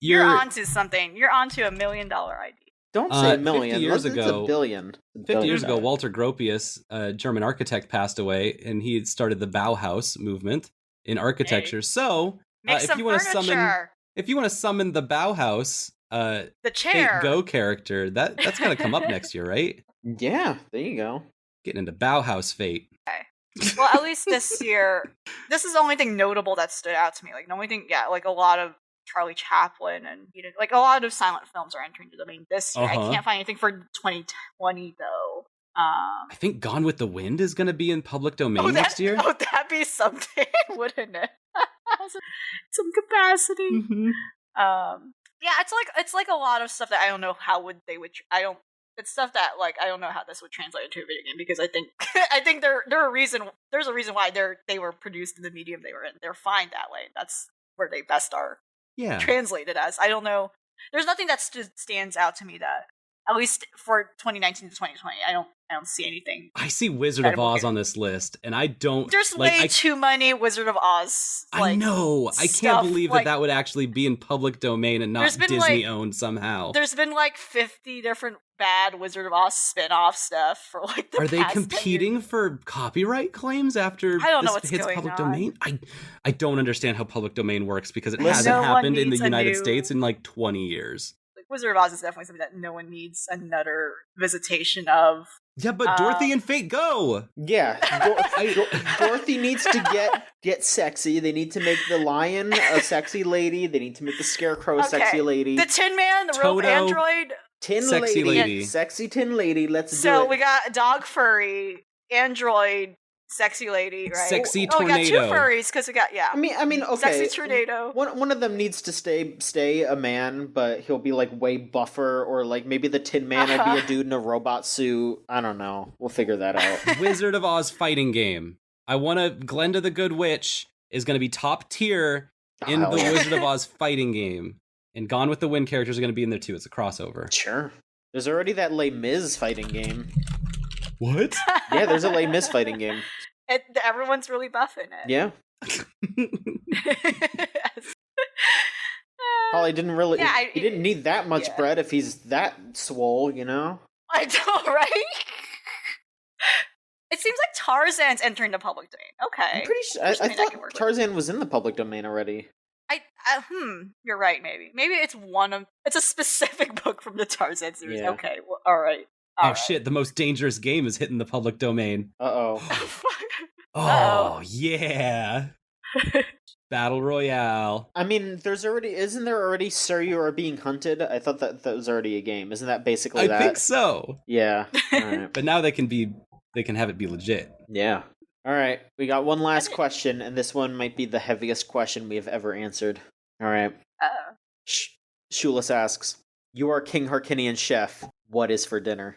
You're onto something. You're onto $1 million idea. Don't say million. 50 years It's ago, a billion. 50 years ago, Walter Gropius, a German architect, passed away, and he had started the Bauhaus movement in architecture. Hey. So, if you want to summon the Bauhaus, the chair Go character, that's gonna come up next year, right? Yeah, there you go. Getting into Bauhaus fate. Okay. Well, at least this year, this is the only thing notable that stood out to me. Like the only thing, like a lot of Charlie Chaplin, and like a lot of silent films are entering the domain this year. I Uh-huh. can't find anything for 2020 though. I think Gone with the Wind is going to be in public domain next year. Oh, that'd be something, wouldn't it? Some capacity. Mhm. Yeah, it's like a lot of stuff that I don't know how they would. It's stuff that like I don't know how this would translate into a video game, because I think I think there's a reason why they were produced in the medium they were in. They're fine that way. That's where they best are Yeah. translated as. I don't know. There's nothing that stands out to me that, at least for 2019 to 2020, I don't see anything. I see Wizard of Oz on this list, and I don't. There's way too many Wizard of Oz. I know. I can't believe that would actually be in public domain and not Disney owned somehow. There's been like 50 different bad Wizard of Oz spin-off stuff for like the Are they past competing for copyright claims after I don't know this what's hits going public on. domain? I don't understand how public domain works, because it Listen, hasn't no one happened in the needs a United new- States in like 20 years. Like, Wizard of Oz is definitely something that no one needs another visitation of. Yeah, but Dorothy and Fate go! Yeah, Dorothy needs to get sexy. They need to make the lion a sexy lady. They need to make the scarecrow a sexy lady. The Tin Man, the rope Toto. android. Tin Sexy lady. Sexy tin lady. Let's do So it. we got dog furry, android, sexy lady, right? Sexy We got tornado. two furries because we got I mean, okay. sexy tornado. One of them needs to stay a man, but he'll be like way buffer, or like maybe the Tin Man would be a dude in a robot suit. I don't know. We'll figure that out. Wizard of Oz fighting game. I want to. Glenda the Good Witch is going to be top tier in hell the yeah. Wizard of Oz fighting game. And Gone with the Wind characters are going to be in there too. It's a crossover. Sure. There's already that Les Mis fighting game. What? Yeah, there's a Les Mis fighting game. Everyone's really buff in it. Yeah. Holly didn't really. Yeah, he didn't need that much yeah. bread if he's that swole, you know. I know, right? It seems like Tarzan's entering the public domain. Okay. I'm pretty sure. I Something I can thought work with. Tarzan was in the public domain already. You're right, maybe. Maybe it's it's a specific book from the Tarzan series. Yeah. Okay, well, alright. Oh shit, the most dangerous game is hitting the public domain. Uh-oh. Oh, Uh-oh. yeah. Battle Royale. I mean, isn't there already Sir You Are Being Hunted? I thought that was already a game. Isn't that basically that? I think so. Yeah. Alright. But now they can have it be legit. Yeah. Alright, we got one last question, and this one might be the heaviest question we have ever answered. Alright. Shulis asks, you are King Harkinian chef. What is for dinner?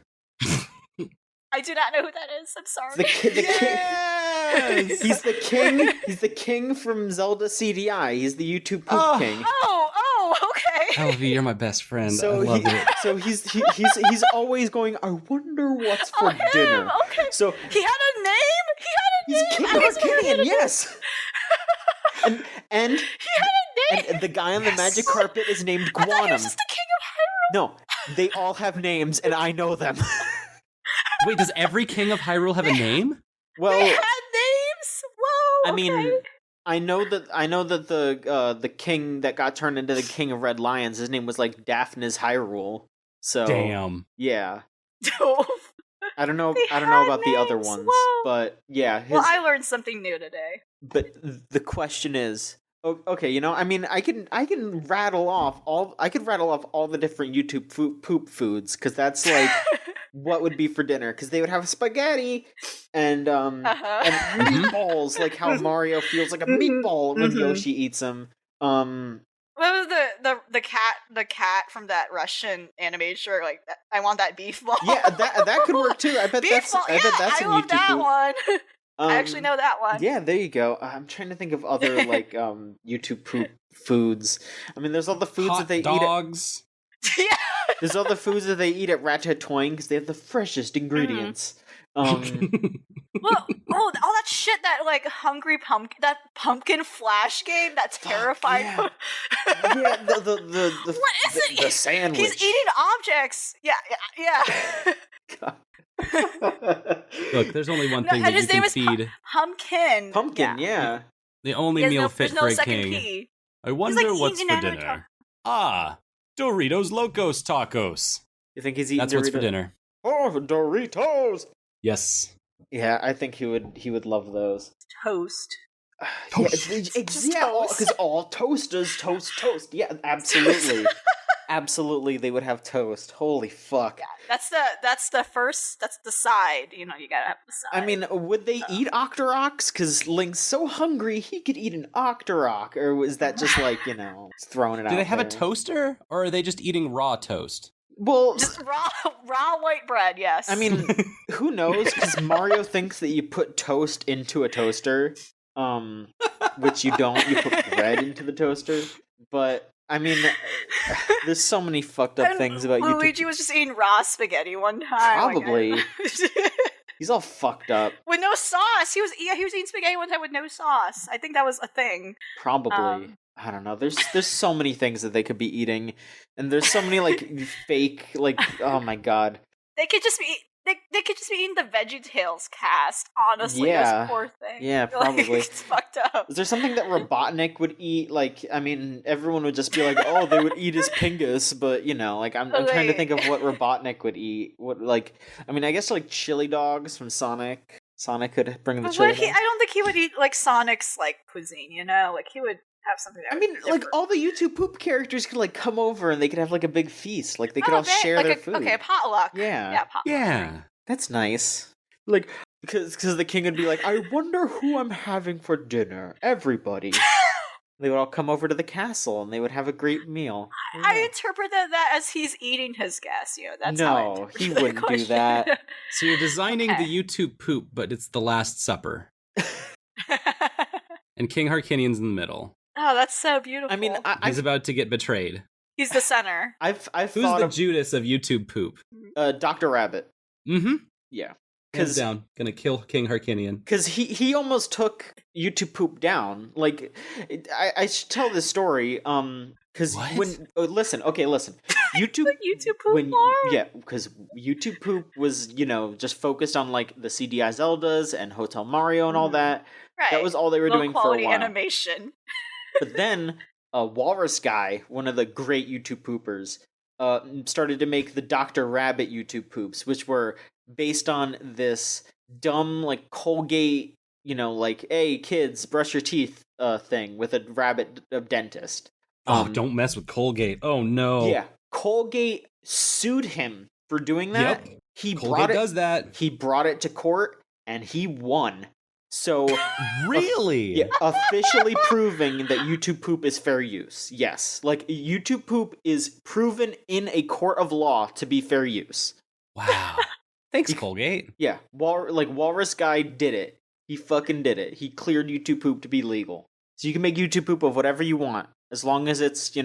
I do not know who that is. I'm sorry. The king. Yes! He's the king. He's the king from Zelda CDI. He's the YouTube poop king. Okay. Elvie, you're my best friend. So I love it. So he's always going, I wonder what's for him, dinner. okay. So He had a name? he's King Harkinian, yes. And He had a name! and the guy on the magic carpet is named I thought he Guanum. was just the king of Hyrule. No, they all have names, and I know them. Wait, does every king of Hyrule have a name? Well, They had names? Whoa, I mean, okay. I know that the king that got turned into the king of Red Lions, his name was like Daphne's Hyrule. So Damn. yeah, Dope. I don't know They about had the other names, ones, whoa. but yeah. Well, I learned something new today. But the question is, okay, you know, I mean, I can rattle off all the different YouTube poop foods, because that's like what would be for dinner, because they would have spaghetti and Uh-huh. and meatballs, like how Mario feels like a meatball when Mhm. Yoshi eats them. What was the cat from that Russian animated shirt? Like, I want that beef ball. Yeah, that could work too. I bet Beef that's ball. I bet that's I a love YouTube that poop. one. I actually know that one. Yeah, there you go. I'm trying to think of other like YouTube poop foods. I mean, there's all the foods Hot that they eat. dogs. Yeah. There's all the foods that they eat at Ratatouille because they have the freshest ingredients. Well, all that shit, that like hungry pumpkin, that pumpkin flash game, that terrified. yeah. Yeah, the What is it? The sandwich. He's eating objects. Yeah. Look, there's only one No, thing and that you his name can is feed. Pumpkin. Pumpkin, yeah. The only There's meal no, fit there's for no a second king. P. I wonder like what's eating for another dinner. Ah, Doritos Locos Tacos. You think he's eating That's what's for dinner. Oh, Doritos! Yes. Yeah, I think he would love those. Toast. Because all toasters toast. Yeah, absolutely. Absolutely, they would have toast. Holy fuck. Yeah, that's the side. You gotta have the side. I mean, would they eat Octoroks? Because Link's so hungry, he could eat an Octorok. Or was that just like, throwing it out Do they have there? a toaster, or are they just eating raw toast? Well, just raw white bread, yes. I mean, who knows? Because Mario thinks that you put toast into a toaster, which you don't. You put bread into the toaster. But, I mean, there's so many fucked up things about YouTube. Luigi was just eating raw spaghetti one time. Probably. He's all fucked up. With no sauce. He was eating spaghetti one time with no sauce. I think that was a thing. Probably. I don't know. There's so many things that they could be eating, and there's so many fake oh my god. They could just be eating the VeggieTales cast. Honestly, yeah, this poor thing. Yeah, probably. It's fucked up. Is there something that Robotnik would eat? I mean, everyone would just be like, "Oh, they would eat his Pingus," but I'm trying to think of what Robotnik would eat. What I mean, I guess chili dogs from Sonic. Sonic could bring the chili dogs. I don't think he would eat Sonic's cuisine. He would have something. I mean, all the YouTube poop characters could they over and they could have a big feast. They could all share their food. Okay, potluck. Yeah, potluck. Yeah, that's nice. Because the king would be like, I wonder who I'm having for dinner. Everybody. They would all come over to the castle and they would have a great meal. Yeah. I interpreted that as he's eating his guests. That's no, he wouldn't do that. So you're designing the YouTube poop, but it's the Last Supper, and King Harkinian's in the middle. Oh, that's so beautiful. I mean, he's about to get betrayed. He's the center. I've Who's the Judas of YouTube poop? Dr. Rabbit. Mm-hmm. Yeah. Hands down, gonna kill King Harkinian. Because he almost took YouTube poop down. I should tell this story. Because listen. YouTube poop because YouTube poop was just focused on the CDI Zeldas and Hotel Mario and all that. Right. That was all they were doing for a while. Quality animation. But then Walrus Guy, one of the great YouTube poopers, started to make the Dr. Rabbit YouTube poops, which were based on this dumb Colgate, hey kids, brush your teeth thing with a rabbit dentist. Don't mess with Colgate. Oh no. Yeah. Colgate sued him for doing that. Yep. Colgate does that. He brought it to court and he won. So really? Officially proving that YouTube poop is fair use. Yes. YouTube poop is proven in a court of law to be fair use. Wow. Thanks, Colgate. Yeah. Walrus Guy did it. He fucking did it. He cleared YouTube poop to be legal. So you can make YouTube poop of whatever you want, as long as it's,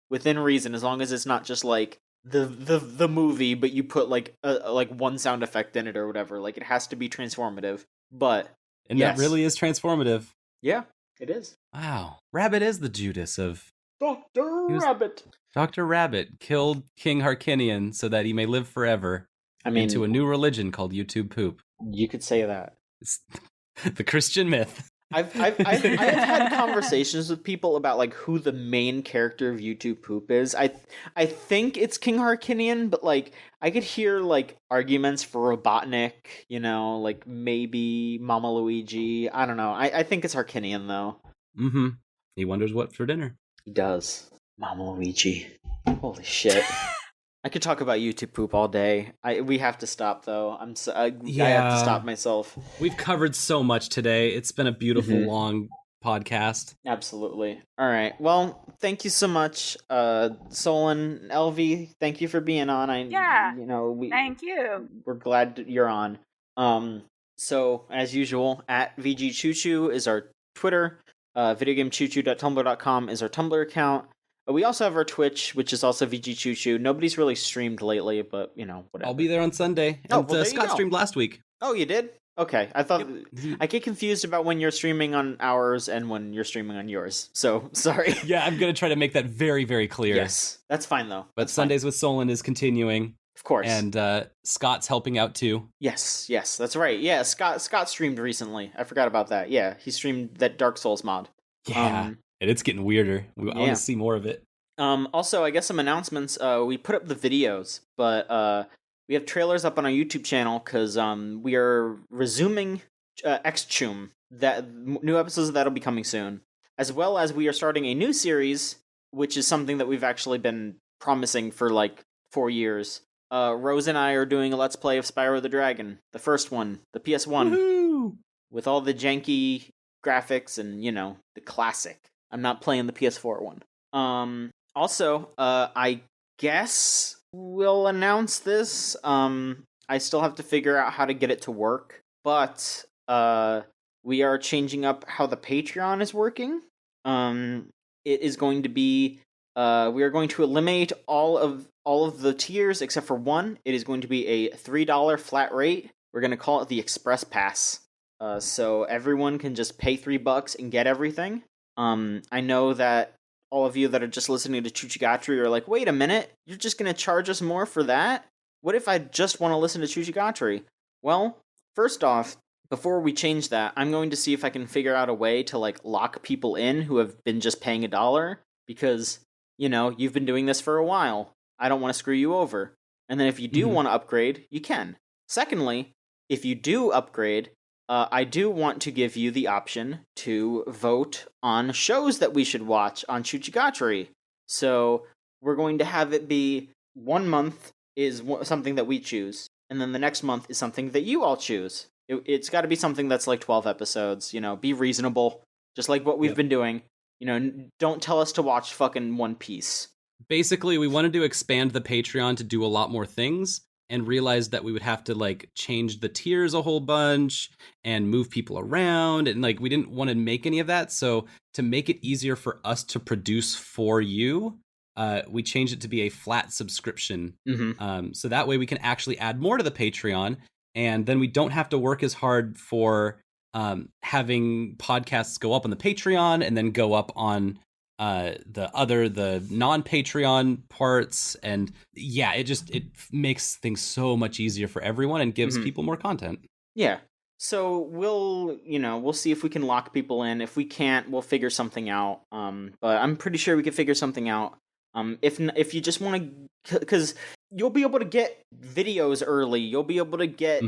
within reason, as long as it's not just the movie, but you put one sound effect in it or whatever. It has to be transformative. But and that really is transformative. Yeah, it is. Wow. Rabbit is the Judas of Dr. Rabbit. Dr. Rabbit killed King Harkinian so that he may live forever. Into a new religion called YouTube poop. You could say that. It's the Christian myth. I've had conversations with people about who the main character of YouTube poop is. I think it's King Harkinian, but I could hear arguments for Robotnik, maybe Mama Luigi. I don't know. I think it's Harkinian though. Mm-hmm. He wonders what for dinner. He does. Mama Luigi. Holy shit. I could talk about YouTube poop all day. We have to stop though. I have to stop myself. We've covered so much today. It's been a beautiful long podcast. Absolutely. All right. Well, thank you so much, Solon, LV. Thank you for being on. Thank you. We're glad that you're on. So as usual, at VGCC is our Twitter. Videogamechoochoo.tumblr.com is our Tumblr account. We also have our Twitch, which is also VGCC. Nobody's really streamed lately, but whatever. I'll be there on Sunday. And Scott streamed last week. Oh, you did? Okay. I thought I get confused about when you're streaming on ours and when you're streaming on yours. So sorry. Yeah, I'm gonna try to make that very, very clear. Yes, that's fine though. But Sundays with Solon is continuing, of course, and Scott's helping out too. Yes, that's right. Yeah, Scott streamed recently. I forgot about that. Yeah, he streamed that Dark Souls mod. Yeah, and it's getting weirder. I want to see more of it. Also, I guess some announcements. We put up the videos, but we have trailers up on our YouTube channel because we are resuming Xchum, new episodes of that'll be coming soon, as well as we are starting a new series, which is something that we've actually been promising for like 4 years. Rose and I are doing a Let's Play of Spyro the Dragon, the first one, the PS1, Woohoo! with all the janky graphics and, the classic. I'm not playing the PS4 one. Also, I guess we'll announce this. I still have to figure out how to get it to work, but we are changing up how the Patreon is working. It is going to be we are going to eliminate all of the tiers except for one. It is going to be a $3 flat rate. We're going to call it the Express Pass. So everyone can just pay $3 and get everything. I know that all of you that are just listening to Chuchigatri are like, wait a minute, you're just going to charge us more for that? What if I just want to listen to Chuchigatri? Well, first off, before we change that, I'm going to see if I can figure out a way to like lock people in who have been just paying $1 because, you've been doing this for a while. I don't want to screw you over. And then if you do want to upgrade, you can. Secondly, if you do upgrade, I do want to give you the option to vote on shows that we should watch on Chuchigatri. So we're going to have it be 1 month is something that we choose, and then the next month is something that you all choose. It's got to be something that's like 12 episodes, be reasonable, just like what we've been doing. Don't tell us to watch fucking One Piece. Basically, we wanted to expand the Patreon to do a lot more things, and realized that we would have to like change the tiers a whole bunch and move people around, and like we didn't want to make any of that. So to make it easier for us to produce for you, we changed it to be a flat subscription. So that way we can actually add more to the Patreon, and then we don't have to work as hard for having podcasts go up on the Patreon and then go up on the non-Patreon parts. And yeah, it makes things so much easier for everyone and gives people more content. Yeah. So we'll see if we can lock people in. If we can't, we'll figure something out. But I'm pretty sure we can figure something out. If you just want to, because you'll be able to get videos early, you'll be able to get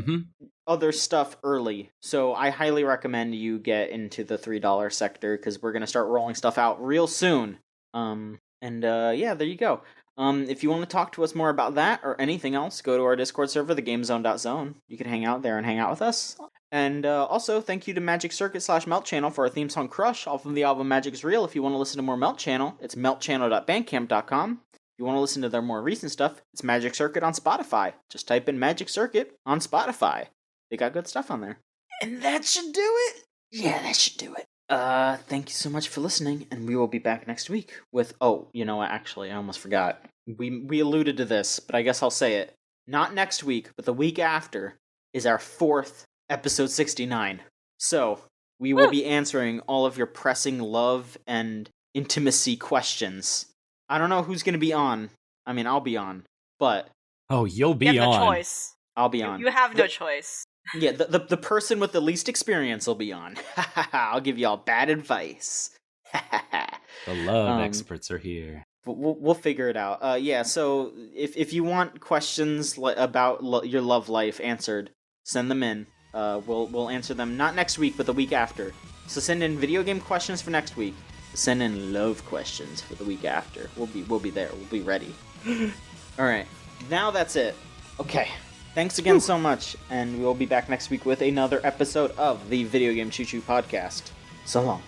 other stuff early. So I highly recommend you get into the $3 sector because we're gonna start rolling stuff out real soon. Yeah, there you go. If you want to talk to us more about that or anything else, go to our Discord server, thegamezone.zone. You can hang out there and hang out with us. And also, thank you to Magic Circuit / Melt Channel for our theme song Crush off of the album Magic is Real. If you want to listen to more Melt Channel, it's meltchannel.bandcamp.com. If you want to listen to their more recent stuff, it's Magic Circuit on Spotify. Just type in Magic Circuit on Spotify. They got good stuff on there. And that should do it! Yeah, that should do it. Thank you so much for listening, and we will be back next week with... Oh, you know what, actually, I almost forgot. We alluded to this, but I guess I'll say it. Not next week, but the week after is our 4th episode 69. So, we will be answering all of your pressing love and intimacy questions. I don't know who's going to be on. I mean, I'll be on, but... Oh, you'll be on. You have on. no choice. I'll be on. You have no choice. Yeah, the person with the least experience will be on. I'll give you all bad advice. The love experts are here. We'll figure it out. Yeah, so if you want questions about your love life answered, send them in. We'll answer them not next week, but the week after. So send in video game questions for next week. Send in love questions for the week after. We'll be there. We'll be ready. All right, now that's it. Okay. Thanks again so much, and we'll be back next week with another episode of the Video Game Choo Choo Podcast. So long.